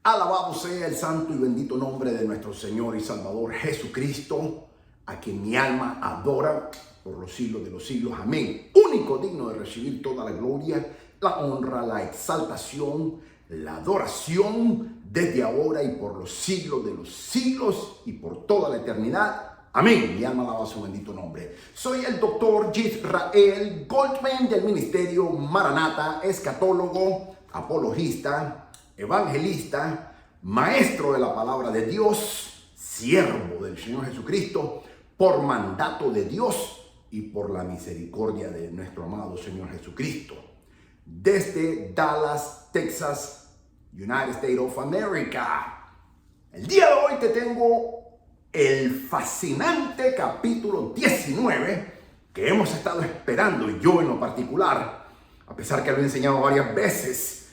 Alabado sea el santo y bendito nombre de nuestro Señor y Salvador Jesucristo, a quien mi alma adora por los siglos de los siglos. Amén. Único digno de recibir toda la gloria, la honra, la exaltación, la adoración desde ahora y por los siglos de los siglos y por toda la eternidad. Amén. Mi alma alaba su bendito nombre. Soy el doctor Yisrael Goldman del Ministerio Maranata, escatólogo, apologista, evangelista, maestro de la palabra de Dios, siervo del Señor Jesucristo, por mandato de Dios y por la misericordia de nuestro amado Señor Jesucristo. Desde Dallas, Texas, United States of America. El día de hoy te tengo el fascinante capítulo 19 que hemos estado esperando, y yo en lo particular, a pesar que lo he enseñado varias veces.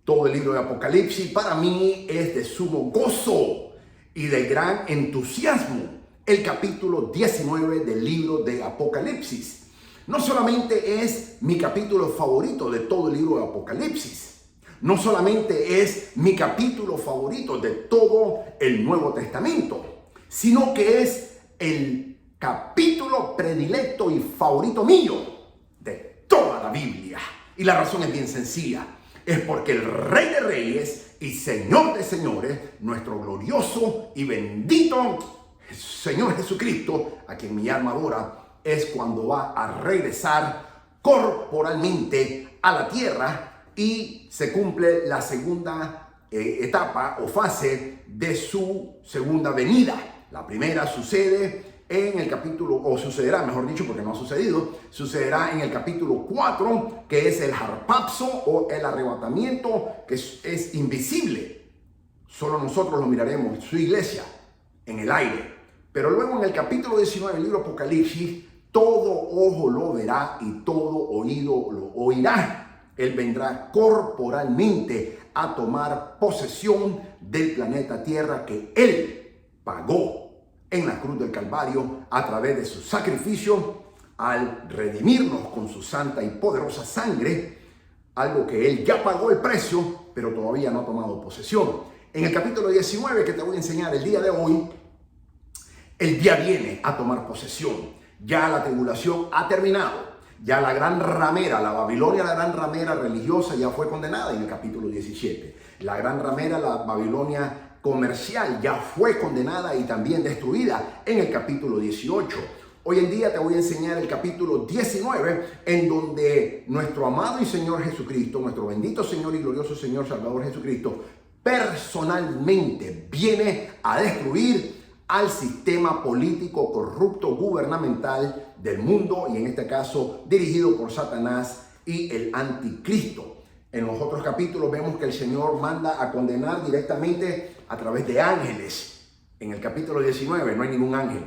Todo el libro de Apocalipsis para mí es de sumo gozo y de gran entusiasmo. El capítulo 19 del libro de Apocalipsis no solamente es mi capítulo favorito de todo el libro de Apocalipsis, no solamente es mi capítulo favorito de todo el Nuevo Testamento, sino que es el capítulo predilecto y favorito mío de toda la Biblia. Y la razón es bien sencilla. Es porque el Rey de Reyes y Señor de Señores, nuestro glorioso y bendito Señor Jesucristo, a quien mi alma adora, es cuando va a regresar corporalmente a la tierra y se cumple la segunda etapa o fase de su segunda venida. La primera sucede en el capítulo, o sucederá, mejor dicho, porque no ha sucedido, sucederá en el capítulo 4, que es el harpazo o el arrebatamiento, que es invisible. Solo nosotros lo miraremos, su iglesia, en el aire. Pero luego en el capítulo 19 del libro Apocalipsis, todo ojo lo verá y todo oído lo oirá. Él vendrá corporalmente a tomar posesión del planeta Tierra que Él pagó en la cruz del Calvario a través de su sacrificio al redimirnos con su santa y poderosa sangre, algo que Él ya pagó el precio, pero todavía no ha tomado posesión. En el capítulo 19 que te voy a enseñar el día de hoy, Él ya viene a tomar posesión. Ya la tribulación ha terminado. Ya la gran ramera, la Babilonia, la gran ramera religiosa ya fue condenada en el capítulo 17. La gran ramera, la Babilonia comercial, ya fue condenada y también destruida en el capítulo 18. Hoy en día te voy a enseñar el capítulo 19, en donde nuestro amado y Señor Jesucristo, nuestro bendito Señor y glorioso Señor Salvador Jesucristo, personalmente viene a destruir al sistema político corrupto gubernamental del mundo, y en este caso dirigido por Satanás y el anticristo. En los otros capítulos vemos que el Señor manda a condenar directamente a través de ángeles. En el capítulo 19 no hay ningún ángel.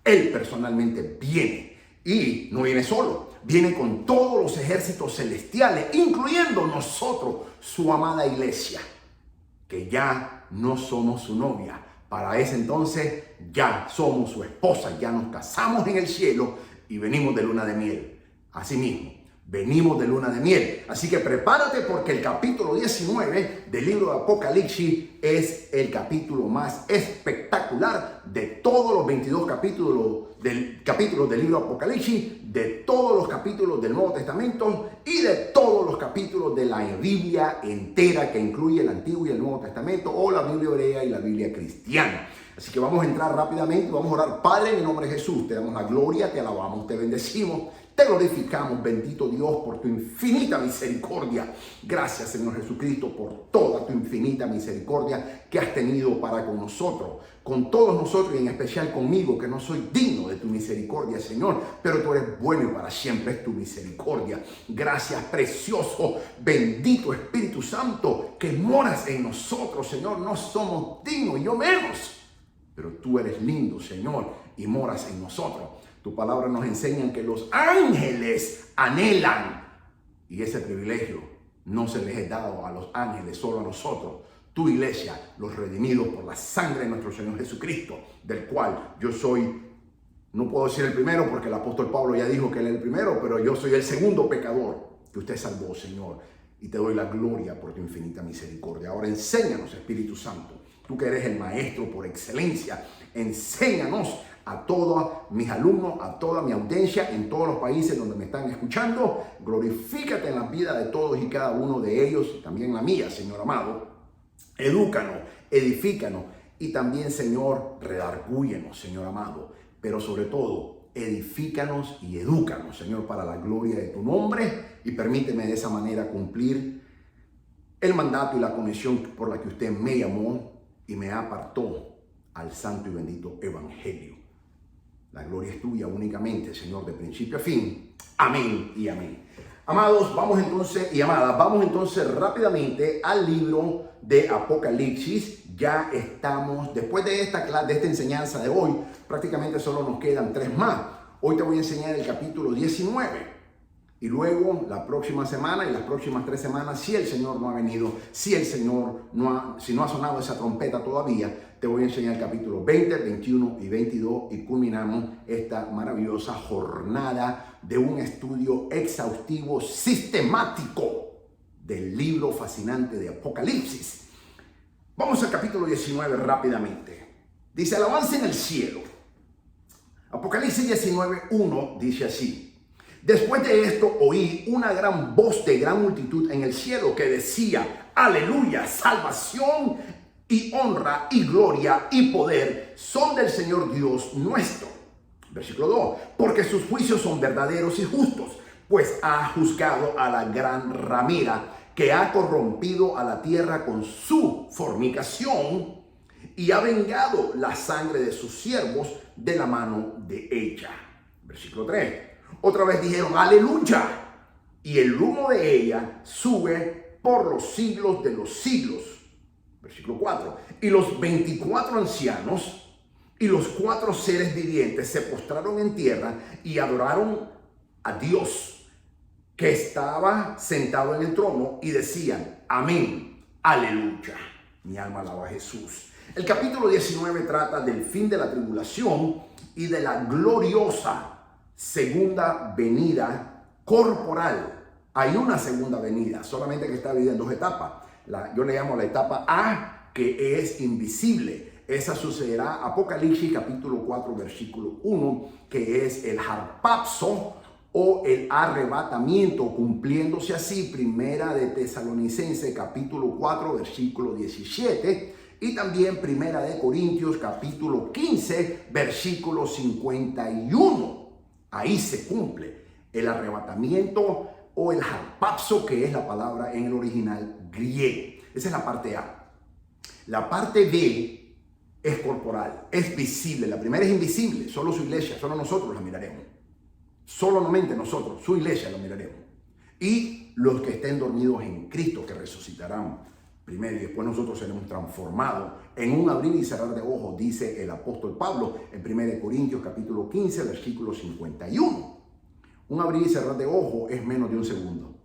Él personalmente viene, y no viene solo, viene con todos los ejércitos celestiales, incluyendo nosotros, su amada iglesia, que ya no somos su novia. Para ese entonces ya somos su esposa, ya nos casamos en el cielo y venimos de luna de miel. Así mismo, venimos de luna de miel. Así que prepárate, porque el capítulo 19 del libro de Apocalipsis es el capítulo más espectacular de todos los 22 capítulos del libro de Apocalipsis, de todos los capítulos del Nuevo Testamento y de todos los capítulos de la Biblia entera, que incluye el Antiguo y el Nuevo Testamento, o la Biblia hebrea y la Biblia cristiana. Así que vamos a entrar rápidamente y vamos a orar. Padre, en el nombre de Jesús, te damos la gloria, te alabamos, te bendecimos, te glorificamos, bendito Dios, por tu infinita misericordia. Gracias, Señor Jesucristo, por toda tu infinita misericordia que has tenido para con nosotros, con todos nosotros, y en especial conmigo, que no soy digno de tu misericordia, Señor, pero tú eres bueno y para siempre es tu misericordia. Gracias, precioso, bendito Espíritu Santo, que moras en nosotros, Señor. No somos dignos, y yo menos, pero tú eres lindo, Señor, y moras en nosotros. Tu palabra nos enseña que los ángeles anhelan, y ese privilegio no se les es dado a los ángeles, solo a nosotros, tu iglesia, los redimidos por la sangre de nuestro Señor Jesucristo, del cual yo soy, no puedo decir el primero porque el apóstol Pablo ya dijo que él es el primero, pero yo soy el segundo pecador que usted salvó, Señor. y te doy la gloria por tu infinita misericordia. Ahora enséñanos, Espíritu Santo, tú que eres el maestro por excelencia, enséñanos a todos mis alumnos, a toda mi audiencia en todos los países donde me están escuchando. Glorifícate en la vida de todos y cada uno de ellos, y también la mía, Señor amado. Edúcanos, edifícanos y también, Señor, redargúyenos, Señor amado. Pero sobre todo, edifícanos y edúcanos, Señor, para la gloria de tu nombre, y permíteme de esa manera cumplir el mandato y la comisión por la que usted me llamó y me apartó al santo y bendito evangelio. La gloria es tuya únicamente, Señor, de principio a fin. Amén y amén. Amados, vamos entonces, y amadas, vamos entonces rápidamente al libro de Apocalipsis. Ya estamos, después de esta enseñanza de hoy, prácticamente solo nos quedan 3 más. Hoy te voy a enseñar el capítulo 19. Y luego la próxima semana y las próximas 3 semanas, si el Señor no ha venido, si no ha sonado esa trompeta todavía, te voy a enseñar el capítulo 20, 21 y 22 y culminamos esta maravillosa jornada de un estudio exhaustivo, sistemático del libro fascinante de Apocalipsis. Vamos al capítulo 19 rápidamente. Dice: alabanza en el cielo. Apocalipsis 19:1 dice así: después de esto oí una gran voz de gran multitud en el cielo que decía: aleluya, salvación y honra y gloria y poder son del Señor Dios nuestro. Versículo 2: porque sus juicios son verdaderos y justos, pues ha juzgado a la gran ramera que ha corrompido a la tierra con su fornicación y ha vengado la sangre de sus siervos de la mano de ella. Versículo 3: otra vez dijeron: aleluya, y el humo de ella sube por los siglos de los siglos. Versículo 4: y los 24 ancianos y los 4 seres vivientes se postraron en tierra y adoraron a Dios que estaba sentado en el trono y decían: amén, aleluya. Mi alma alaba a Jesús. El capítulo 19 trata del fin de la tribulación y de la gloriosa segunda venida corporal. Hay una segunda venida, solamente que está dividida en 2 etapas. Yo le llamo la etapa A, que es invisible. Esa sucederá Apocalipsis capítulo 4 versículo 1, que es el harpazo o el arrebatamiento, cumpliéndose así Primera de Tesalonicenses capítulo 4 versículo 17 y también Primera de Corintios capítulo 15 versículo 51. Ahí se cumple el arrebatamiento o el harpazo, que es la palabra en el original griego. Esa es la parte A. La parte B es corporal, es visible. La primera es invisible, solo su iglesia, solo nosotros la miraremos. Solamente nosotros, su iglesia, la miraremos. Y los que estén dormidos en Cristo, que resucitarán primero, y después nosotros seremos transformados en un abrir y cerrar de ojos, dice el apóstol Pablo en 1 Corintios capítulo 15, versículo 51. Un abrir y cerrar de ojos es menos de un segundo.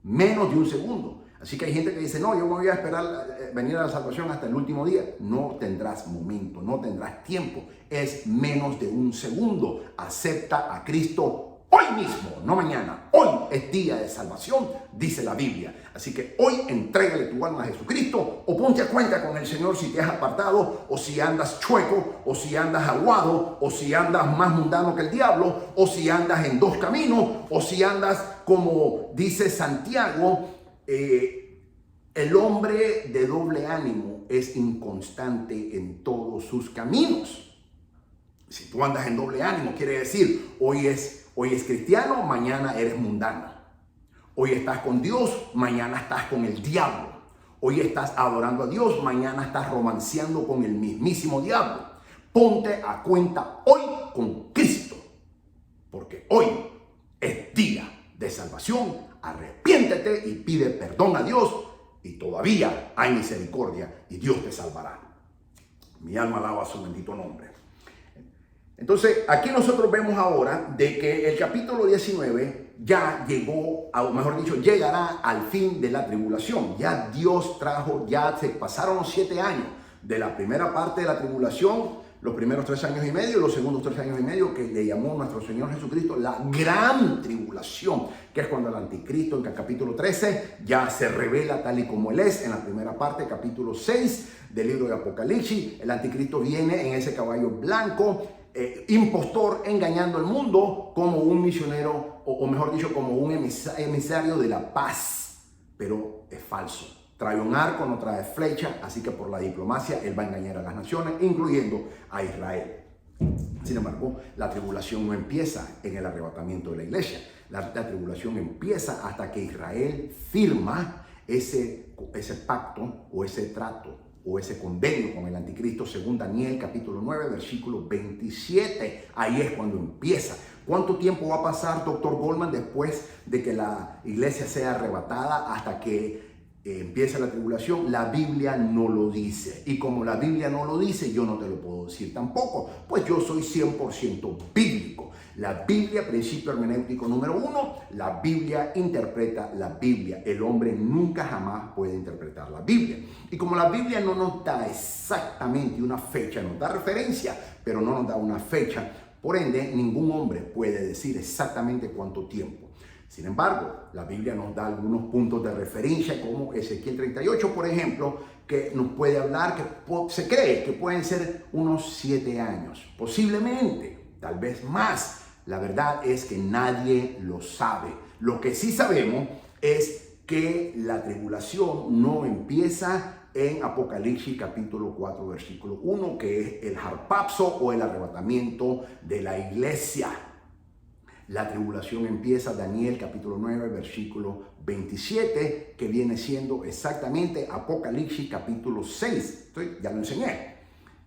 Menos de un segundo. Así que hay gente que dice: no, yo me voy a esperar venir a la salvación hasta el último día. No tendrás momento, no tendrás tiempo. Es menos de un segundo. Acepta a Cristo hoy mismo, no mañana. Hoy es día de salvación, dice la Biblia. Así que hoy entrégale tu alma a Jesucristo, o ponte a cuenta con el Señor si te has apartado, o si andas chueco, o si andas aguado, o si andas más mundano que el diablo, o si andas en 2 caminos, o si andas como dice Santiago. El hombre de doble ánimo es inconstante en todos sus caminos. Si tú andas en doble ánimo, quiere decir hoy es cristiano, mañana eres mundano. Hoy estás con Dios, mañana estás con el diablo. Hoy estás adorando a Dios, mañana estás romanceando con el mismísimo diablo. Ponte a cuenta hoy con Cristo, porque hoy es día de salvación. Arrepiéntete y pide perdón a Dios, y todavía hay misericordia y Dios te salvará. Mi alma alaba su bendito nombre. Entonces, aquí nosotros vemos ahora de que el capítulo 19 ya llegó, o mejor dicho, llegará al fin de la tribulación. Ya Dios trajo, ya se pasaron los 7 años de la primera parte de la tribulación, los primeros 3 años y medio y los segundos 3 años y medio, que le llamó nuestro Señor Jesucristo la gran tribulación, que es cuando el anticristo en el capítulo 13 ya se revela tal y como él es. En la primera parte, capítulo 6 del libro de Apocalipsis, el anticristo viene en ese caballo blanco, impostor, engañando al mundo como un misionero, o mejor dicho, como un emisario de la paz, pero es falso. Trae un arco, no trae flecha, así que por la diplomacia él va a engañar a las naciones, incluyendo a Israel. Sin embargo, la tribulación no empieza en el arrebatamiento de la iglesia. La tribulación empieza hasta que Israel firma ese pacto o ese trato o ese convenio con el anticristo, según Daniel capítulo 9, versículo 27. Ahí es cuando empieza. ¿Cuánto tiempo va a pasar, doctor Goldman, después de que la iglesia sea arrebatada hasta que empieza la tribulación? La Biblia no lo dice. Y como la Biblia no lo dice, yo no te lo puedo decir tampoco, pues yo soy 100% bíblico. La Biblia, principio hermenéutico número 1, la Biblia interpreta la Biblia. El hombre nunca jamás puede interpretar la Biblia. Y como la Biblia no nos da exactamente una fecha, nos da referencia, pero no nos da una fecha, por ende, ningún hombre puede decir exactamente cuánto tiempo. Sin embargo, la Biblia nos da algunos puntos de referencia, como Ezequiel 38, por ejemplo, que nos puede hablar que se cree que pueden ser unos 7 años, posiblemente, tal vez más. La verdad es que nadie lo sabe. Lo que sí sabemos es que la tribulación no empieza en Apocalipsis capítulo 4, versículo 1, que es el harpazo o el arrebatamiento de la iglesia. La tribulación empieza Daniel capítulo 9, versículo 27, que viene siendo exactamente Apocalipsis capítulo 6. Ya lo enseñé.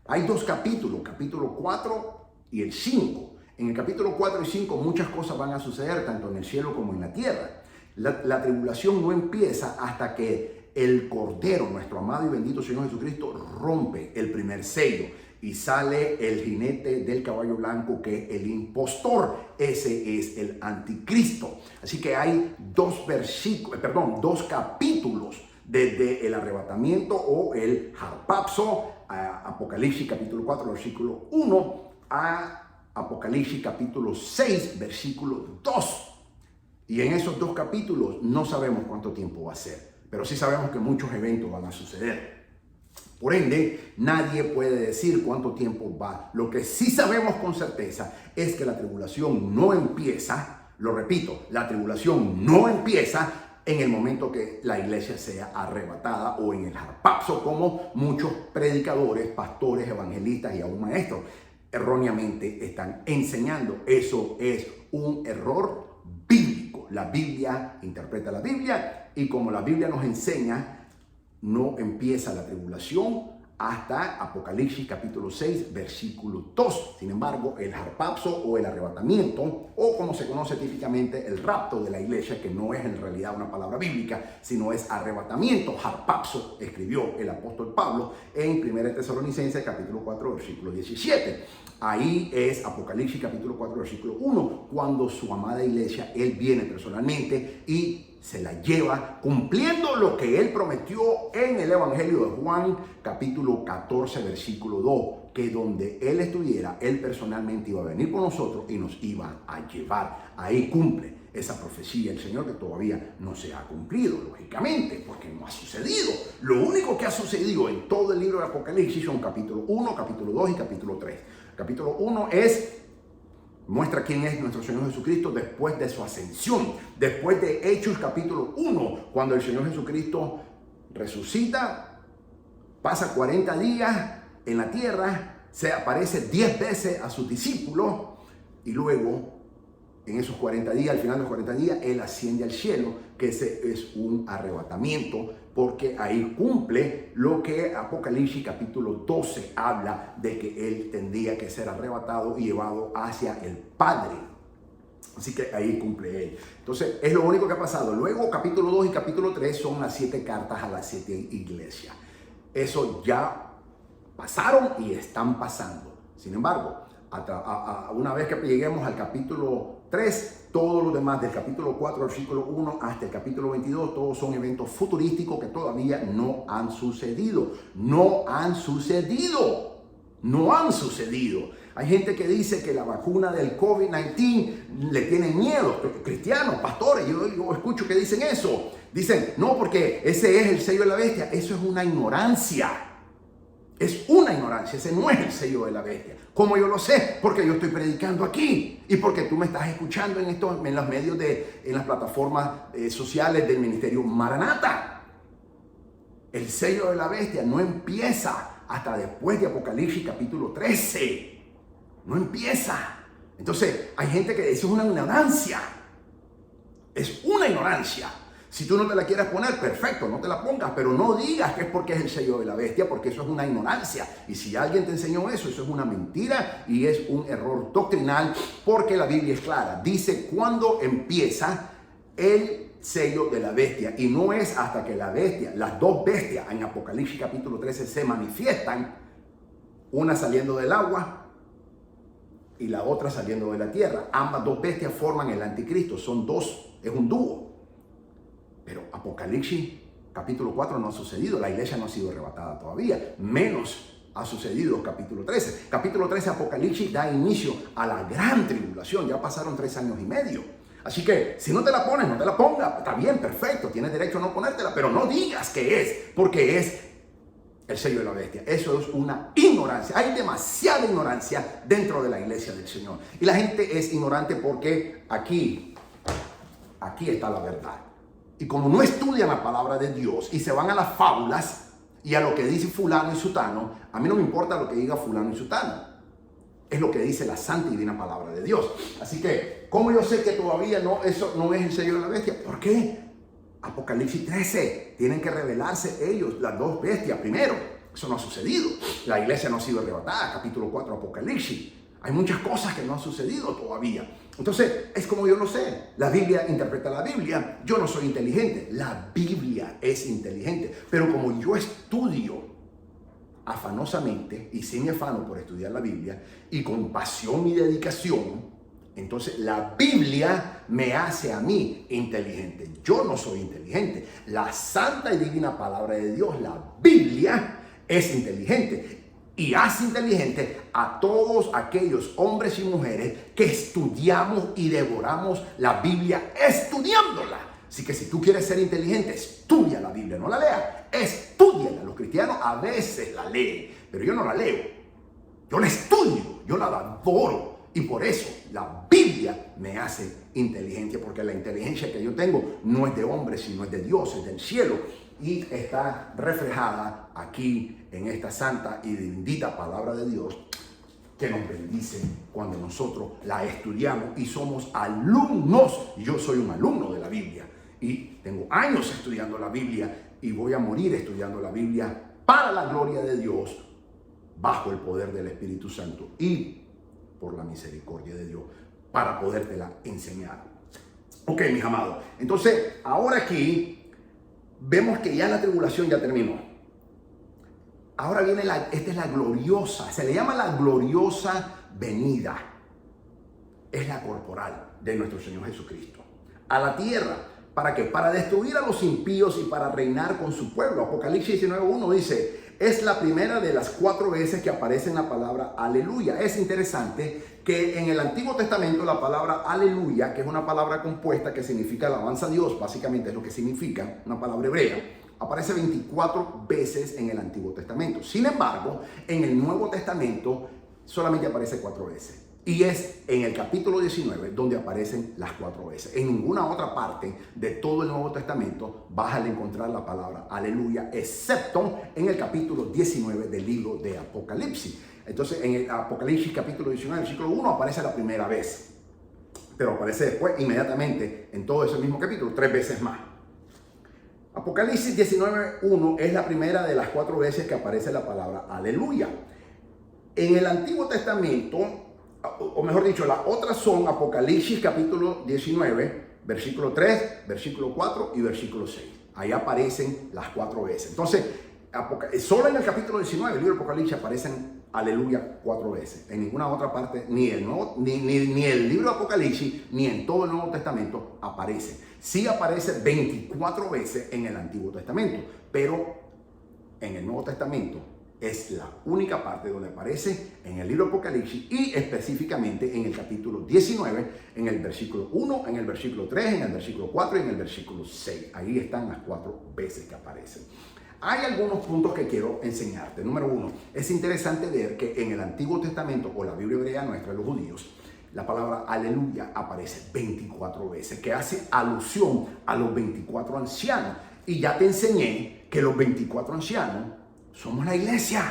Hay 2 capítulos, capítulo 4 y el 5. En el capítulo 4 y 5 muchas cosas van a suceder, tanto en el cielo como en la tierra. La tribulación no empieza hasta que el Cordero, nuestro amado y bendito Señor Jesucristo, rompe el primer sello y sale el jinete del caballo blanco, que es el impostor. Ese es el anticristo. Así que hay 2 capítulos, desde el arrebatamiento o el harpazo, Apocalipsis capítulo 4, versículo 1, a Apocalipsis capítulo 6, versículo 2. Y en esos 2 capítulos no sabemos cuánto tiempo va a ser, pero sí sabemos que muchos eventos van a suceder. Por ende, nadie puede decir cuánto tiempo va. Lo que sí sabemos con certeza es que la tribulación no empieza, lo repito, la tribulación no empieza en el momento que la iglesia sea arrebatada o en el harpazo, como muchos predicadores, pastores, evangelistas y aún maestros erróneamente están enseñando. Eso es un error bíblico. La Biblia interpreta la Biblia, y como la Biblia nos enseña, no empieza la tribulación hasta Apocalipsis capítulo 6, versículo 2. Sin embargo, el harpazo o el arrebatamiento, o como se conoce típicamente el rapto de la iglesia, que no es en realidad una palabra bíblica, sino es arrebatamiento. Harpazo escribió el apóstol Pablo en 1 Tesalonicenses capítulo 4, versículo 17. Ahí es Apocalipsis capítulo 4, versículo 1, cuando su amada iglesia, él viene personalmente y se la lleva, cumpliendo lo que él prometió en el Evangelio de Juan, capítulo 14, versículo 2, que donde él estuviera, él personalmente iba a venir por nosotros y nos iba a llevar. Ahí cumple esa profecía el Señor, que todavía no se ha cumplido, lógicamente, porque no ha sucedido. Lo único que ha sucedido en todo el libro de Apocalipsis son capítulo 1, capítulo 2 y capítulo 3. Capítulo 1 muestra quién es nuestro Señor Jesucristo después de su ascensión. Después de Hechos capítulo 1, cuando el Señor Jesucristo resucita, pasa 40 días en la tierra, se aparece 10 veces a sus discípulos, y luego en esos 40 días, al final de los 40 días, él asciende al cielo, que ese es un arrebatamiento, porque ahí cumple lo que Apocalipsis capítulo 12 habla de que él tendría que ser arrebatado y llevado hacia el Padre. Así que ahí cumple él. Entonces, es lo único que ha pasado. Luego, capítulo 2 y capítulo 3 son las 7 cartas a las 7 iglesias. Eso ya pasaron y están pasando. Sin embargo, una vez que lleguemos al capítulo 3, todo lo demás del capítulo 4, versículo 1 hasta el capítulo 22, todos son eventos futurísticos que todavía no han sucedido. No han sucedido. no han sucedido. Hay gente que dice que la vacuna del COVID-19 le tienen miedo, cristianos, pastores, yo escucho que dicen eso. Dicen, no, porque ese es el sello de la bestia. Eso es una ignorancia. Es una ignorancia, ese no es el sello de la bestia. ¿Cómo yo lo sé? Porque yo estoy predicando aquí y porque tú me estás escuchando en los medios en las plataformas sociales del Ministerio Maranata. El sello de la bestia no empieza hasta después de Apocalipsis capítulo 13. No empieza. Entonces, hay gente que dice, eso es una ignorancia. Es una ignorancia. Si tú no te la quieres poner, perfecto, no te la pongas, pero no digas que es porque es el sello de la bestia, porque eso es una ignorancia. Y si alguien te enseñó eso es una mentira y es un error doctrinal, porque la Biblia es clara. Dice cuándo empieza el sello de la bestia, y no es hasta que la bestia, las dos bestias en Apocalipsis capítulo 13 se manifiestan, una saliendo del agua y la otra saliendo de la tierra. Ambas dos bestias forman el anticristo, son dos, es un dúo. Pero Apocalipsis capítulo 4 no ha sucedido, la iglesia no ha sido arrebatada todavía, menos ha sucedido capítulo 13. Capítulo 13 Apocalipsis da inicio a la gran tribulación, ya pasaron 3 años y medio. Así que si no te la pones, no te la pongas, está bien, perfecto, tienes derecho a no ponértela, pero no digas que es, porque es el sello de la bestia. Eso es una ignorancia. Hay demasiada ignorancia dentro de la iglesia del Señor. Y la gente es ignorante porque aquí está la verdad. Y como no estudian la palabra de Dios y se van a las fábulas y a lo que dice fulano y sutano, a mí no me importa lo que diga fulano y sutano. Es lo que dice la santa y divina palabra de Dios. Así que, ¿cómo yo sé que todavía eso no es el sello de la bestia? ¿Por qué? Apocalipsis 13, tienen que revelarse ellos, las dos bestias primero. Eso no ha sucedido. La iglesia no ha sido arrebatada. Capítulo 4, Apocalipsis. Hay muchas cosas que no han sucedido todavía. Entonces, es como yo lo sé. La Biblia interpreta la Biblia. Yo no soy inteligente. La Biblia es inteligente. Pero como yo estudio afanosamente, y sí me afano por estudiar la Biblia, y con pasión y dedicación, entonces la Biblia me hace a mí inteligente. Yo no soy inteligente. La santa y divina palabra de Dios, la Biblia, es inteligente. Y hace inteligente a todos aquellos hombres y mujeres que estudiamos y devoramos la Biblia estudiándola. Así que si tú quieres ser inteligente, estudia la Biblia, no la leas, estúdiala. Los cristianos a veces la leen, pero yo no la leo. Yo la estudio, yo la devoro. Y por eso la Biblia me hace inteligente, porque la inteligencia que yo tengo no es de hombre, sino es de Dios, es del cielo. Y está reflejada aquí en esta santa y bendita palabra de Dios que nos bendice cuando nosotros la estudiamos y somos alumnos. Yo soy un alumno de la Biblia y tengo años estudiando la Biblia y voy a morir estudiando la Biblia para la gloria de Dios, bajo el poder del Espíritu Santo y por la misericordia de Dios, para podértela enseñar. Ok, mis amados. Entonces, ahora aquí vemos que ya la tribulación ya terminó. Ahora viene esta es la gloriosa, se le llama la gloriosa venida. Es la corporal de nuestro Señor Jesucristo a la tierra. ¿Para qué? Para destruir a los impíos y para reinar con su pueblo. Apocalipsis 19:1 dice, es la primera de las 4 veces que aparece en la palabra aleluya. Es interesante que en el Antiguo Testamento la palabra aleluya, que es una palabra compuesta que significa alabanza a Dios, básicamente es lo que significa, una palabra hebrea, aparece 24 veces en el Antiguo Testamento. Sin embargo, en el Nuevo Testamento solamente aparece 4 veces. Y es en el capítulo 19 donde aparecen las 4 veces. En ninguna otra parte de todo el Nuevo Testamento vas a encontrar la palabra aleluya, excepto en el capítulo 19 del libro de Apocalipsis. Entonces, en el Apocalipsis capítulo 19, versículo 1 aparece la primera vez. Pero aparece después, inmediatamente, en todo ese mismo capítulo, 3 veces más. Apocalipsis 19:1 es la primera de las 4 veces que aparece la palabra aleluya. En el Antiguo Testamento, o mejor dicho, las otras son Apocalipsis capítulo 19, versículo 3, versículo 4 y versículo 6. Ahí aparecen las 4 veces. Entonces, solo en el capítulo 19 del libro de Apocalipsis aparecen aleluya 4 veces. En ninguna otra parte, ni el libro de Apocalipsis, ni en todo el Nuevo Testamento aparece. Sí aparece 24 veces en el Antiguo Testamento, pero en el Nuevo Testamento Es la única parte donde aparece en el libro de Apocalipsis y específicamente en el capítulo 19, en el versículo 1, en el versículo 3, en el versículo 4 y en el versículo 6. Ahí están las 4 veces que aparecen. Hay algunos puntos que quiero enseñarte. Número 1, es interesante ver que en el Antiguo Testamento o la Biblia hebrea nuestra de los judíos, la palabra aleluya aparece 24 veces, que hace alusión a los 24 ancianos. Y ya te enseñé que los 24 ancianos somos la iglesia.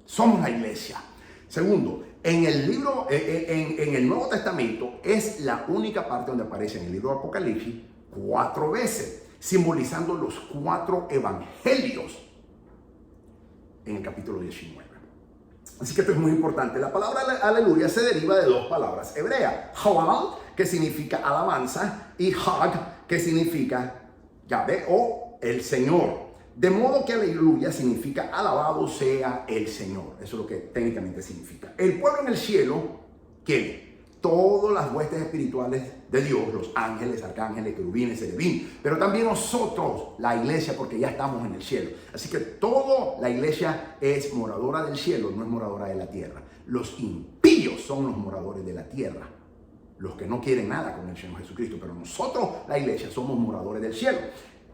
Somos la iglesia. Segundo, en el libro, en el Nuevo Testamento es la única parte donde aparece en el libro de Apocalipsis 4 veces, simbolizando los 4 evangelios en el capítulo 19. Así que esto es muy importante. La palabra aleluya se deriva de 2 palabras hebreas. Halal, que significa alabanza, y Hag, que significa Yahvé o el Señor. De modo que aleluya significa alabado sea el Señor. Eso es lo que técnicamente significa. El pueblo en el cielo, ¿quién? Todas las huestes espirituales de Dios, los ángeles, arcángeles, querubines, serafín, pero también nosotros, la iglesia, porque ya estamos en el cielo. Así que toda la iglesia es moradora del cielo, no es moradora de la tierra. Los impíos son los moradores de la tierra, los que no quieren nada con el Señor Jesucristo, pero nosotros, la iglesia, somos moradores del cielo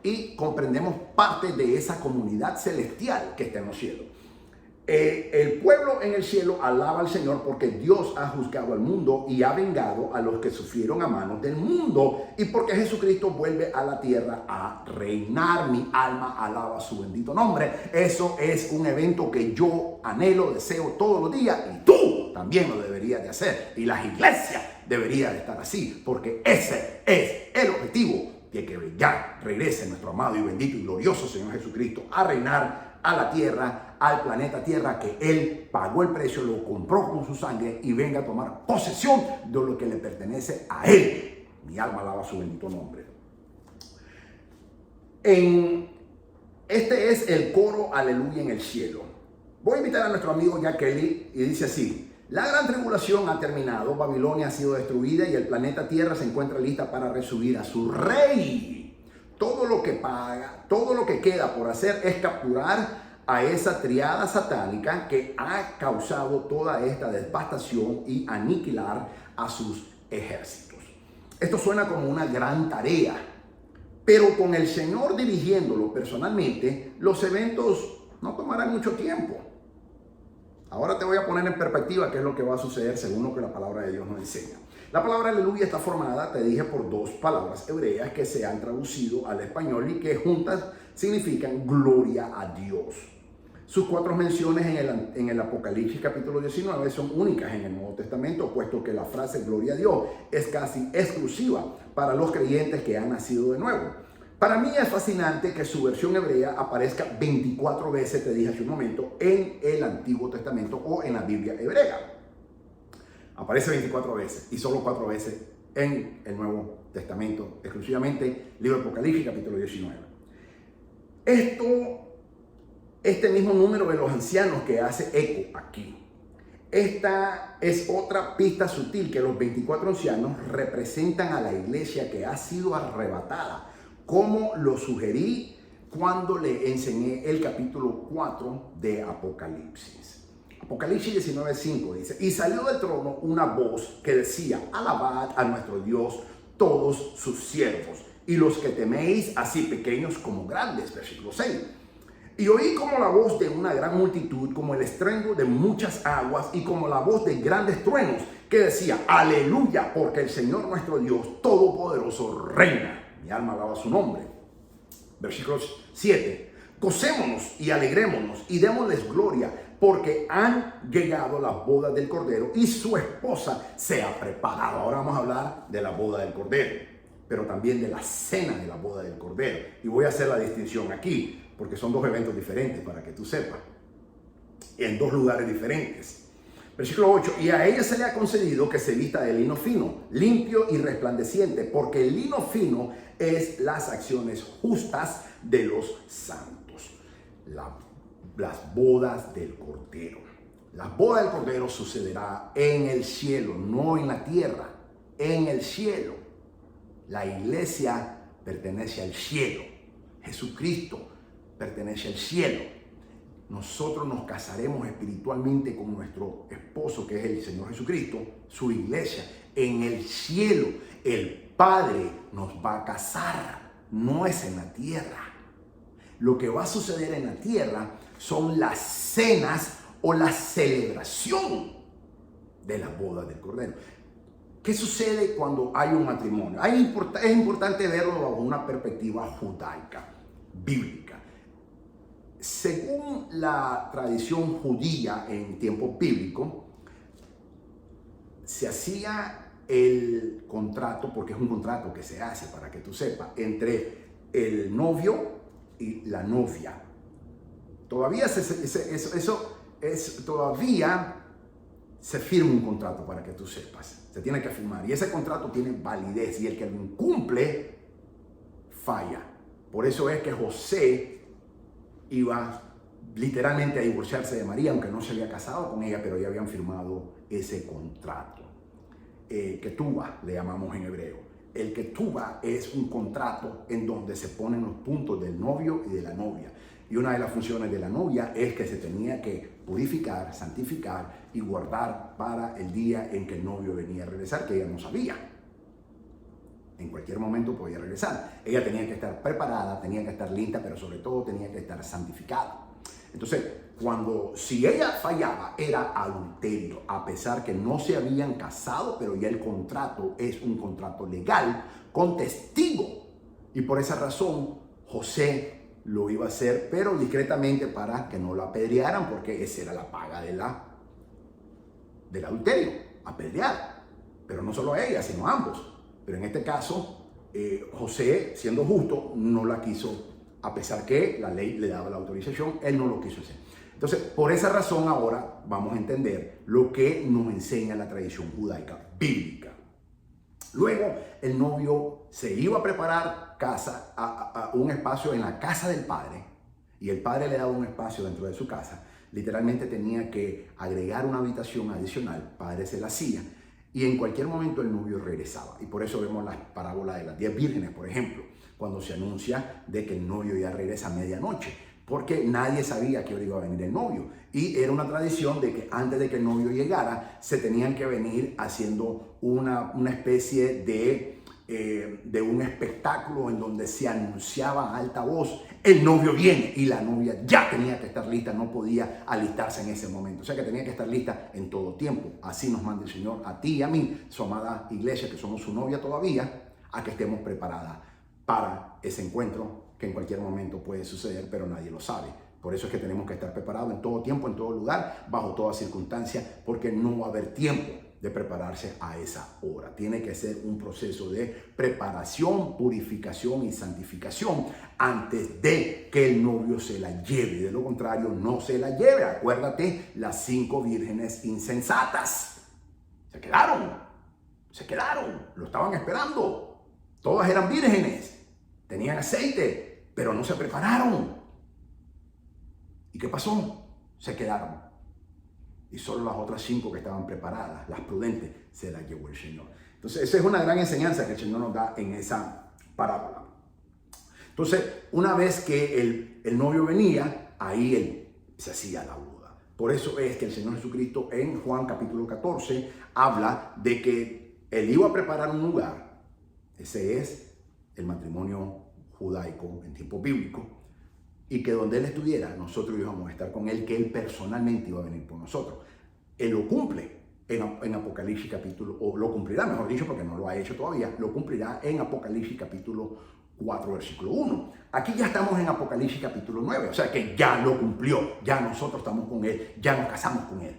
y comprendemos parte de esa comunidad celestial que está en los cielos. El pueblo en el cielo alaba al Señor porque Dios ha juzgado al mundo y ha vengado a los que sufrieron a manos del mundo, y porque Jesucristo vuelve a la tierra a reinar. Mi alma alaba su bendito nombre. Eso es un evento que yo anhelo, deseo todos los días, y tú también lo deberías de hacer, y las iglesias deberían de estar así, porque ese es el objetivo, de que ya regrese nuestro amado y bendito y glorioso Señor Jesucristo a reinar a la tierra, al planeta Tierra, que Él pagó el precio, lo compró con su sangre y venga a tomar posesión de lo que le pertenece a Él. Mi alma alaba su bendito nombre. Este es el coro aleluya en el cielo. Voy a invitar a nuestro amigo Jack Kelly y dice así: la gran tribulación ha terminado, Babilonia ha sido destruida y el planeta Tierra se encuentra lista para recibir a su rey. Todo lo que queda por hacer es capturar a esa triada satánica que ha causado toda esta devastación y aniquilar a sus ejércitos. Esto suena como una gran tarea, pero con el Señor dirigiéndolo personalmente, los eventos no tomarán mucho tiempo. Ahora te voy a poner en perspectiva qué es lo que va a suceder según lo que la palabra de Dios nos enseña. La palabra aleluya está formada, te dije, por 2 palabras hebreas que se han traducido al español y que juntas significan gloria a Dios. Sus 4 menciones en el Apocalipsis capítulo 19 son únicas en el Nuevo Testamento, puesto que la frase gloria a Dios es casi exclusiva para los creyentes que han nacido de nuevo. Para mí es fascinante que su versión hebrea aparezca 24 veces, te dije hace un momento, en el Antiguo Testamento o en la Biblia hebrea. Aparece 24 veces y solo 4 veces en el Nuevo Testamento, exclusivamente libro de Apocalipsis capítulo 19. Este mismo número de los ancianos que hace eco aquí. Esta es otra pista sutil, que los 24 ancianos representan a la iglesia que ha sido arrebatada, como lo sugerí cuando le enseñé el capítulo 4 de Apocalipsis. Apocalipsis 19:5 dice: y salió del trono una voz que decía: alabad a nuestro Dios todos sus siervos, y los que teméis, así pequeños como grandes. Versículo 6. Y oí como la voz de una gran multitud, como el estruendo de muchas aguas, y como la voz de grandes truenos, que decía: aleluya, porque el Señor nuestro Dios Todopoderoso reina. Mi alma alaba su nombre. Versículo 7. Gocémonos y alegrémonos y démosles gloria, porque han llegado las bodas del Cordero y su esposa se ha preparado. Ahora vamos a hablar de la boda del Cordero, pero también de la cena de la boda del Cordero. Y voy a hacer la distinción aquí, porque son 2 eventos diferentes, para que tú sepas, en 2 lugares diferentes. Versículo 8, y a ella se le ha concedido que se vista de lino fino, limpio y resplandeciente, porque el lino fino es las acciones justas de los santos. Las bodas del Cordero. La boda del Cordero sucederá en el cielo, no en la tierra, en el cielo. La iglesia pertenece al cielo. Jesucristo pertenece al cielo. nosotros nos casaremos espiritualmente con nuestro esposo, que es el Señor Jesucristo, su iglesia. En el cielo, el Padre nos va a casar, no es en la tierra. Lo que va a suceder en la tierra son las cenas o la celebración de las bodas del Cordero. ¿Qué sucede cuando hay un matrimonio? Es importante verlo bajo una perspectiva judaica, bíblica. Según la tradición judía en tiempos bíblicos, se hacía el contrato, porque es un contrato que se hace, para que tú sepas, entre el novio y la novia. Todavía todavía se firma un contrato, para que tú sepas. Se tiene que firmar y ese contrato tiene validez y el que lo incumple falla. Por eso es que José iba literalmente a divorciarse de María, aunque no se había casado con ella, pero ya habían firmado ese contrato. Ketubá le llamamos en hebreo. El ketubá es un contrato en donde se ponen los puntos del novio y de la novia. Y una de las funciones de la novia es que se tenía que purificar, santificar y guardar para el día en que el novio venía a regresar, que ella no sabía. En cualquier momento podía regresar. Ella tenía que estar preparada, tenía que estar lista, pero sobre todo tenía que estar santificada. Entonces, si ella fallaba, era adulterio, a pesar que no se habían casado, pero ya el contrato es un contrato legal con testigo. Y por esa razón, José lo iba a hacer, pero discretamente para que no lo apedrearan, porque esa era la paga del adulterio, apedrear. Pero no solo a ella, sino a ambos. Pero en este caso, José, siendo justo, no la quiso, a pesar que la ley le daba la autorización, él no lo quiso hacer. Entonces, por esa razón ahora vamos a entender lo que nos enseña la tradición judaica bíblica. Luego, el novio se iba a preparar casa, a un espacio en la casa del padre, y el padre le daba un espacio dentro de su casa. Literalmente tenía que agregar una habitación adicional, padre se la hacía, y en cualquier momento el novio regresaba. Y por eso vemos la parábola de las 10 vírgenes, por ejemplo, cuando se anuncia de que el novio ya regresa a medianoche, porque nadie sabía que iba a venir el novio. Y era una tradición de que antes de que el novio llegara, se tenían que venir haciendo una especie de un espectáculo en donde se anunciaba a alta voz: el novio viene, y la novia ya tenía que estar lista, no podía alistarse en ese momento. O sea que tenía que estar lista en todo tiempo. Así nos manda el Señor a ti y a mí, su amada iglesia, que somos su novia todavía, a que estemos preparadas para ese encuentro que en cualquier momento puede suceder, pero nadie lo sabe. Por eso es que tenemos que estar preparados en todo tiempo, en todo lugar, bajo toda circunstancia, porque no va a haber tiempo de prepararse a esa hora. Tiene que ser un proceso de preparación, purificación y santificación antes de que el novio se la lleve. De lo contrario, no se la lleve. Acuérdate, las 5 vírgenes insensatas se quedaron, lo estaban esperando. Todas eran vírgenes, tenían aceite, pero no se prepararon. ¿Y qué pasó? Se quedaron. Y solo las otras 5 que estaban preparadas, las prudentes, se las llevó el Señor. Entonces, esa es una gran enseñanza que el Señor nos da en esa parábola. Entonces, una vez que el novio venía, ahí él se hacía la boda. Por eso es que el Señor Jesucristo en Juan capítulo 14 habla de que él iba a preparar un lugar. Ese es el matrimonio judaico en tiempo bíblico. Y que donde él estuviera, nosotros íbamos a estar con él, que él personalmente iba a venir por nosotros. Él lo cumple en Apocalipsis capítulo, o lo cumplirá, mejor dicho, porque no lo ha hecho todavía, lo cumplirá en Apocalipsis capítulo 4, versículo 1. Aquí ya estamos en Apocalipsis capítulo 9, o sea que ya lo cumplió, ya nosotros estamos con él, ya nos casamos con él.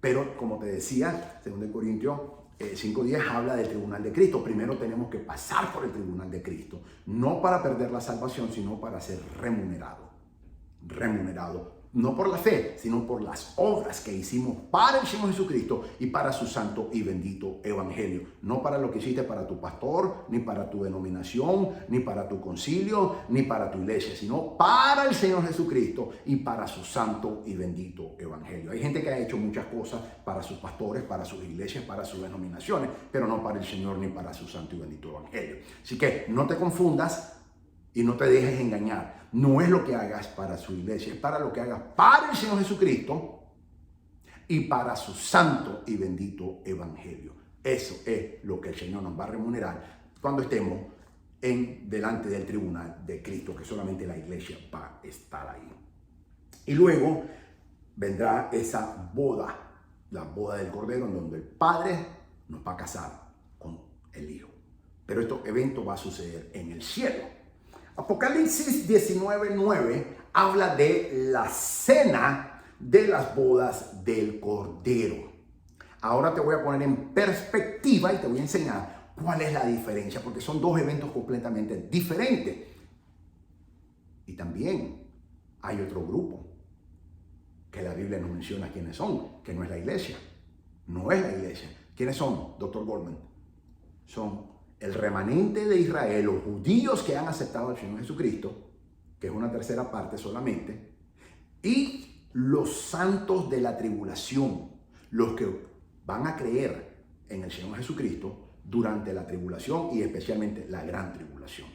Pero como te decía, 2 Corintios 5:10 habla del tribunal de Cristo. Primero tenemos que pasar por el tribunal de Cristo, no para perder la salvación, sino para ser remunerado. No por la fe, sino por las obras que hicimos para el Señor Jesucristo y para su santo y bendito evangelio. No para lo que hiciste para tu pastor, ni para tu denominación, ni para tu concilio, ni para tu iglesia, sino para el Señor Jesucristo y para su santo y bendito evangelio. Hay gente que ha hecho muchas cosas para sus pastores, para sus iglesias, para sus denominaciones, pero no para el Señor ni para su santo y bendito evangelio. Así que no te confundas y no te dejes engañar. no es lo que hagas para su iglesia, es para lo que hagas para el Señor Jesucristo y para su santo y bendito evangelio. Eso es lo que el Señor nos va a remunerar cuando estemos delante del tribunal de Cristo, que solamente la iglesia va a estar ahí. Y luego vendrá esa boda, la boda del Cordero, en donde el Padre nos va a casar con el Hijo. Pero este evento va a suceder en el cielo. Apocalipsis 19:9 habla de la cena de las bodas del Cordero. Ahora te voy a poner en perspectiva y te voy a enseñar cuál es la diferencia, porque son dos eventos completamente diferentes. Y también hay otro grupo que la Biblia nos menciona quiénes son, que no es la iglesia. No es la iglesia. ¿Quiénes son, Dr. Goldman? Son el remanente de Israel, los judíos que han aceptado al Señor Jesucristo, que es una tercera parte solamente, y los santos de la tribulación, los que van a creer en el Señor Jesucristo durante la tribulación y especialmente la gran tribulación.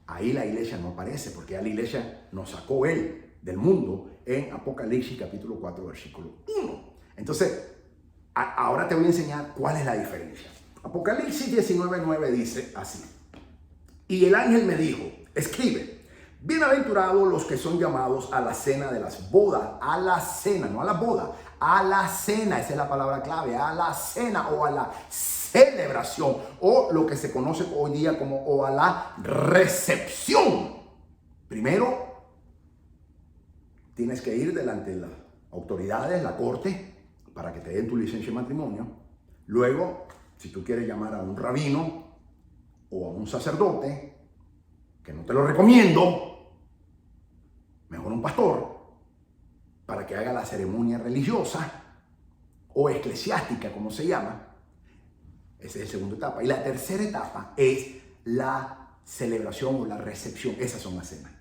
Ahí la iglesia no aparece porque ya la iglesia nos sacó Él del mundo en Apocalipsis capítulo 4 versículo 1. Entonces, ahora te voy a enseñar cuál es la diferencia. Apocalipsis 19:9 dice así: y el ángel me dijo, escribe, bienaventurados los que son llamados a la cena de las bodas, a la cena, no a la boda, a la cena, esa es la palabra clave, a la cena o a la celebración, o lo que se conoce hoy día como o a la recepción. Primero, tienes que ir delante de las autoridades, la corte, para que te den tu licencia de matrimonio. Luego, si tú quieres llamar a un rabino o a un sacerdote, que no te lo recomiendo, mejor un pastor, para que haga la ceremonia religiosa o eclesiástica, como se llama. Esa es la segunda etapa. Y la tercera etapa es la celebración o la recepción. Esas son las cenas.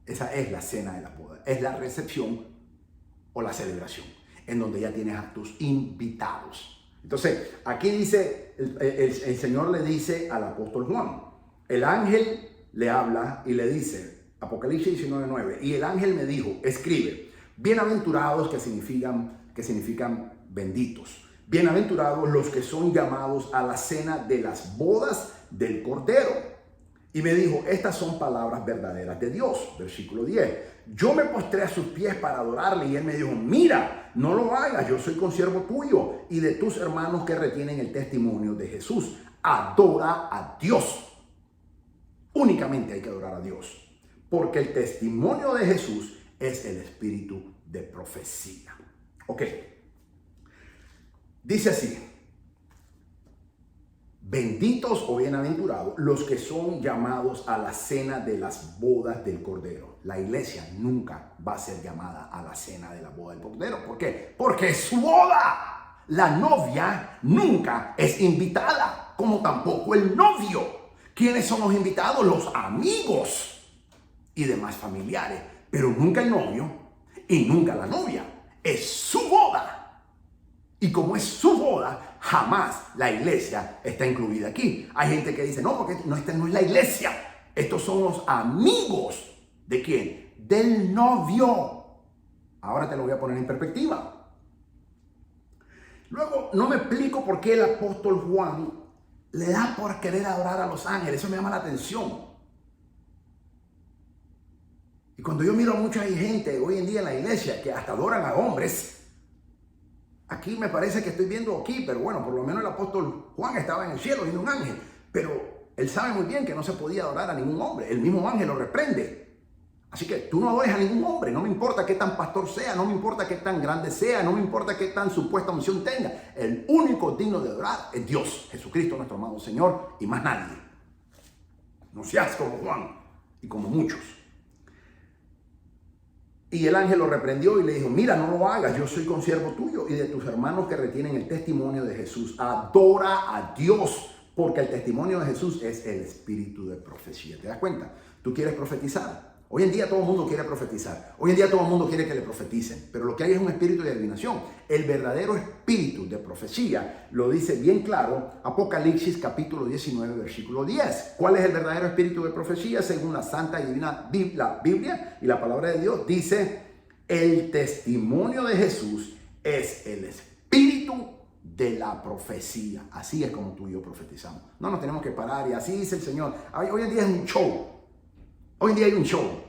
Esa es la cena de la boda. Es la recepción o la celebración, en donde ya tienes a tus invitados. Entonces, aquí dice, el Señor le dice al apóstol Juan, el ángel le habla y le dice, Apocalipsis 19:9, y el ángel me dijo, escribe, bienaventurados, que significan benditos. Bienaventurados los que son llamados a la cena de las bodas del Cordero. Y me dijo, estas son palabras verdaderas de Dios. Versículo 10. Yo me postré a sus pies para adorarle y él me dijo, mira, no lo hagas, yo soy consiervo tuyo y de tus hermanos que retienen el testimonio de Jesús. Adora a Dios. Únicamente hay que adorar a Dios, porque el testimonio de Jesús es el espíritu de profecía. Ok. Dice así, benditos o bienaventurados los que son llamados a la cena de las bodas del Cordero. La iglesia nunca va a ser llamada a la cena de la boda del Cordero. ¿Por qué? Porque es su boda. La novia nunca es invitada, como tampoco el novio. ¿Quiénes son los invitados? Los amigos y demás familiares, pero nunca el novio y nunca la novia. Es su boda. Y como es su boda, jamás la iglesia está incluida aquí. Hay gente que dice, no, porque esta no es la iglesia. Estos son los amigos. ¿De quién? Del novio. Ahora te lo voy a poner en perspectiva. Luego, no me explico por qué el apóstol Juan le da por querer adorar a los ángeles. Eso me llama la atención. Y cuando yo miro a mucha gente hoy en día en la iglesia que hasta adoran a hombres, aquí me parece que estoy viendo aquí, pero bueno, por lo menos el apóstol Juan estaba en el cielo viendo un ángel, pero él sabe muy bien que no se podía adorar a ningún hombre. El mismo ángel lo reprende. Así que tú no adores a ningún hombre, no me importa qué tan pastor sea, no me importa qué tan grande sea, no me importa qué tan supuesta unción tenga. El único digno de adorar es Dios, Jesucristo nuestro amado Señor, y más nadie. No seas como Juan y como muchos. Y el ángel lo reprendió y le dijo, mira, no lo hagas, yo soy consiervo tuyo y de tus hermanos que retienen el testimonio de Jesús. Adora a Dios, porque el testimonio de Jesús es el espíritu de profecía. ¿Te das cuenta? Tú quieres profetizar Hoy en día todo el mundo quiere profetizar. Hoy en día todo el mundo quiere que le profeticen. Pero lo que hay es un espíritu de adivinación. El verdadero espíritu de profecía lo dice bien claro Apocalipsis capítulo 19, versículo 10. ¿Cuál es el verdadero espíritu de profecía? Según la Santa y Divina Biblia y la palabra de Dios dice, el testimonio de Jesús es el espíritu de la profecía. Así es como tú y yo profetizamos. No nos tenemos que parar y así dice el Señor. Hoy en día es un show. Hoy en día hay un show.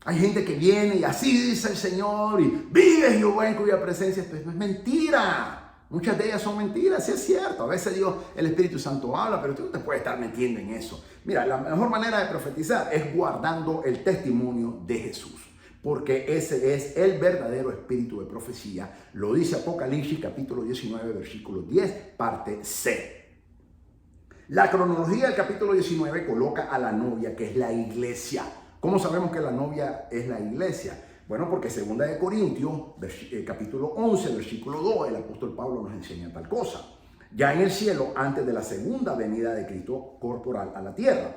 Hay gente que viene y así dice el Señor y vive Jehová en cuya presencia. Pues no es mentira. Muchas de ellas son mentiras, sí es cierto. A veces Dios, el Espíritu Santo habla, pero tú no te puedes estar metiendo en eso. Mira, la mejor manera de profetizar es guardando el testimonio de Jesús. Porque ese es el verdadero espíritu de profecía. Lo dice Apocalipsis capítulo 19, versículo 10, parte C. La cronología del capítulo 19 coloca a la novia, que es la iglesia. ¿Cómo sabemos que la novia es la iglesia? Bueno, porque 2 de Corintios, capítulo 11, versículo 2, el apóstol Pablo nos enseña tal cosa. Ya en el cielo, antes de la segunda venida de Cristo corporal a la tierra.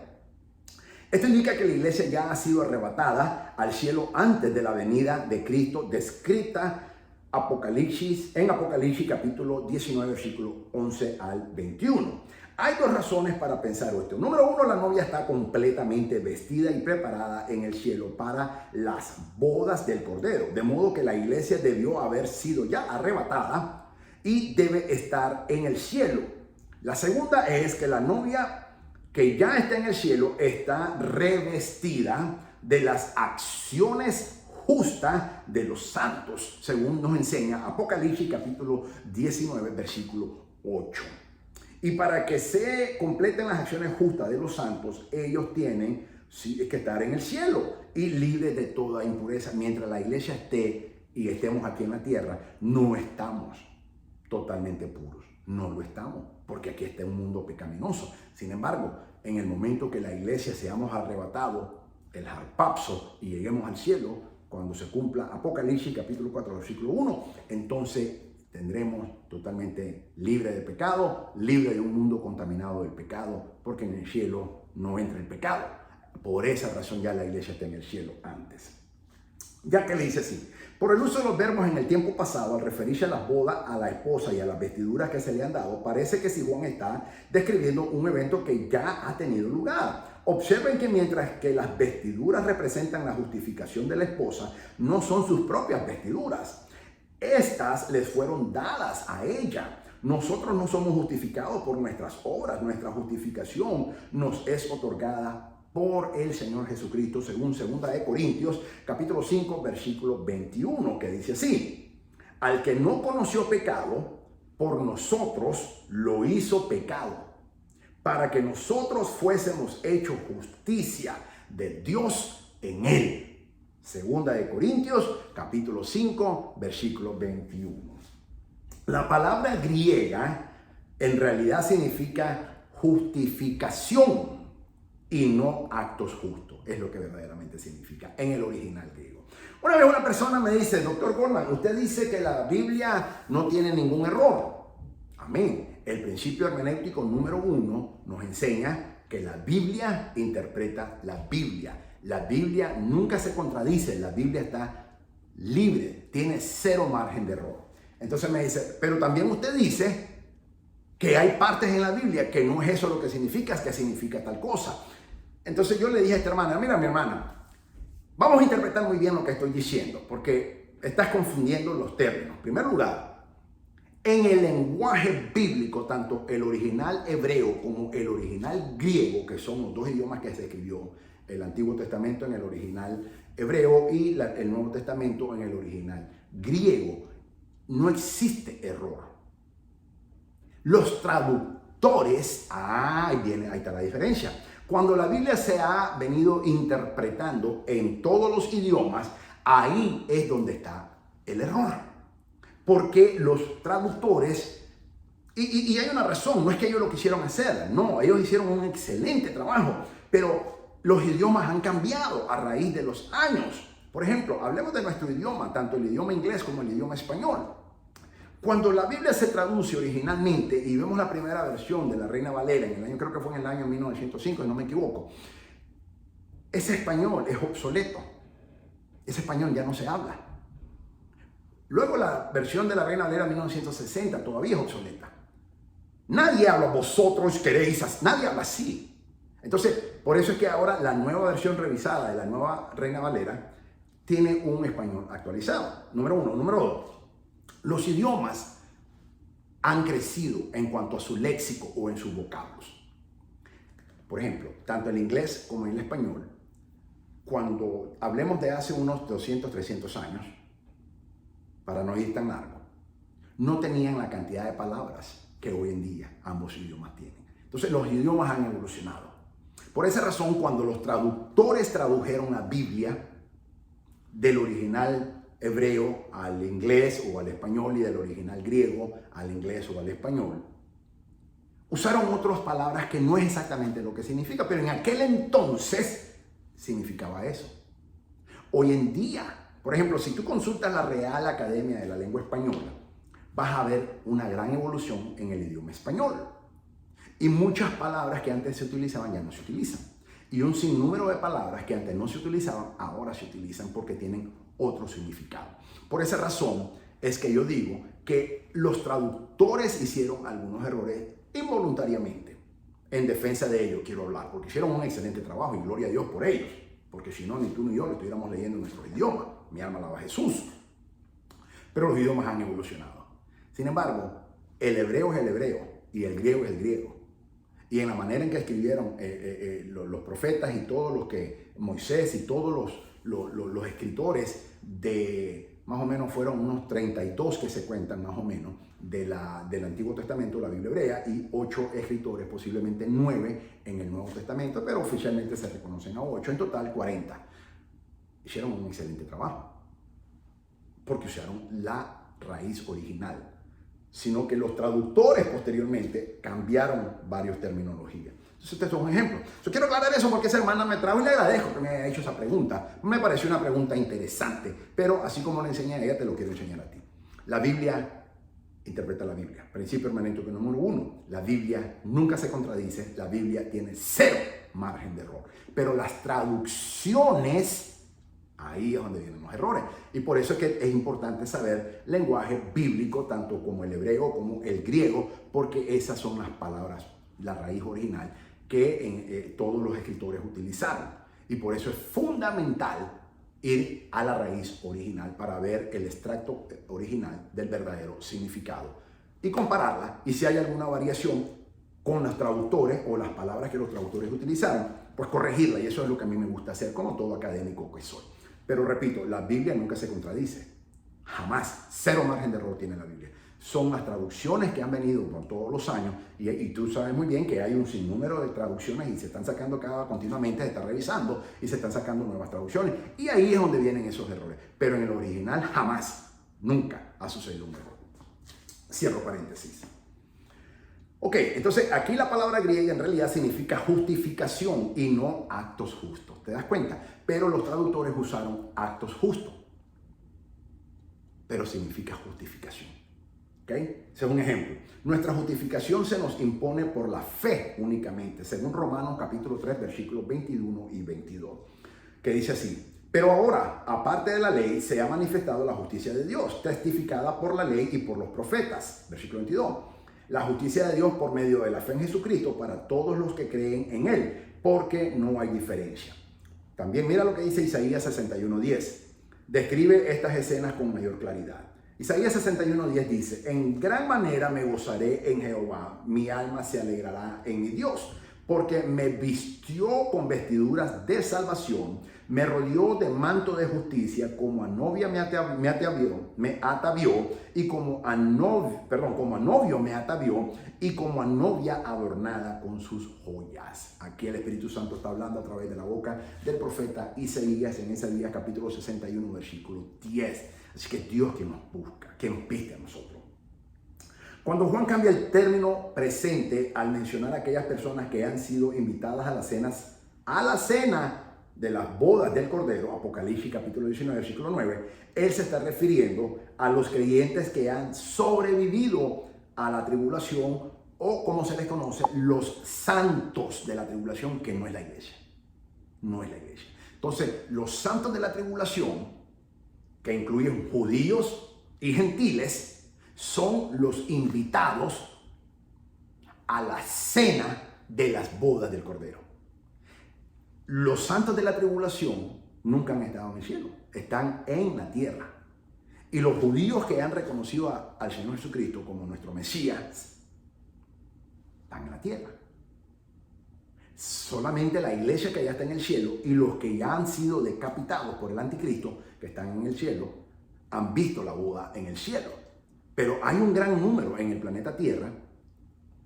Esto indica que la iglesia ya ha sido arrebatada al cielo antes de la venida de Cristo, descrita en Apocalipsis capítulo 19, versículo 11 al 21. Hay dos razones para pensar esto. Número uno, la novia está completamente vestida y preparada en el cielo para las bodas del Cordero. De modo que la iglesia debió haber sido ya arrebatada y debe estar en el cielo. La segunda es que la novia que ya está en el cielo está revestida de las acciones justas de los santos, según nos enseña Apocalipsis capítulo 19, versículo 8. Y para que se completen las acciones justas de los santos, ellos tienen que estar en el cielo y libres de toda impureza. Mientras la iglesia esté y estemos aquí en la tierra, no estamos totalmente puros. No lo estamos, porque aquí está un mundo pecaminoso. Sin embargo, en el momento que la iglesia seamos arrebatados, el harpazo, y lleguemos al cielo, cuando se cumpla Apocalipsis capítulo 4, versículo 1, entonces tendremos totalmente libre de pecado, libre de un mundo contaminado del pecado, porque en el cielo no entra el pecado. Por esa razón ya la iglesia está en el cielo antes. Ya que le dice así, por el uso de los verbos en el tiempo pasado, al referirse a las bodas, a la esposa y a las vestiduras que se le han dado, parece que si Juan está describiendo un evento que ya ha tenido lugar. Observen que mientras que las vestiduras representan la justificación de la esposa, no son sus propias vestiduras. Estas les fueron dadas a ella. Nosotros no somos justificados por nuestras obras. Nuestra justificación nos es otorgada por el Señor Jesucristo, según 2 de Corintios, capítulo 5, versículo 21, que dice así: al que no conoció pecado, por nosotros lo hizo pecado, para que nosotros fuésemos hechos justicia de Dios en él. 2 de Corintios, capítulo 5, versículo 21. La palabra griega en realidad significa justificación y no actos justos. Es lo que verdaderamente significa en el original griego. Una vez una persona me dice: doctor Goldman, usted dice que la Biblia no tiene ningún error. Amén. El principio hermenéutico número 1 nos enseña que la Biblia interpreta la Biblia. La Biblia nunca se contradice, la Biblia está libre, tiene cero margen de error. Entonces me dice: pero también usted dice que hay partes en la Biblia que no es eso lo que significa, es que significa tal cosa. Entonces yo le dije a esta hermana: mira, mi hermana, vamos a interpretar muy bien lo que estoy diciendo, porque estás confundiendo los términos. En primer lugar, en el lenguaje bíblico, tanto el original hebreo como el original griego, que son los dos idiomas que se escribió el Antiguo Testamento en el original hebreo y el Nuevo Testamento en el original griego, no existe error. Los traductores, ahí está la diferencia. Cuando la Biblia se ha venido interpretando en todos los idiomas, ahí es donde está el error. Porque los traductores, y hay una razón, no es que ellos lo quisieron hacer, no, ellos hicieron un excelente trabajo, pero los idiomas han cambiado a raíz de los años. Por ejemplo, hablemos de nuestro idioma, tanto el idioma inglés como el idioma español. Cuando la Biblia se traduce originalmente y vemos la primera versión de la Reina Valera, creo que fue en el año 1905, si no me equivoco, ese español es obsoleto. Ese español ya no se habla. Luego la versión de la Reina Valera 1960 todavía es obsoleta. Nadie habla vosotros queréis, nadie habla así. Entonces, por eso es que ahora la nueva versión revisada de la nueva Reina Valera tiene un español actualizado. Número uno. Número dos, los idiomas han crecido en cuanto a su léxico o en sus vocablos. Por ejemplo, tanto el inglés como el español, cuando hablemos de hace unos 200, 300 años, para no ir tan largo, no tenían la cantidad de palabras que hoy en día ambos idiomas tienen. Entonces los idiomas han evolucionado. Por esa razón, cuando los traductores tradujeron la Biblia del original hebreo al inglés o al español y del original griego al inglés o al español, usaron otras palabras que no es exactamente lo que significa, pero en aquel entonces significaba eso. Hoy en día, por ejemplo, si tú consultas la Real Academia de la Lengua Española, vas a ver una gran evolución en el idioma español. Y muchas palabras que antes se utilizaban ya no se utilizan. Y un sinnúmero de palabras que antes no se utilizaban, ahora se utilizan porque tienen otro significado. Por esa razón es que yo digo que los traductores hicieron algunos errores involuntariamente. En defensa de ellos quiero hablar, porque hicieron un excelente trabajo y gloria a Dios por ellos. Porque si no, ni tú ni yo lo estuviéramos leyendo en nuestro idioma. Mi alma alaba a Jesús. Pero los idiomas han evolucionado. Sin embargo, el hebreo es el hebreo y el griego es el griego. Y en la manera en que escribieron los profetas y todos los que, Moisés y todos los escritores de, más o menos fueron unos 32 que se cuentan más o menos, del Antiguo Testamento, la Biblia hebrea, y 8 escritores, posiblemente 9 en el Nuevo Testamento, pero oficialmente se reconocen a 8, en total 40. Hicieron un excelente trabajo, porque usaron la raíz original, sino que los traductores posteriormente cambiaron varias terminologías. Entonces, este es un ejemplo. Yo quiero aclarar eso porque esa hermana me trajo y le agradezco que me haya hecho esa pregunta. Me pareció una pregunta interesante, pero así como le enseñé a ella, te lo quiero enseñar a ti. La Biblia interpreta la Biblia. Principio hermenéutico número 1. La Biblia nunca se contradice. La Biblia tiene 0 margen de error. Pero las traducciones, ahí es donde vienen los errores. Y por eso es que es importante saber lenguaje bíblico, tanto como el hebreo como el griego, porque esas son las palabras, la raíz original que todos los escritores utilizaron. Y por eso es fundamental ir a la raíz original para ver el extracto original del verdadero significado y compararla. Y si hay alguna variación con los traductores o las palabras que los traductores utilizaron, pues corregirla. Y eso es lo que a mí me gusta hacer como todo académico que soy. Pero repito, la Biblia nunca se contradice. Jamás. 0 margen de error tiene la Biblia. Son las traducciones que han venido por todos los años y tú sabes muy bien que hay un sinnúmero de traducciones y se están sacando continuamente, se está revisando y se están sacando nuevas traducciones. Y ahí es donde vienen esos errores. Pero en el original jamás, nunca ha sucedido un error. Cierro paréntesis. Ok, entonces aquí la palabra griega en realidad significa justificación y no actos justos. ¿Te das cuenta? Pero los traductores usaron actos justos. Pero significa justificación. ¿Ok? Ese es un ejemplo. Nuestra justificación se nos impone por la fe únicamente, según Romanos capítulo 3, versículos 21 y 22, que dice así: pero ahora, aparte de la ley, se ha manifestado la justicia de Dios, testificada por la ley y por los profetas. Versículo 22. La justicia de Dios por medio de la fe en Jesucristo para todos los que creen en Él, porque no hay diferencia. También mira lo que dice Isaías 61:10. Describe estas escenas con mayor claridad. Isaías 61:10 dice: en gran manera me gozaré en Jehová, mi alma se alegrará en mi Dios, porque me vistió con vestiduras de salvación, me rodeó de manto de justicia, como a novia me atavió, y como a novio me atavió, y como a novia adornada con sus joyas. Aquí el Espíritu Santo está hablando a través de la boca del profeta Isaías en Isaías capítulo 61, versículo 10. Así que Dios que nos busca, que nos viste a nosotros. Cuando Juan cambia el término presente al mencionar a aquellas personas que han sido invitadas a la cena de las bodas del Cordero, Apocalipsis capítulo 19, versículo 9, él se está refiriendo a los creyentes que han sobrevivido a la tribulación, o como se les conoce, los santos de la tribulación, que no es la iglesia. No es la iglesia. Entonces, los santos de la tribulación que incluyen judíos y gentiles, son los invitados a la cena de las bodas del Cordero. Los santos de la tribulación nunca han estado en el cielo, están en la tierra. Y los judíos que han reconocido al Señor Jesucristo como nuestro Mesías, están en la tierra. Solamente la iglesia que ya está en el cielo y los que ya han sido decapitados por el anticristo, que están en el cielo, han visto la boda en el cielo. Pero hay un gran número en el planeta Tierra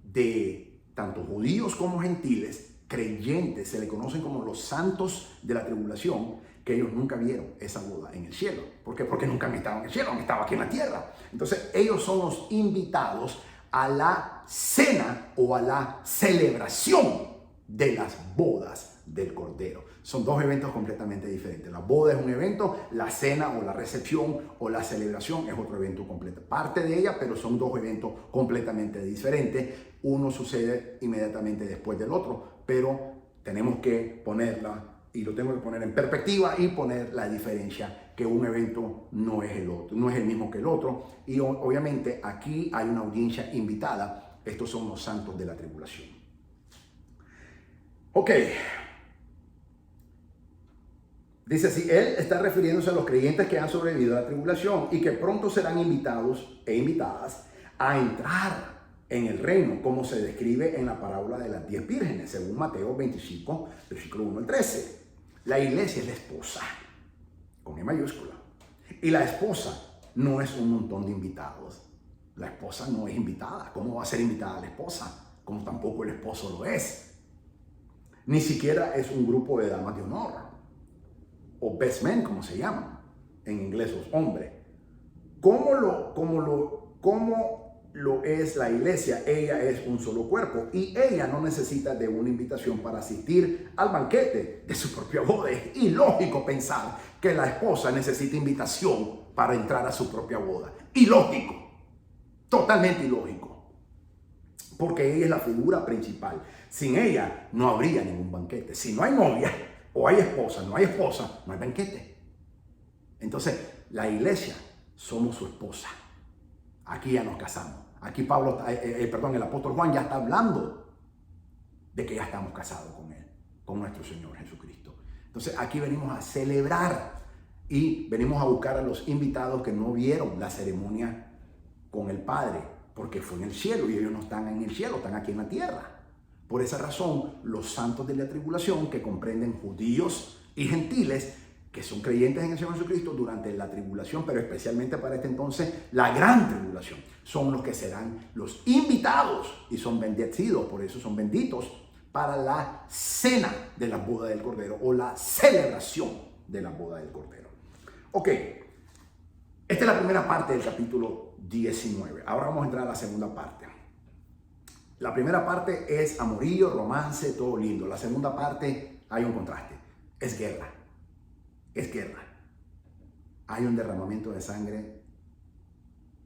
de tanto judíos como gentiles, creyentes, se le conocen como los santos de la tribulación, que ellos nunca vieron esa boda en el cielo. ¿Por qué? Porque nunca han estado en el cielo, han estado aquí en la tierra. Entonces ellos son los invitados a la cena o a la celebración de las bodas del Cordero. Son dos eventos completamente diferentes. La boda es un evento, la cena o la recepción o la celebración es otro evento completo. Parte de ella, pero son dos eventos completamente diferentes. Uno sucede inmediatamente después del otro, pero tenemos que ponerla y lo tengo que poner en perspectiva y poner la diferencia, que un evento no es el otro, no es el mismo que el otro. Y obviamente aquí hay una audiencia invitada. Estos son los santos de la tribulación. Ok. Dice así, él está refiriéndose a los creyentes que han sobrevivido a la tribulación y que pronto serán invitados e invitadas a entrar en el reino, como se describe en la parábola de las 10 vírgenes, según Mateo 25, versículo 1 al 13. La iglesia es la esposa, con E mayúscula. Y la esposa no es un montón de invitados. La esposa no es invitada. ¿Cómo va a ser invitada la esposa? Como tampoco el esposo lo es. Ni siquiera es un grupo de damas de honor, o best men, como se llaman en inglés los hombres. ¿Cómo lo es la iglesia? Ella es un solo cuerpo y ella no necesita de una invitación para asistir al banquete de su propia boda. Es ilógico pensar que la esposa necesita invitación para entrar a su propia boda. Ilógico, totalmente ilógico. Porque ella es la figura principal. Sin ella no habría ningún banquete. Si no hay novia o hay esposa, no hay banquete. Entonces, la iglesia somos su esposa. Aquí ya nos casamos. Aquí el apóstol Juan ya está hablando de que ya estamos casados con él, con nuestro Señor Jesucristo. Entonces, aquí venimos a celebrar y venimos a buscar a los invitados que no vieron la ceremonia con el Padre, porque fue en el cielo y ellos no están en el cielo, están aquí en la tierra. Por esa razón, los santos de la tribulación, que comprenden judíos y gentiles, que son creyentes en el Señor Jesucristo durante la tribulación, pero especialmente para este entonces, la gran tribulación, son los que serán los invitados y son bendecidos, por eso son benditos, para la cena de la boda del Cordero o la celebración de la boda del Cordero. Ok, esta es la primera parte del capítulo 19. Ahora vamos a entrar a la segunda parte. La primera parte es amorío, romance, todo lindo. La segunda parte hay un contraste. Es guerra. Es guerra. Hay un derramamiento de sangre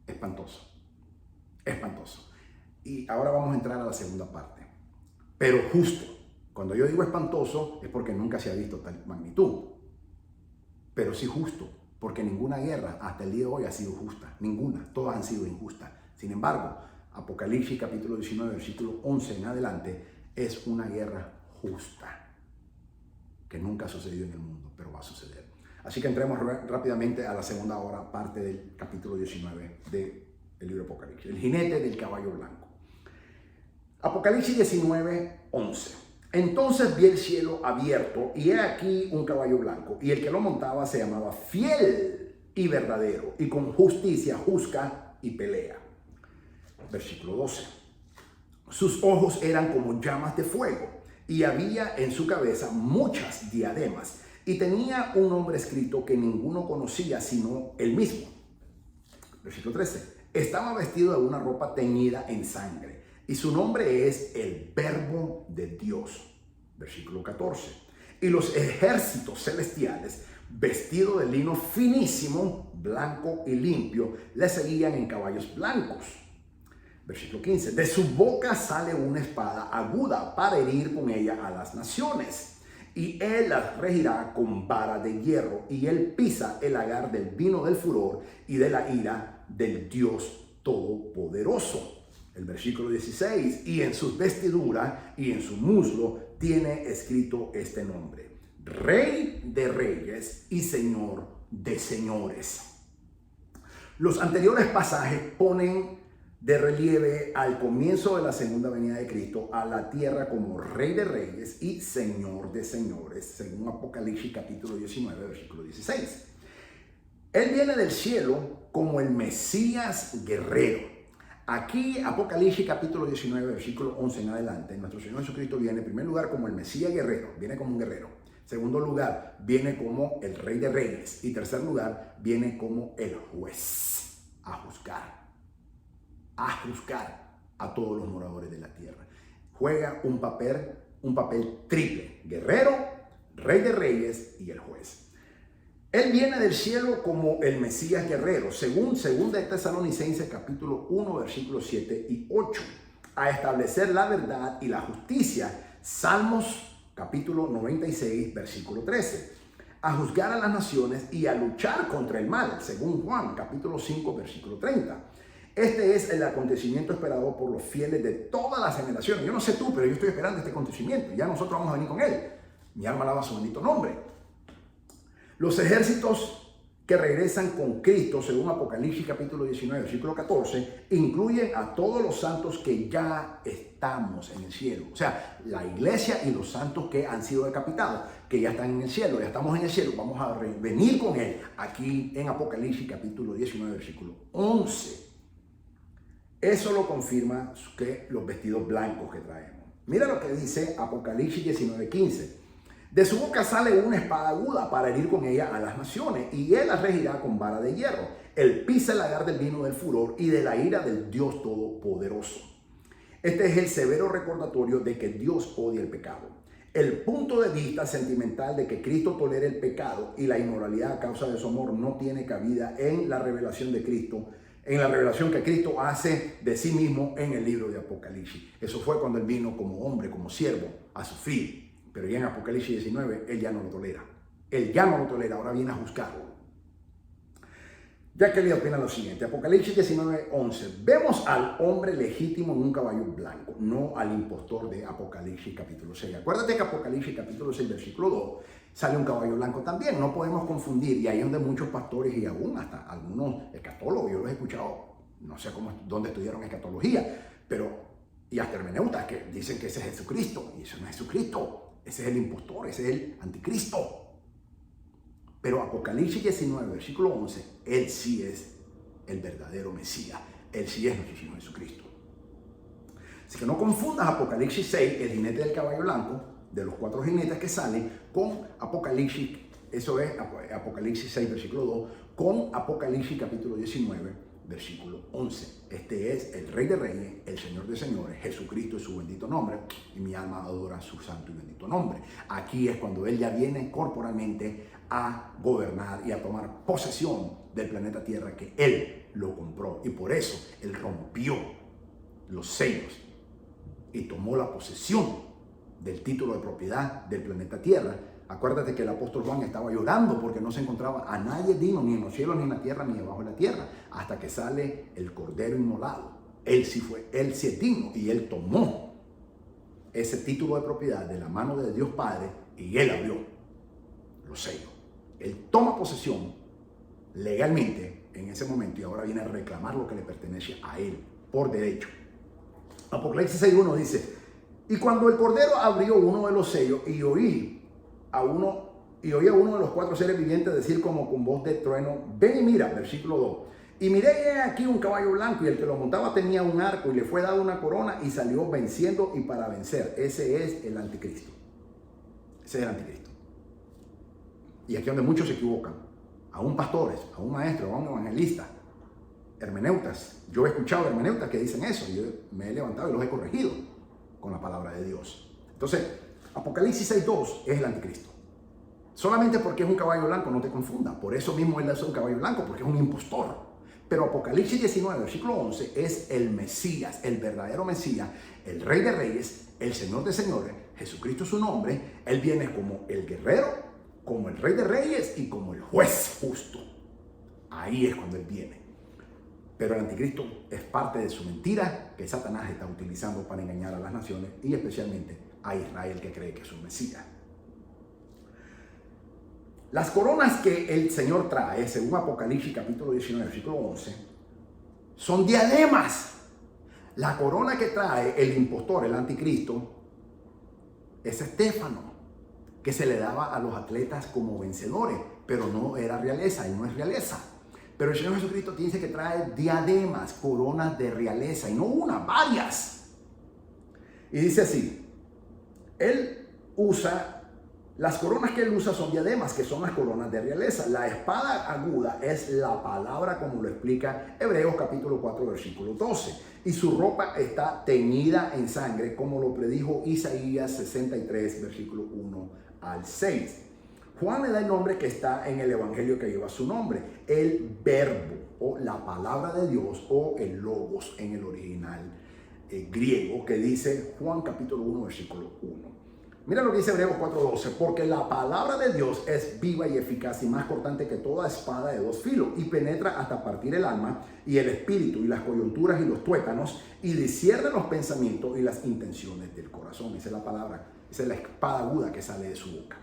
espantoso. Espantoso. Y ahora vamos a entrar a la segunda parte. Pero justo. Cuando yo digo espantoso es porque nunca se ha visto tal magnitud. Pero sí justo. Porque ninguna guerra hasta el día de hoy ha sido justa. Ninguna. Todas han sido injustas. Sin embargo, Apocalipsis capítulo 19, versículo 11 en adelante, es una guerra justa. Que nunca ha sucedido en el mundo, pero va a suceder. Así que entremos rápidamente a la segunda parte del capítulo 19 del libro de Apocalipsis. El jinete del caballo blanco. Apocalipsis 19, 11. Entonces vi el cielo abierto y he aquí un caballo blanco, y el que lo montaba se llamaba Fiel y Verdadero, y con justicia juzga y pelea. Versículo 12. Sus ojos eran como llamas de fuego, y había en su cabeza muchas diademas, y tenía un nombre escrito que ninguno conocía sino él mismo. Versículo 13. Estaba vestido de una ropa teñida en sangre, y su nombre es el Verbo de Dios. Versículo 14. Y los ejércitos celestiales, vestidos de lino finísimo, blanco y limpio, le seguían en caballos blancos. Versículo 15. De su boca sale una espada aguda para herir con ella a las naciones. y él las regirá con vara de hierro, y él pisa el lagar del vino del furor y de la ira del Dios Todopoderoso. El versículo 16, y en sus vestiduras y en su muslo tiene escrito este nombre: Rey de Reyes y Señor de Señores. Los anteriores pasajes ponen de relieve al comienzo de la segunda venida de Cristo a la tierra como Rey de Reyes y Señor de Señores, según Apocalipsis capítulo 19, versículo 16. Él viene del cielo como el Mesías guerrero. Aquí, Apocalipsis capítulo 19, versículo 11 en adelante, nuestro Señor Jesucristo viene en primer lugar como el Mesías guerrero, viene como un guerrero. Segundo lugar, viene como el Rey de Reyes. Y tercer lugar, viene como el juez, a juzgar a todos los moradores de la tierra. Juega un papel triple: guerrero, Rey de Reyes y el juez. Él viene del cielo como el Mesías guerrero, según 2 de Tesalonicenses capítulo 1, versículos 7 y 8, a establecer la verdad y la justicia. Salmos capítulo 96, versículo 13, a juzgar a las naciones y a luchar contra el mal, según Juan capítulo 5, versículo 30. Este es el acontecimiento esperado por los fieles de todas las generaciones. Yo no sé tú, pero yo estoy esperando este acontecimiento. Ya nosotros vamos a venir con él. Mi alma alaba su bendito nombre. Los ejércitos que regresan con Cristo, según Apocalipsis capítulo 19, versículo 14, incluyen a todos los santos que ya estamos en el cielo. O sea, la iglesia y los santos que han sido decapitados, que ya están en el cielo, ya estamos en el cielo, vamos a venir con él aquí en Apocalipsis capítulo 19, versículo 11. Eso lo confirma que los vestidos blancos que traemos. Mira lo que dice Apocalipsis 19, 15. De su boca sale una espada aguda para herir con ella a las naciones, y él las regirá con vara de hierro. Él pisa el lagar del vino del furor y de la ira del Dios Todopoderoso. Este es el severo recordatorio de que Dios odia el pecado. El punto de vista sentimental de que Cristo tolera el pecado y la inmoralidad a causa de su amor no tiene cabida en la revelación de Cristo, en la revelación que Cristo hace de sí mismo en el libro de Apocalipsis. Eso fue cuando él vino como hombre, como siervo, a sufrir. Pero ya en Apocalipsis 19, él ya no lo tolera. Él ya no lo tolera, ahora viene a juzgarlo. Ya que le opina lo siguiente, Apocalipsis 19, 11. Vemos al hombre legítimo en un caballo blanco, no al impostor de Apocalipsis capítulo 6. Acuérdate que Apocalipsis capítulo 6, versículo 2, sale un caballo blanco también. No podemos confundir, y ahí es donde muchos pastores y aún hasta algunos escatólogos, yo los he escuchado, no sé dónde estudiaron escatología, y hasta hermeneutas que dicen que ese es Jesucristo, y eso no es Jesucristo. Ese es el impostor, ese es el anticristo. Pero Apocalipsis 19, versículo 11, él sí es el verdadero Mesías. Él sí es nuestro Señor Jesucristo. Así que no confundas Apocalipsis 6, el jinete del caballo blanco, de los 4 jinetes que salen, con Apocalipsis, eso es Apocalipsis 6, versículo 2, con Apocalipsis capítulo 19, versículo 11. Este es el Rey de Reyes, el Señor de Señores, Jesucristo es su bendito nombre, y mi alma adora su santo y bendito nombre. Aquí es cuando él ya viene corporalmente a gobernar y a tomar posesión del planeta Tierra, que él lo compró, y por eso él rompió los sellos y tomó la posesión del título de propiedad del planeta Tierra. Acuérdate que el apóstol Juan estaba llorando porque no se encontraba a nadie digno, ni en los cielos, ni en la tierra, ni debajo de la tierra, hasta que sale el Cordero inmolado. Él sí es digno, y él tomó ese título de propiedad de la mano de Dios Padre, y él abrió los sellos. Él toma posesión legalmente en ese momento, y ahora viene a reclamar lo que le pertenece a él por derecho. Apocalipsis 6:1 dice: y cuando el Cordero abrió uno de los sellos, y oí a uno de los 4 seres vivientes decir como con voz de trueno: ven y mira, versículo 2. Y miré aquí un caballo blanco, y el que lo montaba tenía un arco, y le fue dado una corona, y salió venciendo y para vencer. Ese es el anticristo. Ese es el anticristo. Y aquí es donde muchos se equivocan. Aún pastores, aún maestros, aún evangelistas, hermeneutas. Yo he escuchado hermeneutas que dicen eso, y yo me he levantado y los he corregido con la palabra de Dios. Entonces, Apocalipsis 6:2 es el anticristo. Solamente porque es un caballo blanco, no te confundas. Por eso mismo él es un caballo blanco, porque es un impostor. Pero Apocalipsis 19, versículo 11, es el Mesías, el verdadero Mesías, el Rey de Reyes, el Señor de Señores, Jesucristo es su nombre, Él viene como el guerrero, como el Rey de Reyes y como el juez justo. Ahí es cuando Él viene. Pero el anticristo es parte de su mentira que Satanás está utilizando para engañar a las naciones y especialmente a Israel, que cree que es un Mesías. Las coronas que el Señor trae, según Apocalipsis capítulo 19, versículo 11, son diademas. La corona que trae el impostor, el anticristo, es Estéfano, que se le daba a los atletas como vencedores, pero no era realeza, y no es realeza. Pero el Señor Jesucristo dice que trae diademas, coronas de realeza, y no una, varias. Y dice así, Él usa, las coronas que Él usa son diademas, que son las coronas de realeza. La espada aguda es la palabra, como lo explica Hebreos capítulo 4, versículo 12. Y su ropa está teñida en sangre, como lo predijo Isaías 63, versículo 1 al 6. Juan le da el nombre que está en el evangelio que lleva su nombre, el verbo o la palabra de Dios o el logos en el original griego, que dice Juan capítulo 1, versículo 1. Mira lo que dice Hebreos 4:12, porque la palabra de Dios es viva y eficaz y más cortante que toda espada de dos filos y penetra hasta partir el alma y el espíritu y las coyunturas y los tuétanos y discierne los pensamientos y las intenciones del corazón. Esa es la palabra, esa es la espada aguda que sale de su boca.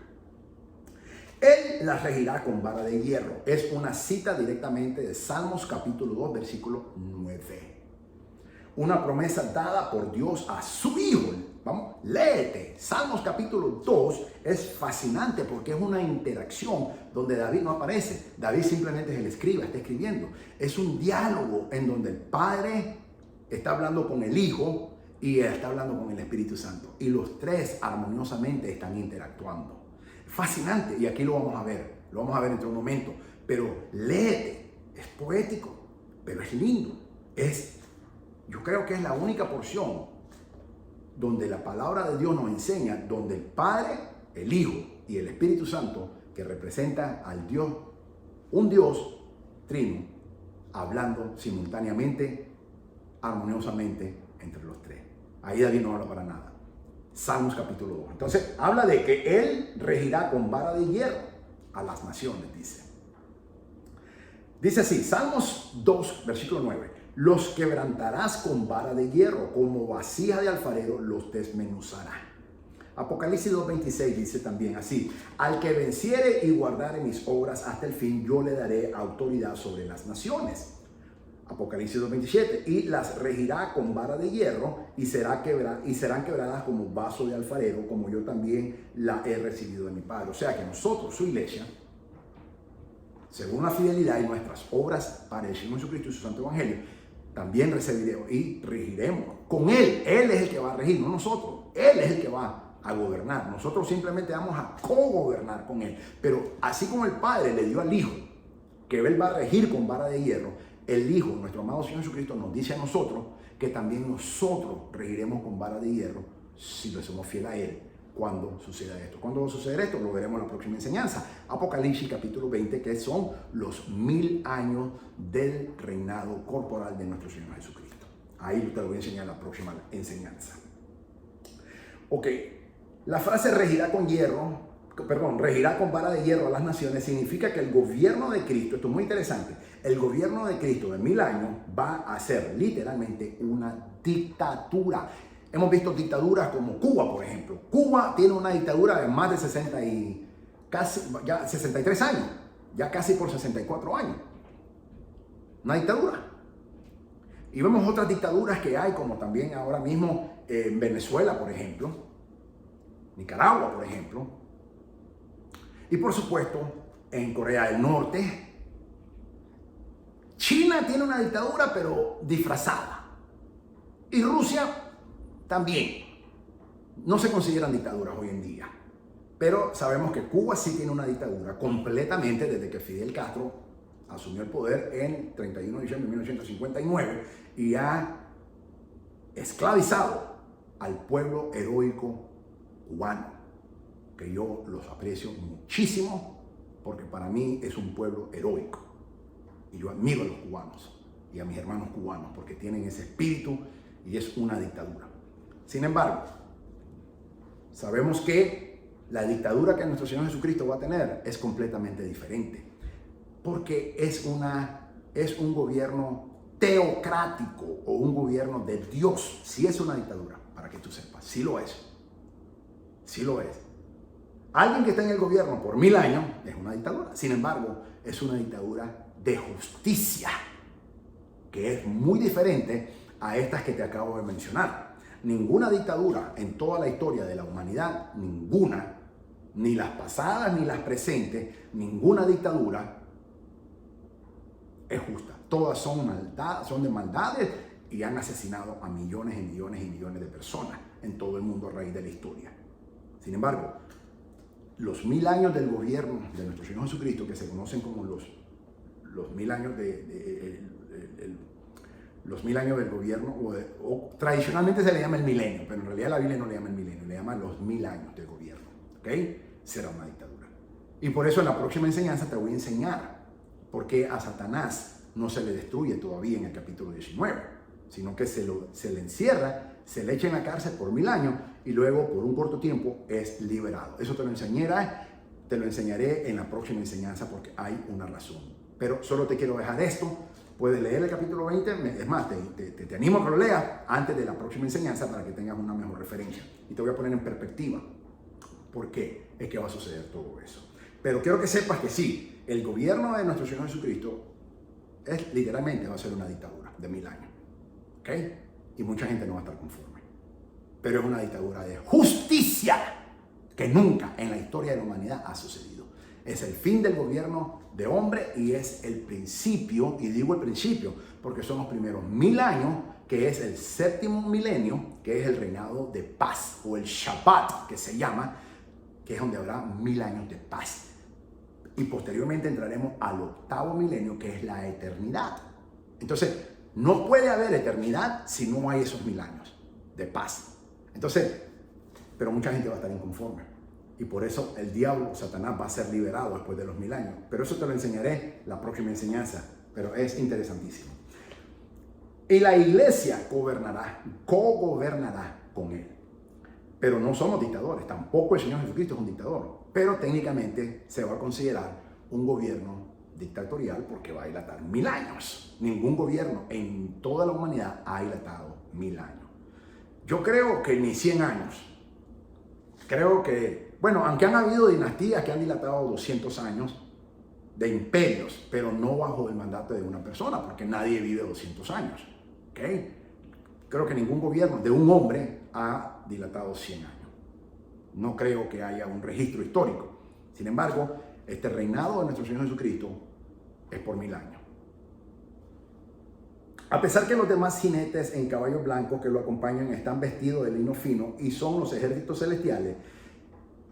Él las regirá con vara de hierro. Es una cita directamente de Salmos capítulo 2, versículo 9. Una promesa dada por Dios a su Hijo. Vamos, léete. Salmos capítulo 2 es fascinante porque es una interacción donde David no aparece. David simplemente es el escriba, está escribiendo. Es un diálogo en donde el Padre está hablando con el Hijo y está hablando con el Espíritu Santo. Y los tres armoniosamente están interactuando. Fascinante, y aquí lo vamos a ver entre un momento, pero léete, es poético, pero es lindo, yo creo que es la única porción donde la palabra de Dios nos enseña, donde el Padre, el Hijo y el Espíritu Santo, que representan al Dios, un Dios trino, hablando simultáneamente, armoniosamente entre los tres. Ahí David no habla para nada. Salmos capítulo 2. Entonces, habla de que Él regirá con vara de hierro a las naciones, dice. Dice así, Salmos 2, versículo 9. Los quebrantarás con vara de hierro, como vasija de alfarero los desmenuzará. Apocalipsis 2:26 dice también así, al que venciere y guardare mis obras hasta el fin, yo le daré autoridad sobre las naciones. Apocalipsis 2:27, y las regirá con vara de hierro y serán quebradas como vaso de alfarero, como yo también la he recibido de mi Padre. O sea que nosotros, su iglesia, según la fidelidad y nuestras obras para el Señor Jesucristo y su Santo Evangelio, también recibiremos y regiremos con Él. Él es el que va a regir, no nosotros. Él es el que va a gobernar. Nosotros simplemente vamos a co-gobernar con Él. Pero así como el Padre le dio al Hijo que Él va a regir con vara de hierro, el Hijo, nuestro amado Señor Jesucristo, nos dice a nosotros que también nosotros regiremos con vara de hierro si le somos fieles a Él cuando suceda esto. ¿Cuándo va a suceder esto? Lo veremos en la próxima enseñanza. Apocalipsis capítulo 20, que son los 1000 años del reinado corporal de nuestro Señor Jesucristo. Ahí te lo voy a enseñar en la próxima enseñanza. Ok, la frase regirá con vara de hierro a las naciones significa que el gobierno de Cristo, esto es muy interesante, el gobierno de Cristo de 1000 años va a ser literalmente una dictadura. Hemos visto dictaduras como Cuba, por ejemplo. Cuba tiene una dictadura de más de 63 años, ya casi por 64 años. Una dictadura. Y vemos otras dictaduras que hay, como también ahora mismo en Venezuela, por ejemplo, Nicaragua, por ejemplo, y por supuesto en Corea del Norte. China tiene una dictadura, pero disfrazada. Y Rusia también. No se consideran dictaduras hoy en día. Pero sabemos que Cuba sí tiene una dictadura completamente desde que Fidel Castro asumió el poder en 31 de diciembre de 1959 y ha esclavizado al pueblo heroico cubano, que yo los aprecio muchísimo porque para mí es un pueblo heroico. Y yo admiro a los cubanos y a mis hermanos cubanos porque tienen ese espíritu y es una dictadura. Sin embargo, sabemos que la dictadura que nuestro Señor Jesucristo va a tener es completamente diferente, porque es un gobierno teocrático o un gobierno de Dios. Sí es una dictadura, para que tú sepas, sí lo es. Sí lo es. Alguien que está en el gobierno por 1000 años es una dictadura. Sin embargo, es una dictadura de justicia, que es muy diferente a estas que te acabo de mencionar. Ninguna dictadura en toda la historia de la humanidad, ninguna, ni las pasadas ni las presentes, ninguna dictadura es justa. Todas son de maldades y han asesinado a millones y millones y millones de personas en todo el mundo a raíz de la historia. Sin embargo, los 1000 años del gobierno de nuestro Señor Jesucristo, que se conocen como los 1000 años los 1000 años del gobierno, o tradicionalmente se le llama el milenio, pero en realidad la Biblia no le llama el milenio, le llama los 1000 años de gobierno, ¿ok? Será una dictadura. Y por eso en la próxima enseñanza te voy a enseñar por qué a Satanás no se le destruye todavía en el capítulo 19, sino que se le encierra, se le echa en la cárcel por 1000 años y luego por un corto tiempo es liberado. Eso te lo enseñaré en la próxima enseñanza porque hay una razón. Pero solo te quiero dejar esto. Puedes leer el capítulo 20, es más, te animo a que lo leas antes de la próxima enseñanza para que tengas una mejor referencia. Y te voy a poner en perspectiva por qué es que va a suceder todo eso. Pero quiero que sepas que sí, el gobierno de nuestro Señor Jesucristo literalmente va a ser una dictadura de 1000 años. ¿Ok? Y mucha gente no va a estar conforme. Pero es una dictadura de justicia que nunca en la historia de la humanidad ha sucedido. Es el fin del gobierno de hombre y es el principio, y digo el principio porque son los primeros 1000 años, que es el séptimo milenio, que es el reinado de paz o el Shabbat, que se llama, que es donde habrá 1000 años de paz. Y posteriormente entraremos al octavo milenio, que es la eternidad. Entonces, no puede haber eternidad si no hay esos 1000 años de paz. Entonces, pero mucha gente va a estar inconforme. Y por eso el diablo, Satanás, va a ser liberado después de los 1000 años. Pero eso te lo enseñaré la próxima enseñanza. Pero es interesantísimo. Y la iglesia cogobernará con él. Pero no somos dictadores. Tampoco el Señor Jesucristo es un dictador. Pero técnicamente se va a considerar un gobierno dictatorial porque va a dilatar 1000 años. Ningún gobierno en toda la humanidad ha dilatado 1000 años. Yo creo que ni 100 años. Creo que, bueno, aunque han habido dinastías que han dilatado 200 años de imperios, pero no bajo el mandato de una persona, porque nadie vive 200 años. ¿Ok? Creo que ningún gobierno de un hombre ha dilatado 100 años. No creo que haya un registro histórico. Sin embargo, este reinado de nuestro Señor Jesucristo es por 1000 años. A pesar que los demás jinetes en caballos blancos que lo acompañan están vestidos de lino fino y son los ejércitos celestiales,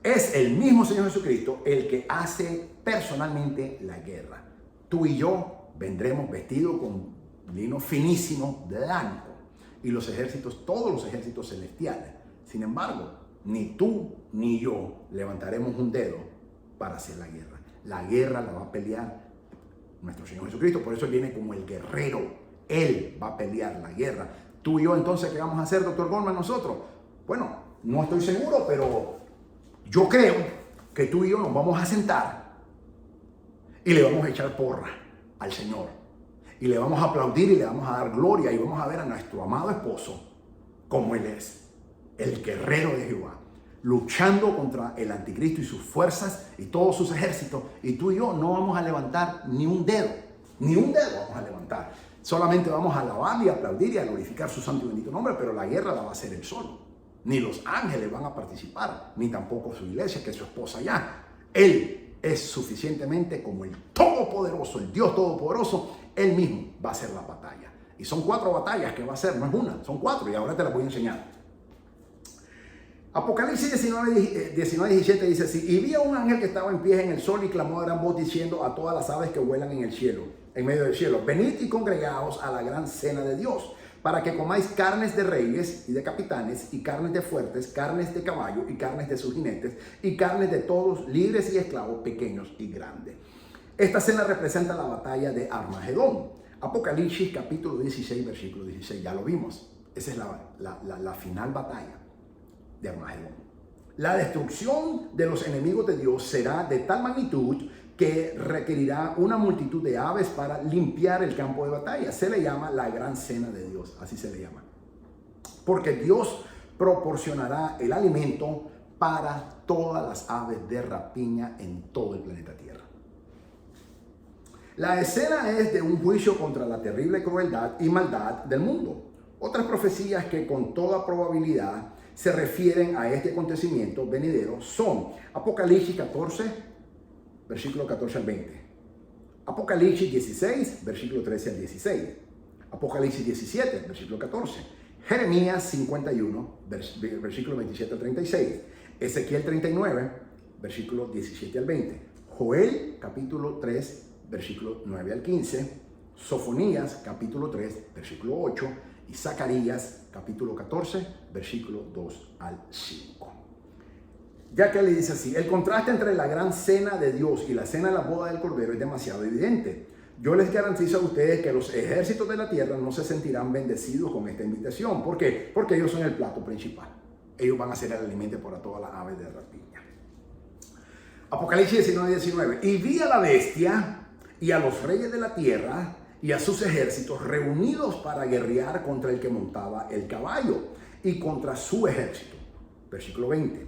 es el mismo Señor Jesucristo el que hace personalmente la guerra. Tú y yo vendremos vestidos con lino finísimo blanco y los ejércitos, todos los ejércitos celestiales. Sin embargo, ni tú ni yo levantaremos un dedo para hacer la guerra. La guerra la va a pelear nuestro Señor Jesucristo, por eso Él viene como el guerrero. Él va a pelear la guerra. Tú y yo entonces, ¿qué vamos a hacer, doctor Gorman, nosotros? Bueno, no estoy seguro, pero yo creo que tú y yo nos vamos a sentar y le vamos a echar porra al Señor. Y le vamos a aplaudir y le vamos a dar gloria y vamos a ver a nuestro amado esposo como Él es, el guerrero de Jehová, luchando contra el anticristo y sus fuerzas y todos sus ejércitos. Y tú y yo no vamos a levantar ni un dedo vamos a levantar. Solamente vamos a alabar y aplaudir y a glorificar su santo y bendito nombre, pero la guerra la va a hacer Él solo. Ni los ángeles van a participar, ni tampoco su iglesia, que es su esposa ya. Él es suficientemente como el Todopoderoso, el Dios Todopoderoso. Él mismo va a hacer la batalla. Y son 4 batallas que va a hacer, no es una, son 4 y ahora te las voy a enseñar. Apocalipsis 19:17 dice así: y vi a un ángel que estaba en pie en el sol y clamó a gran voz diciendo a todas las aves que vuelan en el cielo, en medio del cielo: venid y congregaos a la gran cena de Dios, para que comáis carnes de reyes y de capitanes, y carnes de fuertes, carnes de caballo y carnes de sus jinetes, y carnes de todos, libres y esclavos, pequeños y grandes. Esta cena representa la batalla de Armagedón. Apocalipsis capítulo 16, versículo 16, ya lo vimos. Esa es la final batalla de Armagedón. La destrucción de los enemigos de Dios será de tal magnitud que requerirá una multitud de aves para limpiar el campo de batalla. Se le llama la gran cena de Dios, así se le llama. Porque Dios proporcionará el alimento para todas las aves de rapiña en todo el planeta Tierra. La escena es de un juicio contra la terrible crueldad y maldad del mundo. Otras profecías que con toda probabilidad se refieren a este acontecimiento venidero son Apocalipsis 14, versículo 14 al 20. Apocalipsis 16, versículo 13 al 16. Apocalipsis 17, versículo 14. Jeremías 51, versículo 27 al 36. Ezequiel 39, versículo 17 al 20. Joel, capítulo 3, versículo 9 al 15. Sofonías, capítulo 3, versículo 8. Y Zacarías, capítulo 14, versículo 2 al 5. Ya que le dice así, el contraste entre la gran cena de Dios y la cena de la boda del Cordero es demasiado evidente. Yo les garantizo a ustedes que los ejércitos de la tierra no se sentirán bendecidos con esta invitación. ¿Por qué? Porque ellos son el plato principal. Ellos van a ser el alimento para todas las aves de rapiña. Apocalipsis 19. Y vi a la bestia y a los reyes de la tierra y a sus ejércitos reunidos para guerrear contra el que montaba el caballo y contra su ejército. Versículo 20.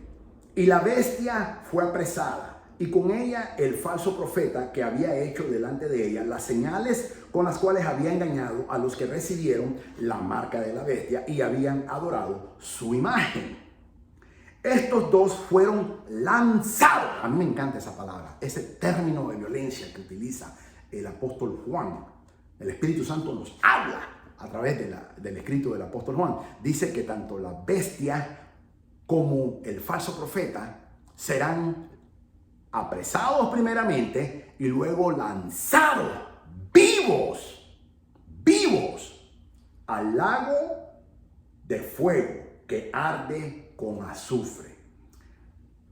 Y la bestia fue apresada, y con ella el falso profeta que había hecho delante de ella las señales con las cuales había engañado a los que recibieron la marca de la bestia y habían adorado su imagen. Estos dos fueron lanzados. A mí me encanta esa palabra, ese término de violencia que utiliza el apóstol Juan. El Espíritu Santo nos habla a través del escrito del apóstol Juan. Dice que tanto la bestia como el falso profeta serán apresados primeramente y luego lanzados vivos al lago de fuego que arde con azufre.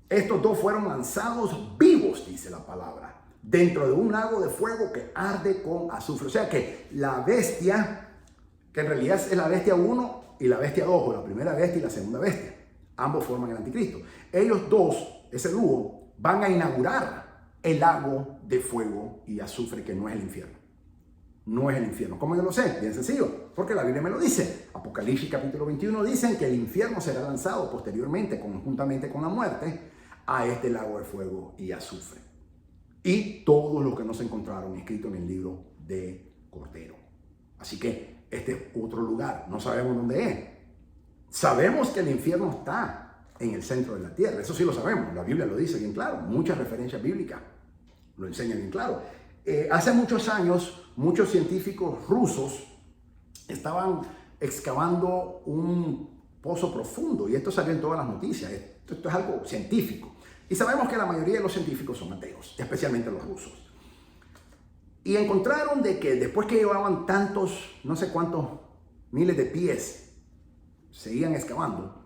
Estos dos fueron lanzados vivos, dice la palabra, dentro de un lago de fuego que arde con azufre. O sea que la bestia, que en realidad es la bestia 1 y la bestia 2, o la primera bestia y la segunda bestia, ambos forman el anticristo. Ellos dos, ese dúo, van a inaugurar el lago de fuego y azufre que no es el infierno. No es el infierno. ¿Cómo yo lo sé? Bien sencillo, porque la Biblia me lo dice. Apocalipsis capítulo 21 dicen que el infierno será lanzado posteriormente, conjuntamente con la muerte, a este lago de fuego y azufre. Y todos los que no se encontraron escritos en el libro de Cordero. Así que este es otro lugar. No sabemos dónde es. Sabemos que el infierno está en el centro de la tierra. Eso sí lo sabemos. La Biblia lo dice bien claro. Muchas referencias bíblicas lo enseñan bien claro. Hace muchos años, muchos científicos rusos estaban excavando un pozo profundo. Y esto salió en todas las noticias. Esto es algo científico. Y sabemos que la mayoría de los científicos son ateos, especialmente los rusos. Y encontraron de que después que llevaban tantos, no sé cuántos miles de pies, seguían excavando,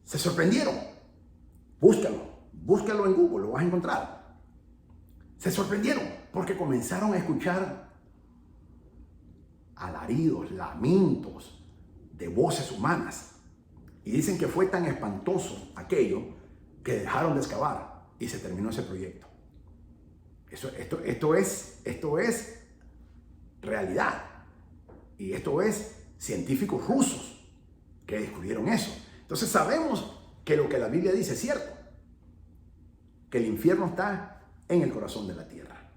se sorprendieron. Búscalo en Google, lo vas a encontrar. Se sorprendieron porque comenzaron a escuchar alaridos, lamentos de voces humanas. Y dicen que fue tan espantoso aquello que dejaron de excavar y se terminó ese proyecto. Esto es realidad. Y esto es científicos rusos que descubrieron eso. Entonces sabemos que lo que la Biblia dice es cierto, que el infierno está en el corazón de la tierra.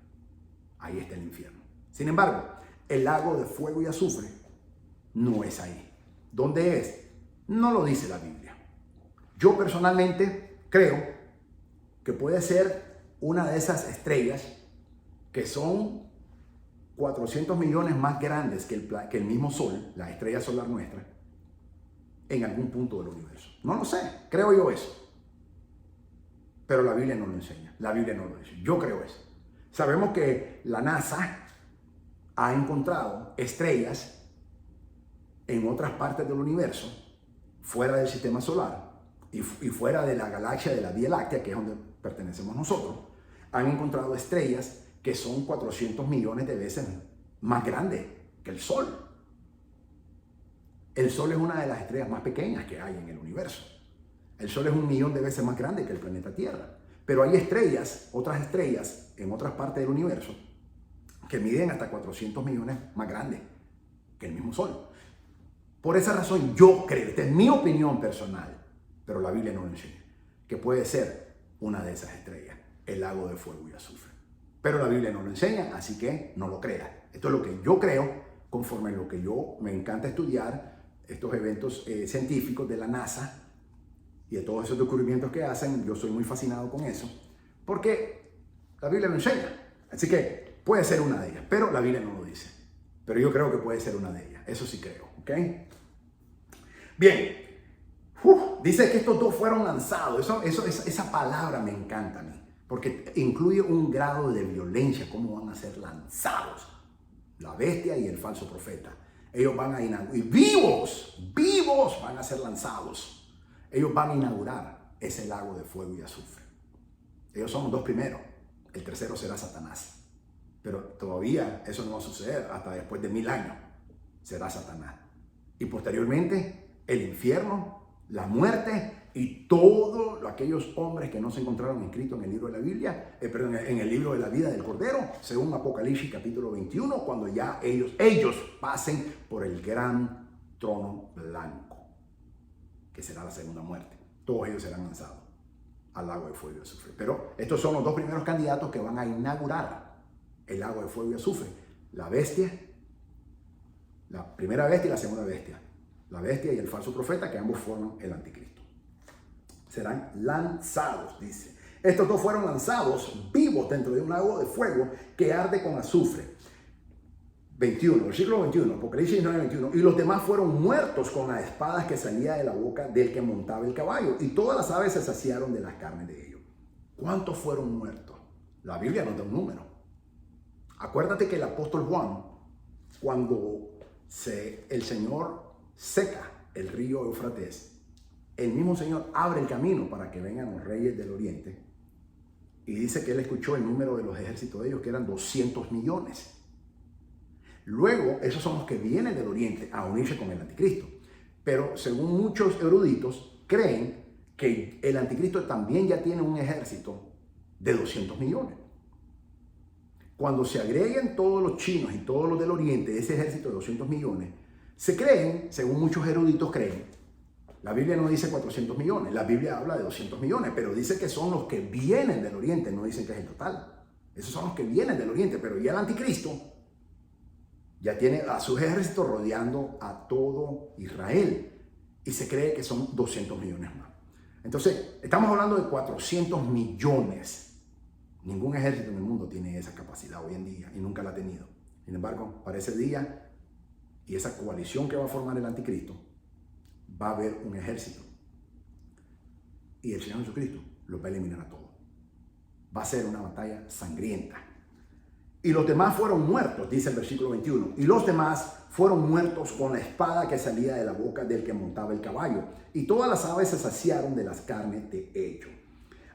Ahí está el infierno. Sin embargo, el lago de fuego y azufre no es ahí. ¿Dónde es? No lo dice la Biblia. Yo personalmente creo que puede ser una de esas estrellas que son 400 millones más grandes que el mismo Sol, la estrella solar nuestra, en algún punto del universo. No lo sé, creo yo eso. Pero la Biblia no lo enseña, la Biblia no lo dice. Yo creo eso. Sabemos que la NASA ha encontrado estrellas en otras partes del universo, fuera del sistema solar y fuera de la galaxia de la Vía Láctea, que es donde pertenecemos nosotros. Han encontrado estrellas que son 400 millones de veces más grandes que el Sol. El Sol es una de las estrellas más pequeñas que hay en el universo. El Sol es 1.000.000 de veces más grande que el planeta Tierra. Pero hay estrellas, otras estrellas en otras partes del universo que miden hasta 400 millones más grandes que el mismo Sol. Por esa razón yo creo, esta es mi opinión personal, pero la Biblia no lo enseña, que puede ser una de esas estrellas, el lago de fuego y azufre. Pero la Biblia no lo enseña, así que no lo creas. Esto es lo que yo creo, conforme a lo que yo me encanta estudiar, estos eventos científicos de la NASA y de todos esos descubrimientos que hacen. Yo soy muy fascinado con eso, porque la Biblia lo enseña. Así que puede ser una de ellas, pero la Biblia no lo dice. Pero yo creo que puede ser una de ellas, eso sí creo, ¿ok? Bien, dice que estos dos fueron lanzados. Esa palabra me encanta a mí, porque incluye un grado de violencia, cómo van a ser lanzados. La bestia y el falso profeta. Ellos van a inaugurar, y vivos van a ser lanzados. Ellos van a inaugurar ese lago de fuego y azufre. Ellos son los dos primeros. El tercero será Satanás. Pero todavía eso no va a suceder hasta después de 1000 años. Será Satanás. Y posteriormente el infierno, la muerte y todos aquellos hombres que no se encontraron inscritos en el libro de la Biblia, en el libro de la vida del Cordero, según Apocalipsis capítulo 21, cuando ya ellos pasen por el gran trono blanco, que será la segunda muerte. Todos ellos serán lanzados al lago de fuego y azufre. Pero estos son los dos primeros candidatos que van a inaugurar el lago de fuego y azufre. La bestia, la primera bestia y la segunda bestia. La bestia y el falso profeta, que ambos forman el anticristo. Serán lanzados, dice. Estos dos fueron lanzados vivos dentro de un lago de fuego que arde con azufre. 21, versículo 21, Apocalipsis 19, 21. Y los demás fueron muertos con las espadas que salía de la boca del que montaba el caballo. Y todas las aves se saciaron de las carnes de ellos. ¿Cuántos fueron muertos? La Biblia no da un número. Acuérdate que el apóstol Juan, cuando el Señor seca el río Éufrates, el mismo Señor abre el camino para que vengan los reyes del oriente, y dice que él escuchó el número de los ejércitos de ellos, que eran 200 millones. Luego, esos son los que vienen del oriente a unirse con el anticristo. Pero según muchos eruditos, creen que el anticristo también ya tiene un ejército de 200 millones. Cuando se agreguen todos los chinos y todos los del oriente, ese ejército de 200 millones, se creen, según muchos eruditos creen, la Biblia no dice 400 millones, la Biblia habla de 200 millones, pero dice que son los que vienen del oriente, no dicen que es el total. Esos son los que vienen del oriente, pero ya el anticristo ya tiene a sus ejércitos rodeando a todo Israel y se cree que son 200 millones más. Entonces, estamos hablando de 400 millones. Ningún ejército en el mundo tiene esa capacidad hoy en día y nunca la ha tenido. Sin embargo, para ese día y esa coalición que va a formar el anticristo, va a haber un ejército. Y el Señor Jesucristo los va a eliminar a todos. Va a ser una batalla sangrienta. Y los demás fueron muertos, dice el versículo 21. Y los demás fueron muertos con la espada que salía de la boca del que montaba el caballo. Y todas las aves se saciaron de las carnes de ellos.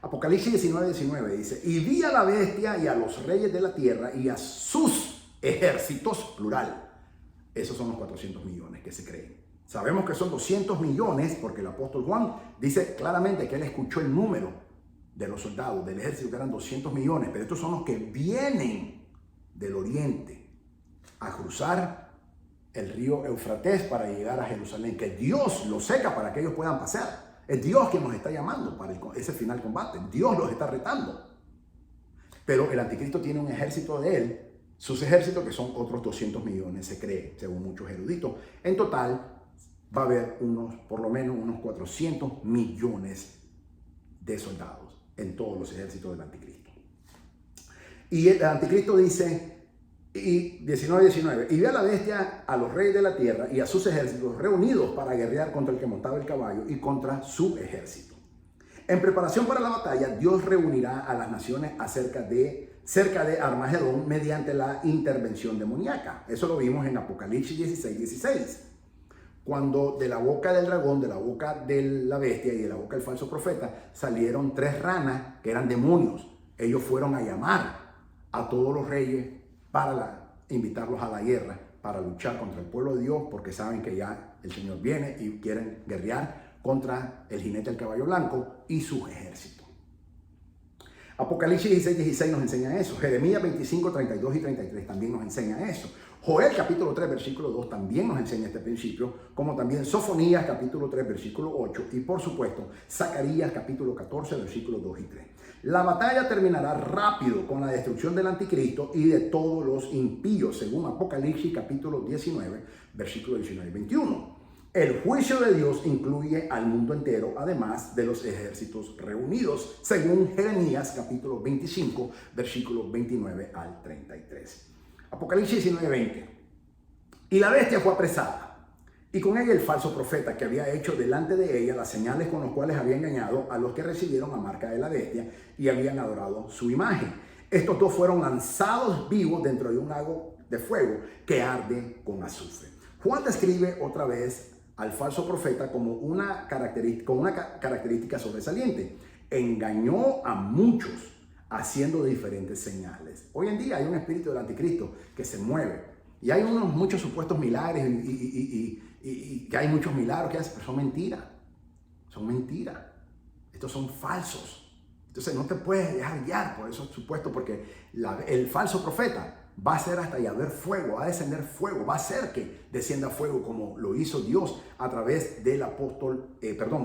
Apocalipsis 19, 19 dice: y vi a la bestia y a los reyes de la tierra y a sus ejércitos, plural. Esos son los 400 millones que se creen. Sabemos que son 200 millones porque el apóstol Juan dice claramente que él escuchó el número de los soldados del ejército, que eran 200 millones. Pero estos son los que vienen del oriente a cruzar el río Éufrates para llegar a Jerusalén. Que Dios los seca para que ellos puedan pasar. Es Dios quien nos está llamando para ese final combate. Dios los está retando. Pero el anticristo tiene un ejército de él, sus ejércitos, que son otros 200 millones, se cree, según muchos eruditos. En total va a haber por lo menos unos 400 millones de soldados en todos los ejércitos del anticristo. Y el anticristo dice, y 19, y vi a la bestia, a los reyes de la tierra y a sus ejércitos reunidos para guerrear contra el que montaba el caballo y contra su ejército. En preparación para la batalla, Dios reunirá a las naciones cerca de Armagedón mediante la intervención demoníaca. Eso lo vimos en Apocalipsis 16. Cuando de la boca del dragón, de la boca de la bestia y de la boca del falso profeta salieron 3 ranas que eran demonios. Ellos fueron a llamar a todos los reyes para invitarlos a la guerra, para luchar contra el pueblo de Dios, porque saben que ya el Señor viene y quieren guerrear contra el jinete del caballo blanco y sus ejércitos. Apocalipsis 16 nos enseña eso. Jeremías 25, 32 y 33 también nos enseña eso. Joel capítulo 3 versículo 2 también nos enseña este principio, como también Sofonías capítulo 3 versículo 8 y por supuesto Zacarías capítulo 14 versículos 2 y 3. La batalla terminará rápido con la destrucción del anticristo y de todos los impíos, según Apocalipsis capítulo 19 versículo 19 y 21. El juicio de Dios incluye al mundo entero, además de los ejércitos reunidos, según Jeremías capítulo 25, versículos 29 al 33. Apocalipsis 19, 20. Y la bestia fue apresada, y con ella el falso profeta que había hecho delante de ella las señales con las cuales había engañado a los que recibieron la marca de la bestia y habían adorado su imagen. Estos dos fueron lanzados vivos dentro de un lago de fuego que arde con azufre. Juan describe otra vez al falso profeta como una característica sobresaliente. Engañó a muchos haciendo diferentes señales. Hoy en día hay un espíritu del anticristo que se mueve y hay muchos supuestos milagros y que hay muchos milagros que hacen, pero son mentiras. Son mentiras. Estos son falsos. Entonces no te puedes dejar guiar por esos supuestos porque el falso profeta va a hacer hasta haber fuego, va a descender fuego, va a hacer que descienda fuego como lo hizo Dios a través del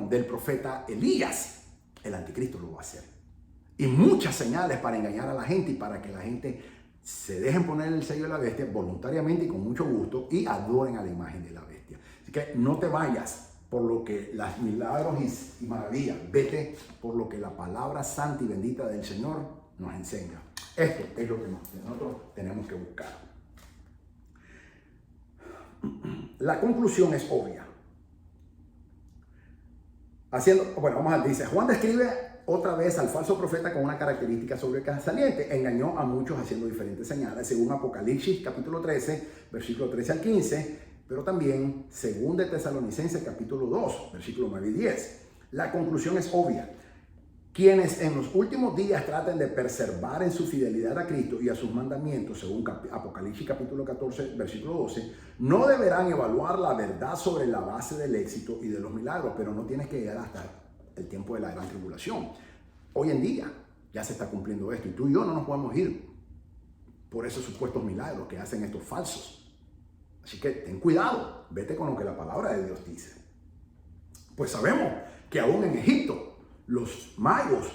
del profeta Elías. El anticristo lo va a hacer. Y muchas señales para engañar a la gente y para que la gente se dejen poner el sello de la bestia voluntariamente y con mucho gusto y adoren a la imagen de la bestia. Así que no te vayas por lo que las milagros y maravillas, vete por lo que la palabra santa y bendita del Señor nos enseña. Esto es lo que nosotros tenemos que buscar. La conclusión es obvia. Dice, Juan describe otra vez al falso profeta con una característica sobresaliente. Engañó a muchos haciendo diferentes señales, según Apocalipsis capítulo 13, versículo 13 al 15, pero también según de Tesalonicenses capítulo 2, versículos 9 y 10. La conclusión es obvia. Quienes en los últimos días traten de perseverar en su fidelidad a Cristo y a sus mandamientos, según Apocalipsis capítulo 14, versículo 12, no deberán evaluar la verdad sobre la base del éxito y de los milagros, pero no tienes que llegar hasta el tiempo de la gran tribulación. Hoy en día ya se está cumpliendo esto y tú y yo no nos podemos ir por esos supuestos milagros que hacen estos falsos. Así que ten cuidado, vete con lo que la palabra de Dios dice. Pues sabemos que aún en Egipto, los magos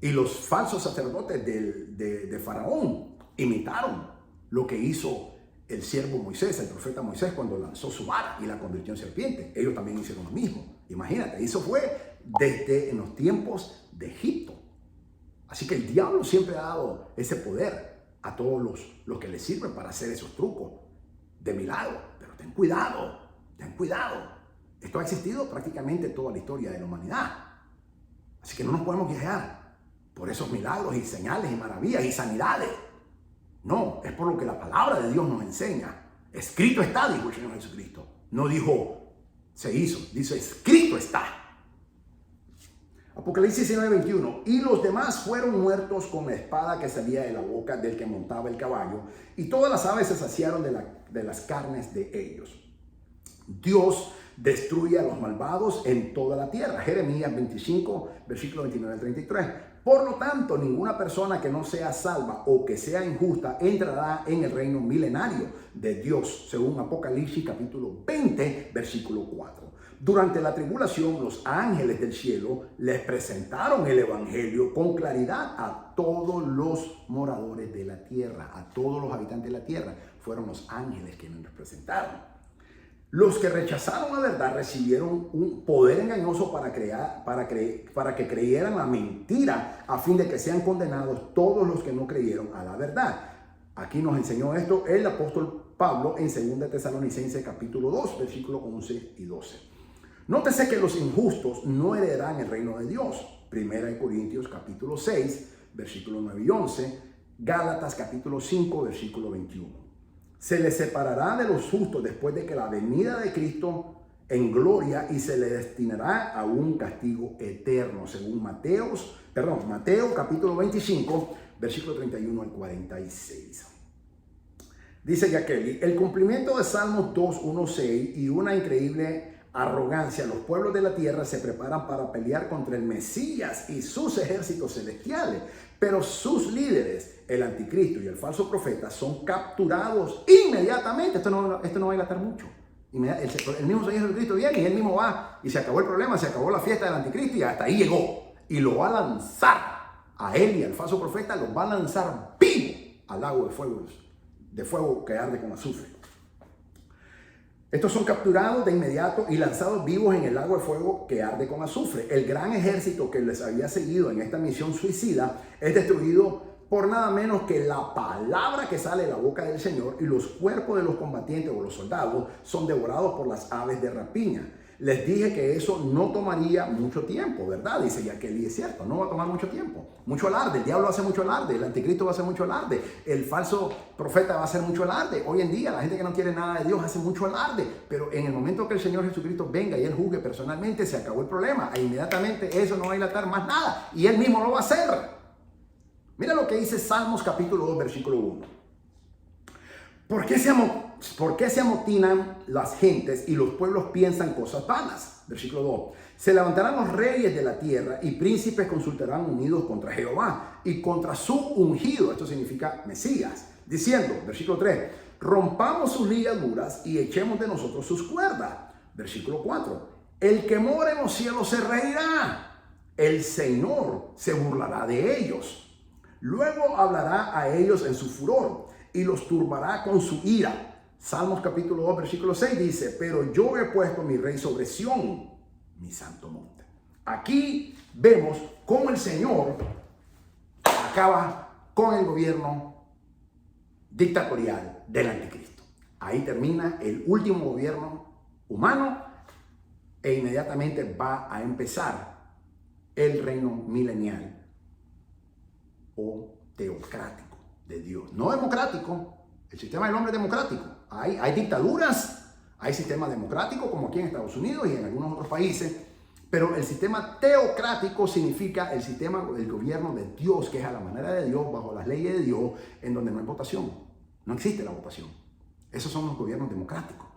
y los falsos sacerdotes de Faraón imitaron lo que hizo el siervo Moisés, el profeta Moisés, cuando lanzó su vara y la convirtió en serpiente. Ellos también hicieron lo mismo. Imagínate, eso fue desde en los tiempos de Egipto. Así que el diablo siempre ha dado ese poder a todos los que le sirven para hacer esos trucos de milagro. Pero ten cuidado, ten cuidado. Esto ha existido prácticamente toda la historia de la humanidad. Así que no nos podemos guiar por esos milagros y señales y maravillas y sanidades. No, es por lo que la palabra de Dios nos enseña. Escrito está, dijo el Señor Jesucristo. No dijo, se hizo, dice, escrito está. Apocalipsis 19:21. Y los demás fueron muertos con la espada que salía de la boca del que montaba el caballo, y todas las aves se saciaron de las carnes de ellos. Dios destruye a los malvados en toda la tierra. Jeremías 25, versículo 29 al 33. Por lo tanto, ninguna persona que no sea salva o que sea injusta entrará en el reino milenario de Dios, según Apocalipsis capítulo 20, versículo 4. Durante la tribulación, los ángeles del cielo les presentaron el evangelio con claridad a todos los moradores de la tierra, a todos los habitantes de la tierra. Fueron los ángeles quienes les presentaron. Los que rechazaron la verdad recibieron un poder engañoso para que creyeran la mentira, a fin de que sean condenados todos los que no creyeron a la verdad. Aquí nos enseñó esto el apóstol Pablo en 2 Tesalonicenses capítulo 2, versículos 11 y 12. Nótese que los injustos no heredarán el reino de Dios. 1 Corintios capítulo 6, versículos 9 y 11. Gálatas capítulo 5, versículo 21. Se les separará de los justos después de que la venida de Cristo en gloria y se le destinará a un castigo eterno, según Mateo capítulo 25, versículo 31 al 46. Dice Jacqueline, el cumplimiento de Salmos 2, 1, 6 y una increíble arrogancia, los pueblos de la tierra se preparan para pelear contra el Mesías y sus ejércitos celestiales, pero sus líderes, el anticristo y el falso profeta, son capturados inmediatamente. Esto no va a dilatar mucho. El mismo Señor Jesucristo viene y él mismo va y se acabó el problema, se acabó la fiesta del anticristo y hasta ahí llegó. Y lo va a lanzar a él y al falso profeta, los va a lanzar vivo al lago de fuego que arde con azufre. Estos son capturados de inmediato y lanzados vivos en el lago de fuego que arde con azufre. El gran ejército que les había seguido en esta misión suicida es destruido por nada menos que la palabra que sale de la boca del Señor, y los cuerpos de los combatientes o los soldados son devorados por las aves de rapiña. Les dije que eso no tomaría mucho tiempo, ¿verdad? Dice Yaquel, y es cierto, no va a tomar mucho tiempo. Mucho alarde, el diablo hace mucho alarde, el anticristo va a hacer mucho alarde, el falso profeta va a hacer mucho alarde. Hoy en día la gente que no quiere nada de Dios hace mucho alarde, pero en el momento que el Señor Jesucristo venga y Él juzgue personalmente, se acabó el problema. E inmediatamente eso no va a dilatar más nada y Él mismo lo va a hacer. Mira lo que dice Salmos capítulo 2, versículo 1. ¿Por qué se amotinan las gentes y los pueblos piensan cosas vanas? Versículo 2. Se levantarán los reyes de la tierra y príncipes consultarán unidos contra Jehová y contra su ungido. Esto significa Mesías. Diciendo, versículo 3, rompamos sus ligaduras y echemos de nosotros sus cuerdas. Versículo 4. El que mora en los cielos se reirá. El Señor se burlará de ellos. Luego hablará a ellos en su furor y los turbará con su ira. Salmos capítulo 2, versículo 6 dice, pero yo he puesto mi rey sobre Sión, mi santo monte. Aquí vemos cómo el Señor acaba con el gobierno dictatorial del anticristo. Ahí termina el último gobierno humano e inmediatamente va a empezar el reino milenial o teocrático de Dios. No democrático. El sistema del hombre es democrático. Hay dictaduras, hay sistemas democráticos como aquí en Estados Unidos y en algunos otros países, pero el sistema teocrático significa el sistema del gobierno de Dios, que es a la manera de Dios, bajo las leyes de Dios, en donde no hay votación. No existe la votación. Esos son los gobiernos democráticos.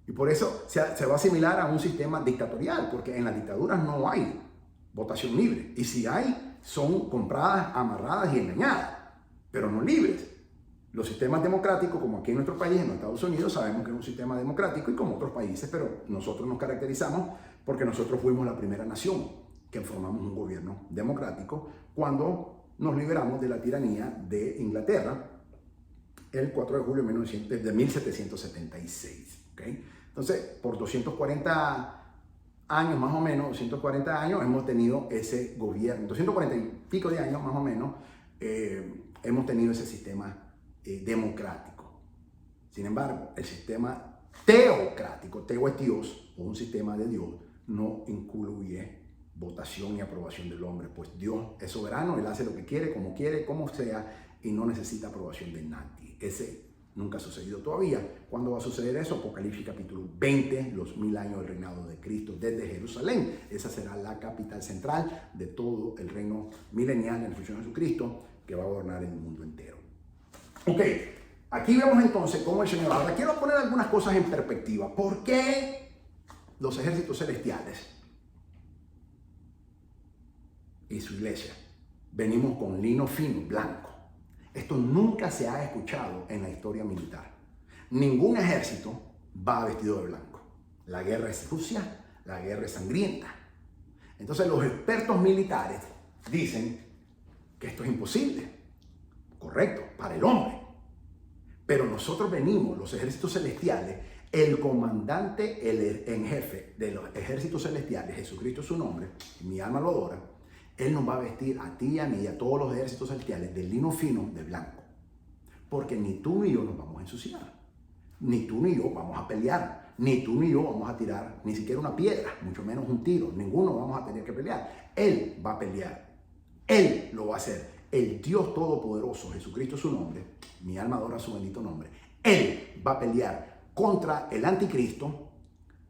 Y por eso se va a asimilar a un sistema dictatorial, porque en las dictaduras no hay votación libre. Y si hay, son compradas, amarradas y engañadas, pero no libres. Los sistemas democráticos, como aquí en nuestro país, en los Estados Unidos, sabemos que es un sistema democrático y como otros países, pero nosotros nos caracterizamos porque nosotros fuimos la primera nación que formamos un gobierno democrático cuando nos liberamos de la tiranía de Inglaterra el 4 de julio de 1776. ¿Okay? Entonces, por 240 años más o menos, 240 años hemos tenido ese gobierno, 240 y pico de años más o menos, hemos tenido ese sistema democrático. Sin embargo, el sistema teocrático, teo es Dios, o un sistema de Dios, no incluye votación y aprobación del hombre, pues Dios es soberano, Él hace lo que quiere, como sea, y no necesita aprobación de nadie. Ese nunca ha sucedido todavía. ¿Cuándo va a suceder eso? Apocalipsis capítulo 20, los 1000 años del reinado de Cristo desde Jerusalén. Esa será la capital central de todo el reino milenial en el Señor Jesucristo, que va a gobernar el mundo entero. Ok, aquí vemos entonces cómo el Señor. Ahora quiero poner algunas cosas en perspectiva. ¿Por qué los ejércitos celestiales y su iglesia venimos con lino fino, blanco? Esto nunca se ha escuchado en la historia militar. Ningún ejército va vestido de blanco. La guerra es sucia, la guerra es sangrienta. Entonces los expertos militares dicen que esto es imposible. Correcto, para el hombre. Pero nosotros venimos, los ejércitos celestiales, el comandante en jefe de los ejércitos celestiales, Jesucristo es su nombre, mi alma lo adora, Él nos va a vestir a ti, a mí y a todos los ejércitos celestiales de lino fino, de blanco. Porque ni tú ni yo nos vamos a ensuciar. Ni tú ni yo vamos a pelear. Ni tú ni yo vamos a tirar ni siquiera una piedra, mucho menos un tiro. Ninguno vamos a tener que pelear. Él va a pelear. Él lo va a hacer. El Dios Todopoderoso, Jesucristo es su nombre, mi alma adora su bendito nombre. Él va a pelear contra el anticristo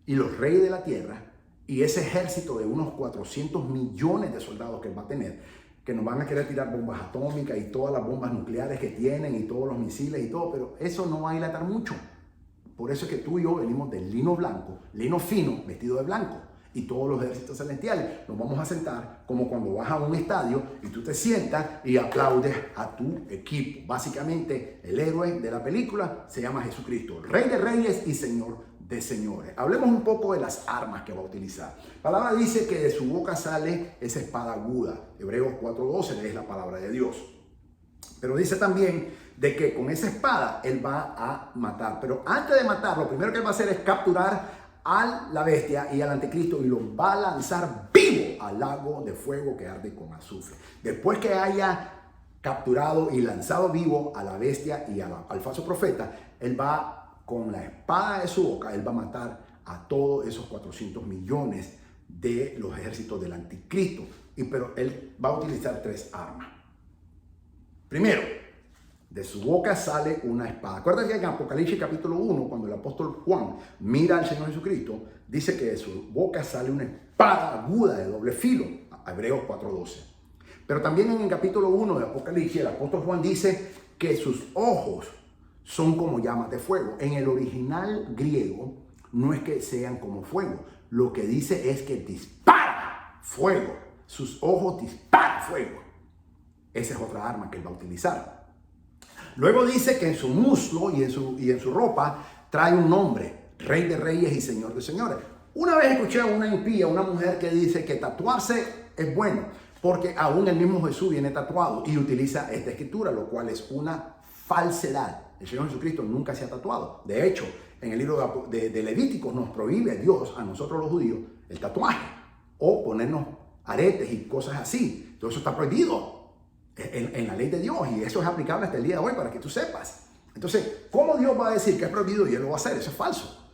y los reyes de la tierra y ese ejército de unos 400 millones de soldados que él va a tener, que nos van a querer tirar bombas atómicas y todas las bombas nucleares que tienen y todos los misiles y todo, pero eso no va a dilatar mucho. Por eso es que tú y yo venimos del lino blanco, lino fino, vestido de blanco. Y todos los ejércitos celestiales nos vamos a sentar como cuando vas a un estadio y tú te sientas y aplaudes a tu equipo. Básicamente, el héroe de la película se llama Jesucristo, Rey de Reyes y Señor de Señores. Hablemos un poco de las armas que va a utilizar. La palabra dice que de su boca sale esa espada aguda. Hebreos 4:12 es la palabra de Dios. Pero dice también de que con esa espada él va a matar. Pero antes de matar, lo primero que él va a hacer es capturar a la bestia y al anticristo y lo va a lanzar vivo al lago de fuego que arde con azufre. Después que haya capturado y lanzado vivo a la bestia y al falso profeta, él va con la espada de su boca, él va a matar a todos esos 400 millones de los ejércitos del anticristo. Pero él va a utilizar 3 armas. Primero, de su boca sale una espada. Acuérdate que en Apocalipsis capítulo 1, cuando el apóstol Juan mira al Señor Jesucristo, dice que de su boca sale una espada aguda de doble filo. Hebreos 4:12. Pero también en el capítulo 1 de Apocalipsis, el apóstol Juan dice que sus ojos son como llamas de fuego. En el original griego no es que sean como fuego. Lo que dice es que dispara fuego. Sus ojos disparan fuego. Esa es otra arma que él va a utilizar. Luego dice que en su muslo y en su ropa trae un nombre, Rey de Reyes y Señor de Señores. Una vez escuché a una impía, una mujer que dice que tatuarse es bueno, porque aún el mismo Jesús viene tatuado y utiliza esta escritura, lo cual es una falsedad. El Señor Jesucristo nunca se ha tatuado. De hecho, en el libro de Levíticos nos prohíbe Dios a nosotros los judíos el tatuaje o ponernos aretes y cosas así. Todo eso está prohibido en la ley de Dios y eso es aplicable hasta el día de hoy para que tú sepas. Entonces, ¿cómo Dios va a decir que es prohibido y él lo va a hacer? Eso es falso.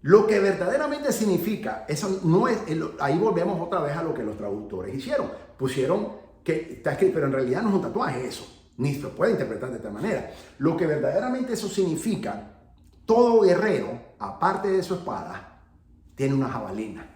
Lo que verdaderamente significa, eso no es, ahí volvemos otra vez a lo que los traductores hicieron. Pusieron que está escrito, pero en realidad no es un tatuaje eso, ni se puede interpretar de esta manera. Lo que verdaderamente eso significa, todo guerrero, aparte de su espada, tiene una jabalina.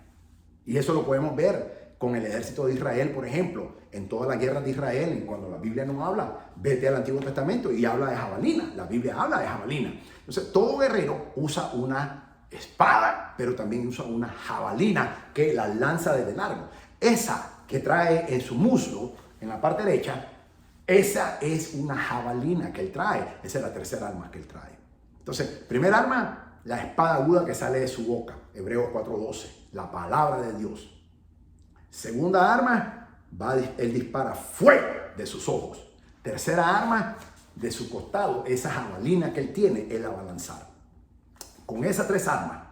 Y eso lo podemos ver con el ejército de Israel, por ejemplo, en todas las guerras de Israel, cuando la Biblia no habla, vete al Antiguo Testamento y habla de jabalina. La Biblia habla de jabalina. Entonces, todo guerrero usa una espada, pero también usa una jabalina que la lanza desde largo. Esa que trae en su muslo, en la parte derecha, esa es una jabalina que él trae. Esa es la tercera arma que él trae. Entonces, primera arma, la espada aguda que sale de su boca. Hebreos 4:12, la palabra de Dios. Segunda arma, él dispara fuego de sus ojos. Tercera arma, de su costado, esa jabalina que él tiene, él la va a lanzar. Con esas 3 armas,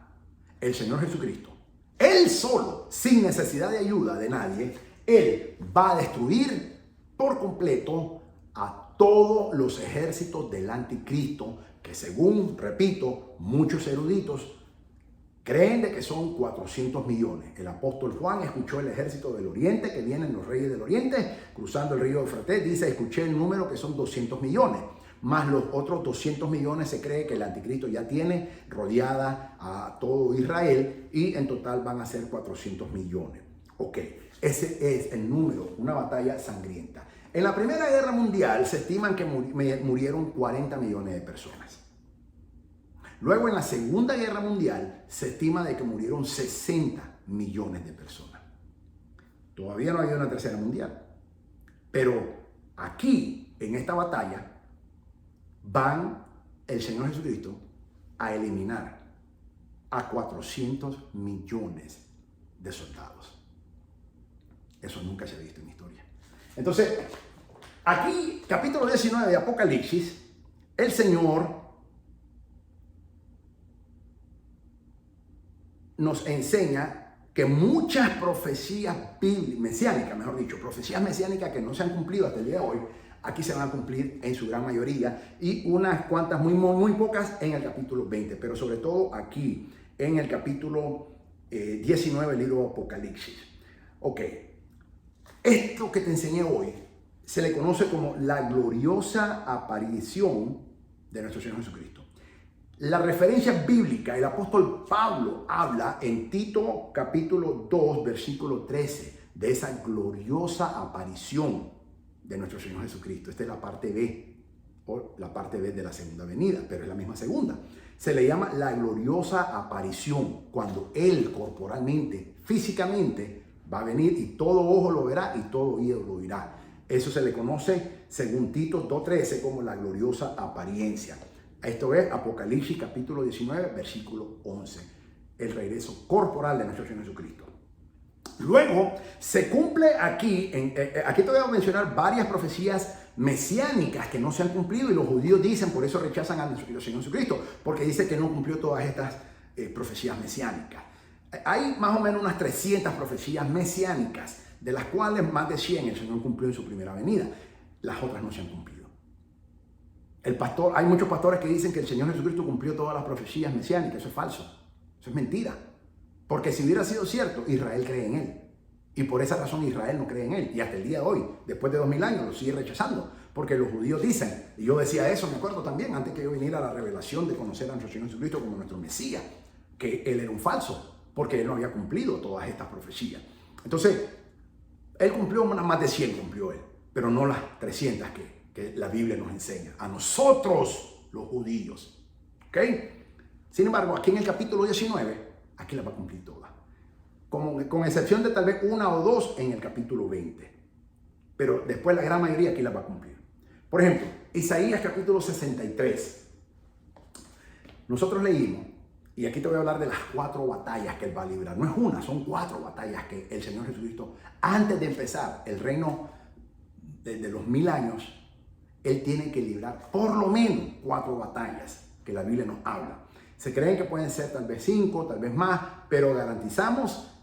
el Señor Jesucristo, él solo, sin necesidad de ayuda de nadie, él va a destruir por completo a todos los ejércitos del anticristo, que según, repito, muchos eruditos creen de que son 400 millones. El apóstol Juan escuchó el ejército del oriente, que vienen los reyes del oriente, cruzando el río Eufrates. Dice, escuché el número que son 200 millones. Más los otros 200 millones se cree que el anticristo ya tiene rodeada a todo Israel y en total van a ser 400 millones. Ok, ese es el número, una batalla sangrienta. En la Primera Guerra Mundial se estiman que murieron 40 millones de personas. Luego en la Segunda Guerra Mundial se estima de que murieron 60 millones de personas. Todavía no hay una Tercera Mundial. Pero aquí, en esta batalla, van el Señor Jesucristo a eliminar a 400 millones de soldados. Eso nunca se ha visto en la historia. Entonces, aquí, capítulo 19 de Apocalipsis, el Señor nos enseña que muchas profecías mesiánicas, mejor dicho, profecías mesiánicas que no se han cumplido hasta el día de hoy, aquí se van a cumplir en su gran mayoría y unas cuantas muy pocas en el capítulo 20, pero sobre todo aquí en el capítulo 19 del libro de Apocalipsis. Ok, esto que te enseñé hoy se le conoce como la gloriosa aparición de nuestro Señor Jesucristo. La referencia bíblica, el apóstol Pablo habla en Tito capítulo 2, versículo 13, de esa gloriosa aparición de nuestro Señor Jesucristo. Esta es la parte B. o la parte B de la segunda venida, pero es la misma segunda. Se le llama la gloriosa aparición, cuando Él corporalmente, físicamente, va a venir y todo ojo lo verá y todo oído lo oirá. Eso se le conoce, según Tito 2:13, como la gloriosa apariencia. Esto es Apocalipsis capítulo 19, versículo 11. El regreso corporal de nuestro Señor Jesucristo. Luego se cumple aquí, aquí te voy a mencionar varias profecías mesiánicas que no se han cumplido y los judíos dicen, por eso rechazan a nuestro Señor Jesucristo, porque dice que no cumplió todas estas profecías mesiánicas. Hay más o menos unas 300 profecías mesiánicas, de las cuales más de 100 el Señor cumplió en su primera venida. Las otras no se han cumplido. Hay muchos pastores que dicen que el Señor Jesucristo cumplió todas las profecías mesiánicas. Eso es falso. Eso es mentira. Porque si hubiera sido cierto, Israel cree en Él. Y por esa razón Israel no cree en Él. Y hasta el día de hoy, después de 2000 años, lo sigue rechazando. Porque los judíos dicen, y yo decía eso, me acuerdo también, antes que yo viniera a la revelación de conocer a nuestro Señor Jesucristo como nuestro Mesías, que Él era un falso, porque Él no había cumplido todas estas profecías. Entonces, Él cumplió más de 100, cumplió Él, pero no las 300 que la Biblia nos enseña. A nosotros, los judíos. ¿Ok? Sin embargo, aquí en el capítulo 19, aquí las va a cumplir todas. Con excepción de tal vez una o dos en el capítulo 20. Pero después la gran mayoría aquí las va a cumplir. Por ejemplo, Isaías capítulo 63. Nosotros leímos, y aquí te voy a hablar de las 4 batallas que Él va a librar. No es una, son 4 batallas que el Señor Jesucristo, antes de empezar el reino de los 1000 años, Él tiene que librar por lo menos 4 batallas que la Biblia nos habla. Se creen que pueden ser tal vez 5, tal vez más, pero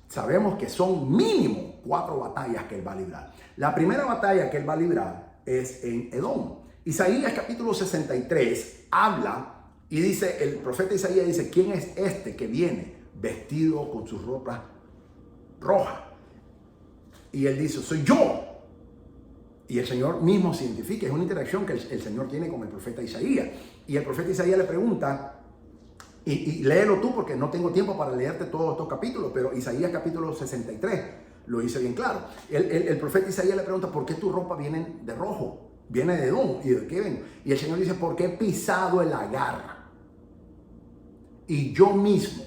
sabemos que son mínimo 4 batallas que Él va a librar. La primera batalla que Él va a librar es en Edom. Isaías capítulo 63 habla y dice, el profeta Isaías dice, ¿quién es este que viene vestido con su ropa roja? Y él dice, soy yo. Y el Señor mismo se identifica, es una interacción que el Señor tiene con el profeta Isaías. Y el profeta Isaías le pregunta, y léelo tú porque no tengo tiempo para leerte todos estos capítulos, pero Isaías capítulo 63 lo dice bien claro. El profeta Isaías le pregunta, ¿por qué tu ropa viene de rojo? Viene de Edom. ¿Y de qué ven? Y el Señor dice, porque he pisado el lagar. Y yo mismo,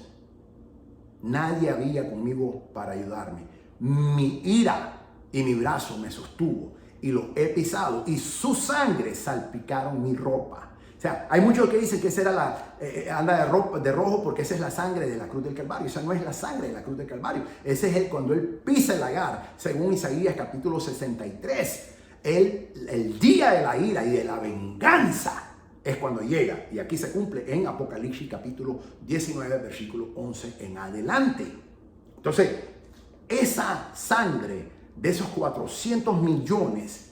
nadie había conmigo para ayudarme. Mi ira y mi brazo me sostuvo y lo he pisado y su sangre salpicaron mi ropa. O sea, hay muchos que dicen que esa era anda de rojo porque esa es la sangre de la cruz del Calvario. Esa no es la sangre de la cruz del Calvario. Ese es cuando Él pisa el lagar, según Isaías capítulo 63. El día de la ira y de la venganza es cuando llega. Y aquí se cumple en Apocalipsis capítulo 19, versículo 11 en adelante. Entonces, esa sangre de esos 400 millones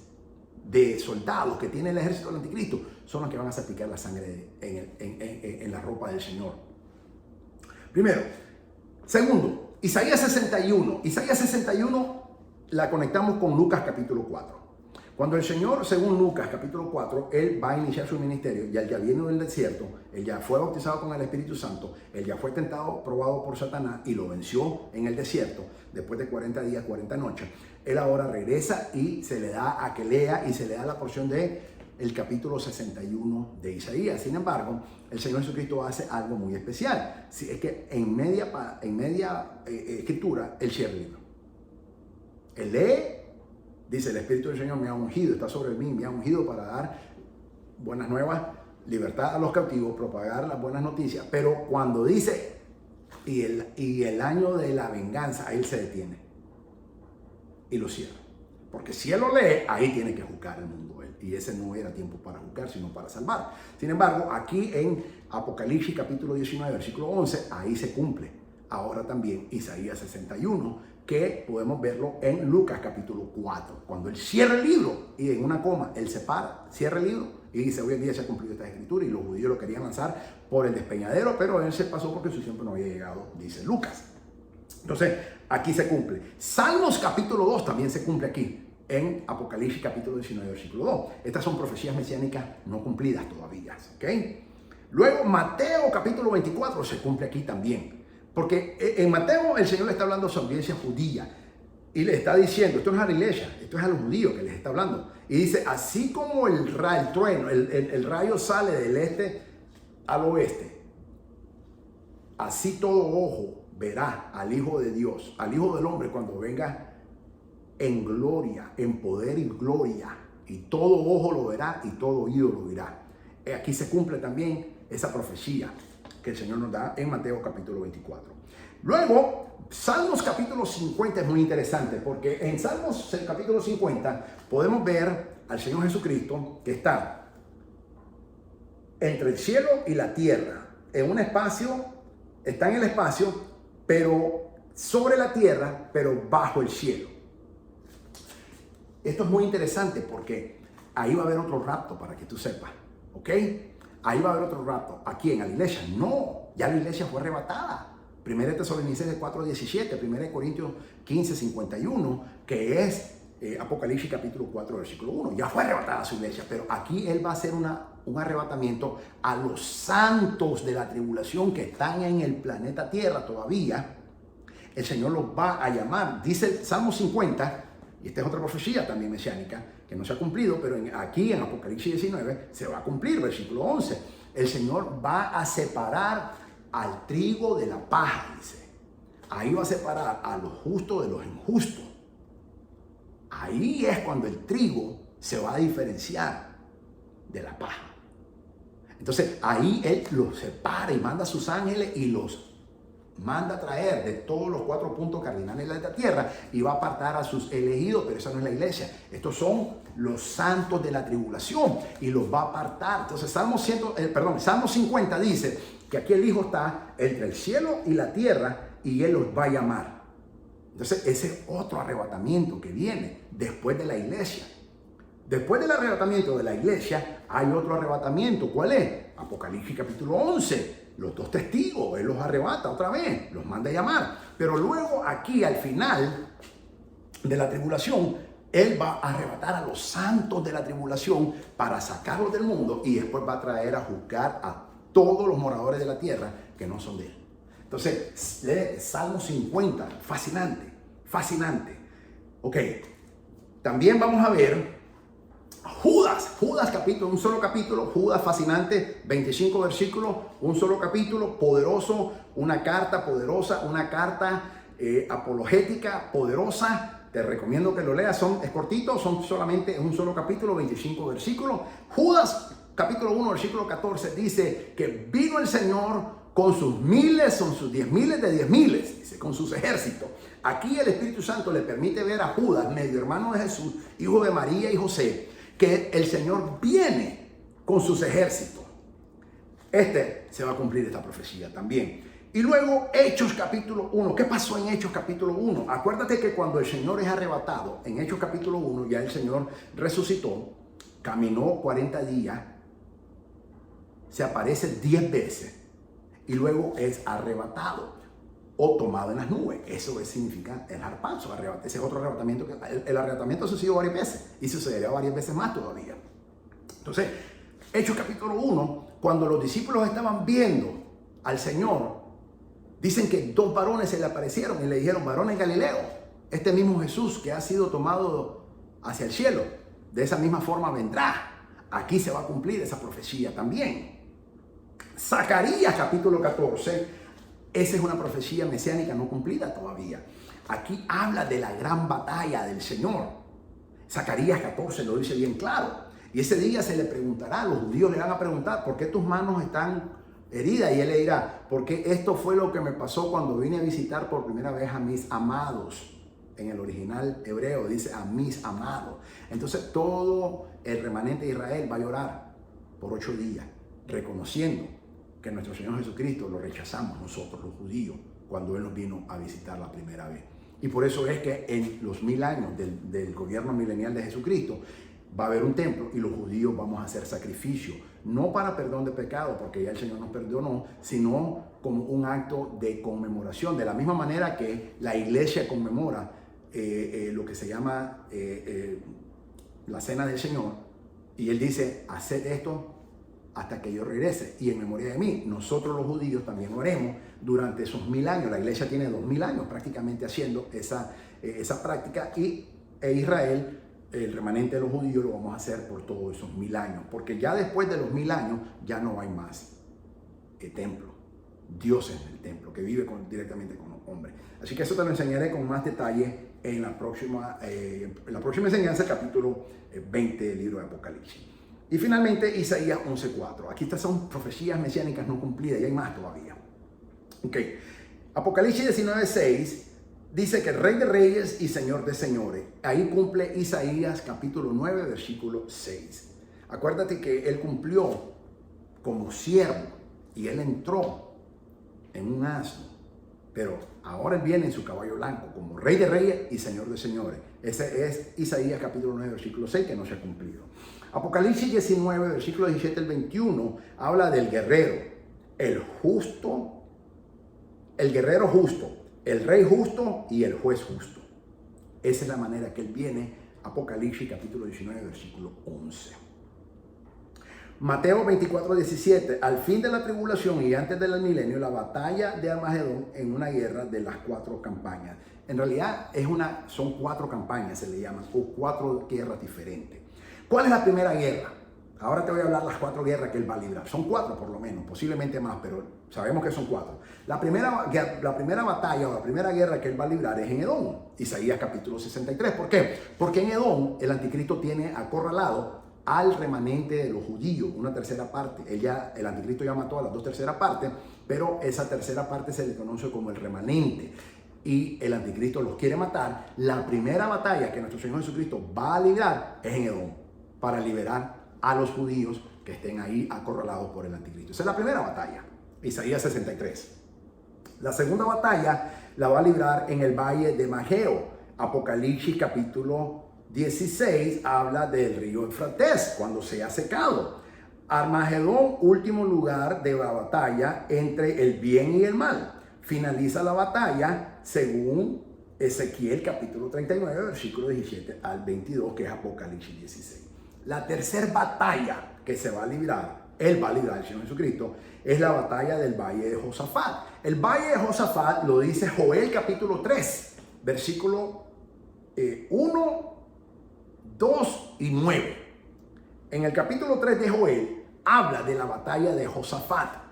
de soldados que tiene el ejército del anticristo son los que van a salpicar la sangre en la ropa del Señor. Primero. Segundo, Isaías 61. Isaías 61 la conectamos con Lucas capítulo 4. Cuando el Señor, según Lucas capítulo 4, Él va a iniciar su ministerio, ya vino del desierto, Él ya fue bautizado con el Espíritu Santo, Él ya fue tentado, probado por Satanás y lo venció en el desierto, después de 40 días, 40 noches. Él ahora regresa y se le da a que lea y se le da la porción de el capítulo 61 de Isaías. Sin embargo, el Señor Jesucristo hace algo muy especial. Es que en media escritura, Él cierra el libro. Él lee. Dice, el Espíritu del Señor me ha ungido, está sobre mí, me ha ungido para dar buenas nuevas, libertad a los cautivos, propagar las buenas noticias. Pero cuando dice, y el año de la venganza, Él se detiene y lo cierra. Porque si Él lo lee, ahí tiene que juzgar el mundo Él. Y ese no era tiempo para juzgar, sino para salvar. Sin embargo, aquí en Apocalipsis capítulo 19, versículo 11, ahí se cumple. Ahora también Isaías 61, que podemos verlo en Lucas capítulo 4, cuando Él cierra el libro y en una coma, Él se para, cierra el libro y dice, hoy en día se ha cumplido esta escritura, y los judíos lo querían lanzar por el despeñadero, pero Él se pasó porque su tiempo no había llegado, dice Lucas. Entonces, aquí se cumple. Salmos capítulo 2 también se cumple aquí, en Apocalipsis capítulo 19, versículo 2. Estas son profecías mesiánicas no cumplidas todavía, ¿ok? Luego, Mateo capítulo 24 se cumple aquí también. Porque en Mateo el Señor le está hablando a su audiencia judía Y le está diciendo, esto no es a la iglesia, esto es a los judíos que les está hablando. Y dice, así como el trueno, el rayo sale del este al oeste, así todo ojo verá al Hijo de Dios, al Hijo del Hombre, cuando venga en gloria, en poder y gloria. Y todo ojo lo verá y todo oído lo oirá. Aquí se cumple también esa profecía que el Señor nos da en Mateo capítulo 24. Luego, Salmos capítulo 50 es muy interesante, porque en Salmos capítulo 50 podemos ver al Señor Jesucristo que está entre el cielo y la tierra, en un espacio, está en el espacio, pero sobre la tierra, pero bajo el cielo. Esto es muy interesante porque ahí va a haber otro rapto, para que tú sepas, ¿ok? Ahí va a haber otro rapto. ¿A quién? ¿A la iglesia? No, ya la iglesia fue arrebatada. 1 Tesalonicenses 4:17, 1 Corintios 15:51, que es Apocalipsis capítulo 4, versículo 1. Ya fue arrebatada su iglesia, pero aquí él va a hacer un arrebatamiento a los santos de la tribulación que están en el planeta Tierra todavía. El Señor los va a llamar. Dice el Salmo 50, y esta es otra profecía también mesiánica, que no se ha cumplido, pero aquí en Apocalipsis 19 se va a cumplir, versículo 11. El Señor va a separar al trigo de la paja, dice. Ahí va a separar a los justos de los injustos. Ahí es cuando el trigo se va a diferenciar de la paja. Entonces ahí Él los separa y manda a sus ángeles y los manda a traer de todos los 4 puntos cardinales de la tierra y va a apartar a sus elegidos, pero esa no es la iglesia. Estos son los santos de la tribulación y los va a apartar. Entonces Salmo 50 dice que aquí el Hijo está entre el cielo y la tierra y Él los va a llamar. Entonces ese es otro arrebatamiento que viene después de la iglesia. Después del arrebatamiento de la iglesia hay otro arrebatamiento. ¿Cuál es? Apocalipsis capítulo 11. Los 2 testigos, Él los arrebata otra vez, los manda a llamar. Pero luego aquí al final de la tribulación, Él va a arrebatar a los santos de la tribulación para sacarlos del mundo y después va a traer a juzgar a todos los moradores de la tierra que no son de Él. Entonces, lee Salmo 50, fascinante, fascinante. Ok, también vamos a ver Judas capítulo, un solo capítulo, Judas fascinante, 25 versículos, un solo capítulo, poderoso, una carta poderosa, una carta apologética poderosa. Te recomiendo que lo leas, es cortito, son solamente un solo capítulo, 25 versículos. Judas capítulo 1, versículo 14 dice que vino el Señor con sus miles, con sus 10 miles de 10 miles, dice, con sus ejércitos. Aquí el Espíritu Santo le permite ver a Judas, medio hermano de Jesús, hijo de María y José, que el Señor viene con sus ejércitos. Se va a cumplir esta profecía también. Y luego Hechos capítulo 1. ¿Qué pasó en Hechos capítulo 1? Acuérdate que cuando el Señor es arrebatado, en Hechos capítulo 1, ya el Señor resucitó, caminó 40 días, se aparece 10 veces y luego es arrebatado o tomado en las nubes. Eso significa el harpazo, ese es otro arrebatamiento. El arrebatamiento sucedió varias veces y sucederá varias veces más todavía. Entonces, Hechos capítulo 1, cuando los discípulos estaban viendo al Señor, dicen que 2 varones se le aparecieron y le dijeron: varones Galileos, este mismo Jesús que ha sido tomado hacia el cielo, de esa misma forma vendrá. Aquí se va a cumplir esa profecía también. Zacarías capítulo 14, esa es una profecía mesiánica no cumplida todavía. Aquí habla de la gran batalla del Señor. Zacarías 14 lo dice bien claro. Y ese día se le preguntará, los judíos le van a preguntar: ¿por qué tus manos están heridas? Y él le dirá: porque esto fue lo que me pasó cuando vine a visitar por primera vez a mis amados. En el original hebreo dice a mis amados. Entonces todo el remanente de Israel va a llorar por 8 días, reconociendo que nuestro Señor Jesucristo lo rechazamos nosotros los judíos cuando Él nos vino a visitar la primera vez. Y por eso es que en los 1000 años del gobierno milenial de Jesucristo va a haber un templo y los judíos vamos a hacer sacrificio, no para perdón de pecado, porque ya el Señor nos perdonó, sino como un acto de conmemoración, de la misma manera que la iglesia conmemora lo que se llama la cena del Señor, y Él dice: haced esto hasta que yo regrese y en memoria de mí. Nosotros los judíos también lo haremos durante esos 1000 años. La iglesia tiene 2000 años prácticamente haciendo esa práctica e Israel, el remanente de los judíos, lo vamos a hacer por todos esos 1000 años. Porque ya después de los 1000 años ya no hay más templo. Dios es el templo que vive directamente con los hombres. Así que eso te lo enseñaré con más detalle en la próxima enseñanza, capítulo 20 del libro de Apocalipsis. Y finalmente Isaías 11:4. Aquí estas son profecías mesiánicas no cumplidas y hay más todavía. Ok. Apocalipsis 19:6 dice que el Rey de Reyes y Señor de Señores. Ahí cumple Isaías capítulo 9, versículo 6. Acuérdate que él cumplió como siervo y él entró en un asno, pero ahora él viene en su caballo blanco como Rey de Reyes y Señor de Señores. Ese es Isaías capítulo 9, versículo 6, que no se ha cumplido. Apocalipsis 19, versículo 17 al 21, habla del guerrero, el justo, el guerrero justo, el rey justo y el juez justo. Esa es la manera que él viene, Apocalipsis capítulo 19, versículo 11. Mateo 24:17, al fin de la tribulación y antes del milenio, la batalla de Armagedón en una guerra de las 4 campañas. En realidad son 4 campañas, se le llaman, o 4 guerras diferentes. ¿Cuál es la primera guerra? Ahora te voy a hablar de las 4 guerras que él va a librar. Son 4 por lo menos, posiblemente más, pero sabemos que son 4. La primera batalla o la primera guerra que él va a librar es en Edom, Isaías capítulo 63. ¿Por qué? Porque en Edom el anticristo tiene acorralado al remanente de los judíos, una tercera parte. El anticristo ya mató a las 2 terceras partes, pero esa tercera parte se le conoce como el remanente. Y el anticristo los quiere matar. La primera batalla que nuestro Señor Jesucristo va a librar es en Edom, para liberar a los judíos que estén ahí acorralados por el anticristo. Esa es la primera batalla, Isaías 63. La segunda batalla la va a librar en el valle de Mageo, Apocalipsis capítulo 16 habla del río Eufrates cuando se ha secado. Armagedón, último lugar de la batalla entre el bien y el mal. Finaliza la batalla según Ezequiel capítulo 39, versículo 17 al 22, que es Apocalipsis 16. La tercera batalla que se va a librar, él va a librar, el Señor Jesucristo, es la batalla del valle de Josafat. El valle de Josafat lo dice Joel capítulo 3, versículo 1, 2 y 9. En el capítulo 3 de Joel habla de la batalla de Josafat.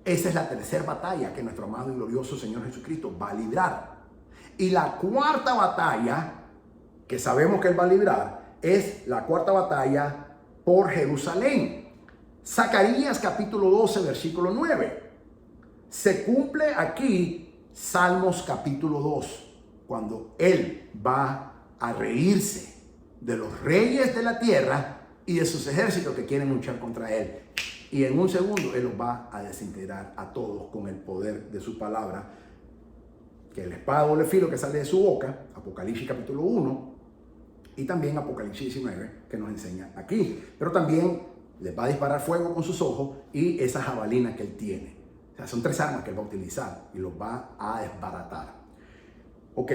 Esa es la tercera batalla que nuestro amado y glorioso Señor Jesucristo va a librar. Y la cuarta batalla que sabemos que él va a librar es la cuarta batalla por Jerusalén. Zacarías capítulo 12, versículo 9. Se cumple aquí Salmos capítulo 2, cuando él va a reírse de los reyes de la tierra y de sus ejércitos que quieren luchar contra él. Y en un segundo él los va a desintegrar a todos con el poder de su palabra, que el espada doble filo que sale de su boca, Apocalipsis capítulo 1, y también Apocalipsis 19, que nos enseña aquí. Pero también les va a disparar fuego con sus ojos y esa jabalina que él tiene. O sea, son 3 armas que él va a utilizar y los va a desbaratar. Ok.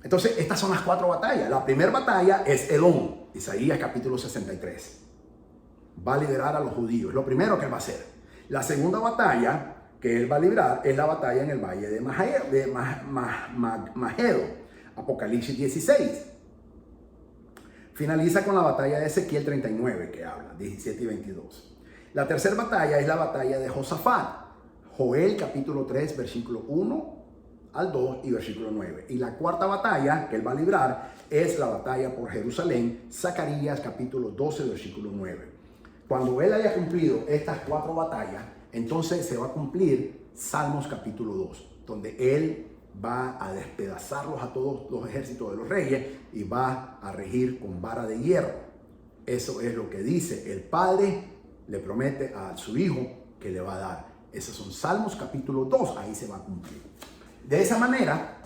Entonces, estas son las 4 batallas. La primera batalla es Edom, Isaías capítulo 63. Va a liberar a los judíos. Lo primero que él va a hacer. La segunda batalla que él va a librar es la batalla en el valle de Mageo, Apocalipsis 16. Finaliza con la batalla de Ezequiel 39, que habla, 17 y 22. La tercera batalla es la batalla de Josafat, Joel capítulo 3, versículo 1 al 2 y versículo 9. Y la cuarta batalla que él va a librar es la batalla por Jerusalén, Zacarías capítulo 12, versículo 9. Cuando él haya cumplido estas 4 batallas, entonces se va a cumplir Salmos capítulo 2, donde él va a despedazarlos a todos los ejércitos de los reyes y va a regir con vara de hierro. Eso es lo que dice el Padre, le promete a su Hijo que le va a dar. Esos son Salmos capítulo 2, ahí se va a cumplir. De esa manera,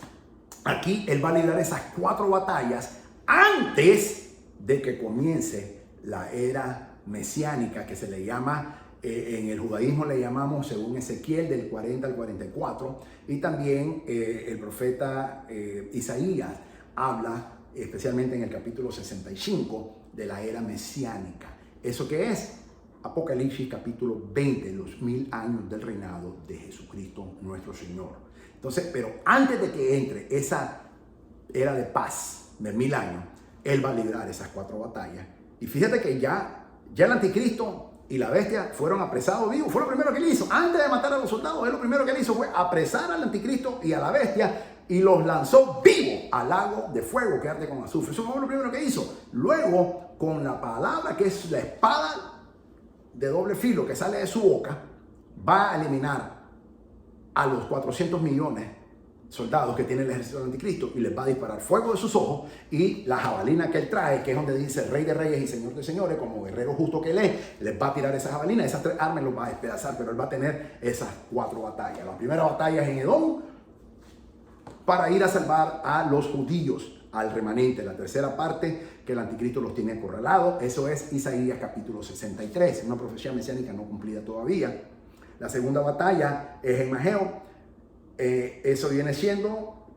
aquí él va a librar esas 4 batallas antes de que comience la era mesiánica, que se le llama, en el judaísmo le llamamos, según Ezequiel, del 40 al 44, y también el profeta Isaías habla, especialmente en el capítulo 65, de la era mesiánica. ¿Eso qué es? Apocalipsis capítulo 20, los 1000 años del reinado de Jesucristo nuestro Señor. Entonces, pero antes de que entre esa era de paz de 1000 años, Él va a librar esas 4 batallas. Y fíjate que ya el anticristo y la bestia fueron apresados vivos. Fue lo primero que él hizo. Antes de matar a los soldados, él lo primero que él hizo fue apresar al anticristo y a la bestia y los lanzó vivos al lago de fuego que arde con azufre. Eso fue lo primero que hizo. Luego, con la palabra que es la espada de doble filo que sale de su boca, va a eliminar a los 400 millones soldados que tiene el ejército del anticristo y les va a disparar fuego de sus ojos, y la jabalina que él trae, que es donde dice Rey de Reyes y Señor de Señores, como guerrero justo que él es, les va a tirar esa jabalina. Esas 3 armas los va a despedazar, pero él va a tener esas 4 batallas. La primera batalla es en Edom, para ir a salvar a los judíos, al remanente. La tercera parte, que el anticristo los tiene acorralados, eso es Isaías capítulo 63, una profecía mesiánica no cumplida todavía. La segunda batalla es en Mageo. Eso viene siendo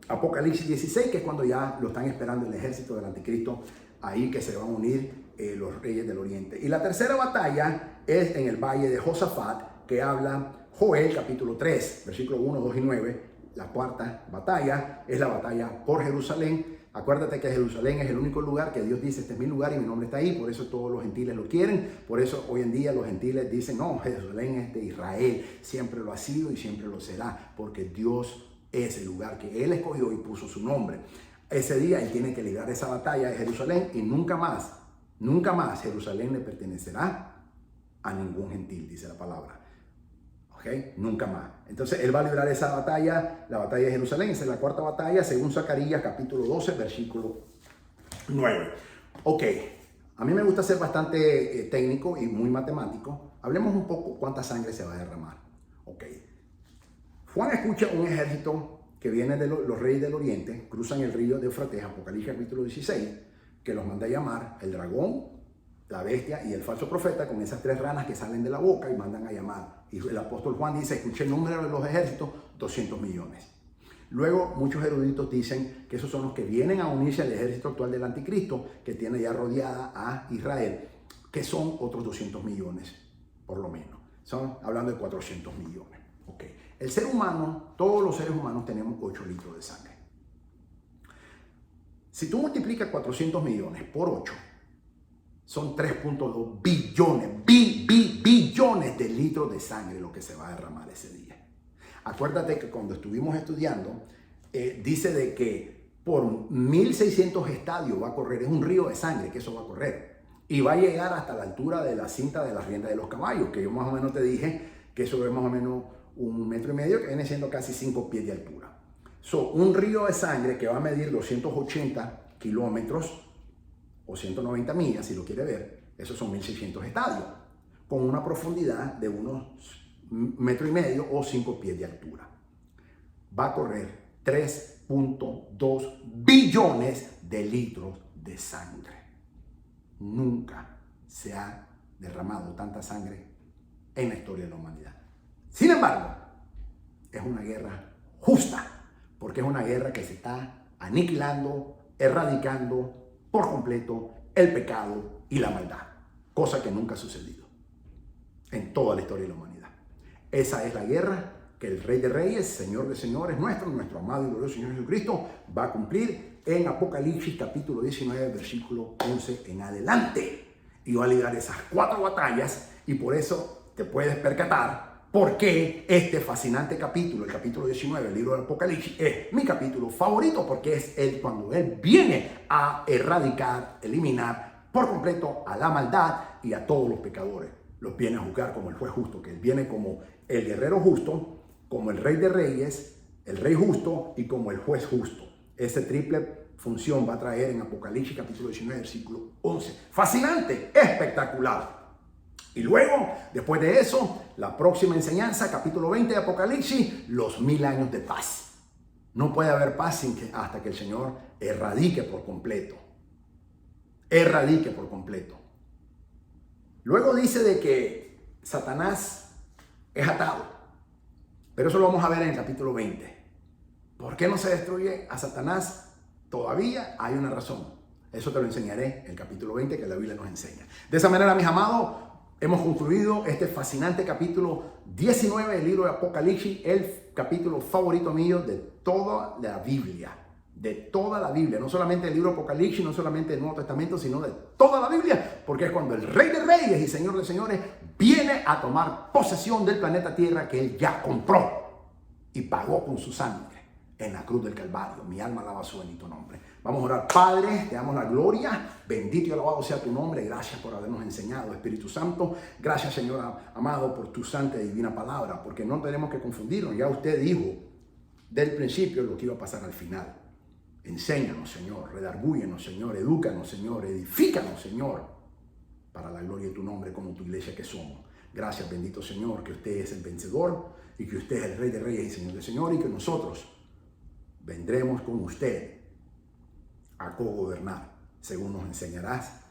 Apocalipsis 16, que es cuando ya lo están esperando el ejército del anticristo, ahí que se van a unir los reyes del oriente. Y la tercera batalla es en el valle de Josafat, que habla Joel capítulo 3, versículos 1, 2 y 9. La cuarta batalla es la batalla por Jerusalén. Acuérdate que Jerusalén es el único lugar que Dios dice: este es mi lugar y mi nombre está ahí. Por eso todos los gentiles lo quieren. Por eso hoy en día los gentiles dicen: no, Jerusalén es de Israel. Siempre lo ha sido y siempre lo será, porque Dios es el lugar que Él escogió y puso su nombre. Ese día Él tiene que librar esa batalla de Jerusalén, y nunca más Jerusalén le pertenecerá a ningún gentil, dice la palabra. ¿Okay? Nunca más. Entonces Él va a librar esa batalla, la batalla de Jerusalén. Esa es la cuarta batalla, según Zacarías capítulo 12, versículo 9. Ok, a mí me gusta ser bastante técnico y muy matemático. Hablemos un poco cuánta sangre se va a derramar. Ok, Juan escucha un ejército que viene de los reyes del oriente, cruzan el río de Eufrates, Apocalipsis capítulo 16, que los manda a llamar el dragón, la bestia y el falso profeta, con esas 3 ranas que salen de la boca y mandan a llamar. Y el apóstol Juan dice: escuché el número de los ejércitos, 200 millones. Luego muchos eruditos dicen que esos son los que vienen a unirse al ejército actual del anticristo, que tiene ya rodeada a Israel, que son otros 200 millones, por lo menos. Son hablando de 400 millones. Okay. El ser humano, todos los seres humanos tenemos 8 litros de sangre. Si tú multiplicas 400 millones por 8, son 3.2 billones de litros de sangre lo que se va a derramar ese día. Acuérdate que cuando estuvimos estudiando, dice de que por 1600 estadios va a correr, es un río de sangre que eso va a correr. Y va a llegar hasta la altura de la cinta de las riendas de los caballos, que yo más o menos te dije que eso es más o menos 1,5 metros, que viene siendo casi 5 pies de altura. Un río de sangre que va a medir 280 kilómetros, o 190 millas, si lo quiere ver, esos son 1600 estadios, con una profundidad de unos 1,5 metros o 5 pies de altura. Va a correr 3.2 billones de litros de sangre. Nunca se ha derramado tanta sangre en la historia de la humanidad. Sin embargo, es una guerra justa, porque es una guerra que se está aniquilando, erradicando por completo el pecado y la maldad, cosa que nunca ha sucedido en toda la historia de la humanidad. Esa es la guerra que el Rey de Reyes, Señor de Señores, nuestro amado y glorioso Señor Jesucristo, va a cumplir en Apocalipsis capítulo 19, versículo 11 en adelante. Y va a librar esas 4 batallas, y por eso te puedes percatar por qué este fascinante capítulo, el capítulo 19 del libro del Apocalipsis, es mi capítulo favorito, porque es cuando Él viene a erradicar, eliminar por completo a la maldad y a todos los pecadores. Los viene a juzgar como el juez justo, que Él viene como el guerrero justo, como el Rey de Reyes, el Rey justo y como el juez justo. Esa triple función va a traer en Apocalipsis capítulo 19, versículo 11. Fascinante, espectacular. Y luego, después de eso, la próxima enseñanza, capítulo 20 de Apocalipsis, los 1000 años de paz. No puede haber paz hasta que el Señor erradique por completo. Erradique por completo. Luego dice de que Satanás es atado. Pero eso lo vamos a ver en el capítulo 20. ¿Por qué no se destruye a Satanás? Todavía hay una razón. Eso te lo enseñaré en el capítulo 20, que la Biblia nos enseña. De esa manera, mis amados, Hemos concluido este fascinante capítulo 19 del libro de Apocalipsis, el capítulo favorito mío de toda la Biblia. De toda la Biblia, no solamente el libro Apocalipsis, no solamente el Nuevo Testamento, sino de toda la Biblia, porque es cuando el Rey de Reyes y Señor de Señores viene a tomar posesión del planeta Tierra que Él ya compró y pagó con su sangre en la cruz del Calvario. Mi alma alaba su bendito nombre. Vamos a orar. Padre, te damos la gloria. Bendito y alabado sea tu nombre. Gracias por habernos enseñado, Espíritu Santo. Gracias, Señor amado, por tu santa y divina palabra, porque no tenemos que confundirnos. Ya usted dijo del principio lo que iba a pasar al final. Enséñanos, Señor. Redargúyenos, Señor. Edúcanos, Señor. Edifícanos, Señor, para la gloria de tu nombre como tu iglesia que somos. Gracias, bendito Señor, que usted es el vencedor y que usted es el Rey de Reyes y Señor de Señor, y que nosotros vendremos con usted a cogobernar, según nos enseñarás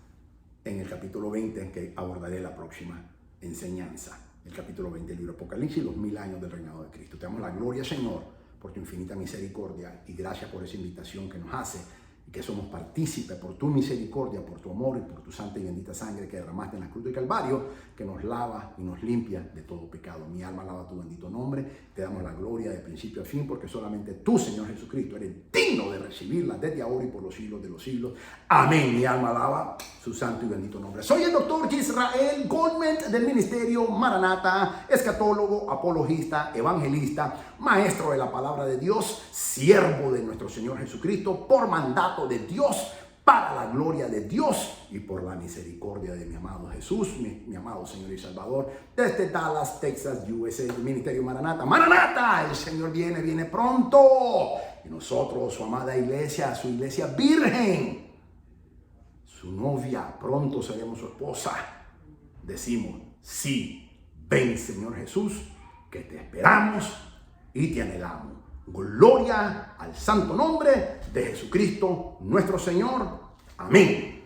en el capítulo 20, en que abordaré la próxima enseñanza. El capítulo 20 del libro Apocalipsis, los 1000 años del reinado de Cristo. Te damos la gloria, Señor, por tu infinita misericordia, y gracias por esa invitación que nos hace, y que somos partícipes por tu misericordia, por tu amor y por tu santa y bendita sangre que derramaste en la cruz del Calvario, que nos lava y nos limpia de todo pecado. Mi alma alaba tu bendito nombre. Te damos la gloria de principio a fin, porque solamente tú, Señor Jesucristo, eres digno de recibirla desde ahora y por los siglos de los siglos. Amén. Mi alma alaba su santo y bendito nombre. Soy el doctor Israel Goldman del Ministerio Maranata, escatólogo, apologista, evangelista, maestro de la palabra de Dios, siervo de nuestro Señor Jesucristo, por mandato de Dios, para la gloria de Dios y por la misericordia de mi amado Jesús, mi amado Señor y Salvador, desde Dallas, Texas, USA, el Ministerio Maranata. Maranata, el Señor viene pronto. Y nosotros, su amada iglesia, su iglesia virgen, su novia, pronto seremos su esposa. Decimos, sí, ven, Señor Jesús, que te esperamos y te anhelamos. Gloria al santo nombre de Jesucristo, nuestro Señor. Amén.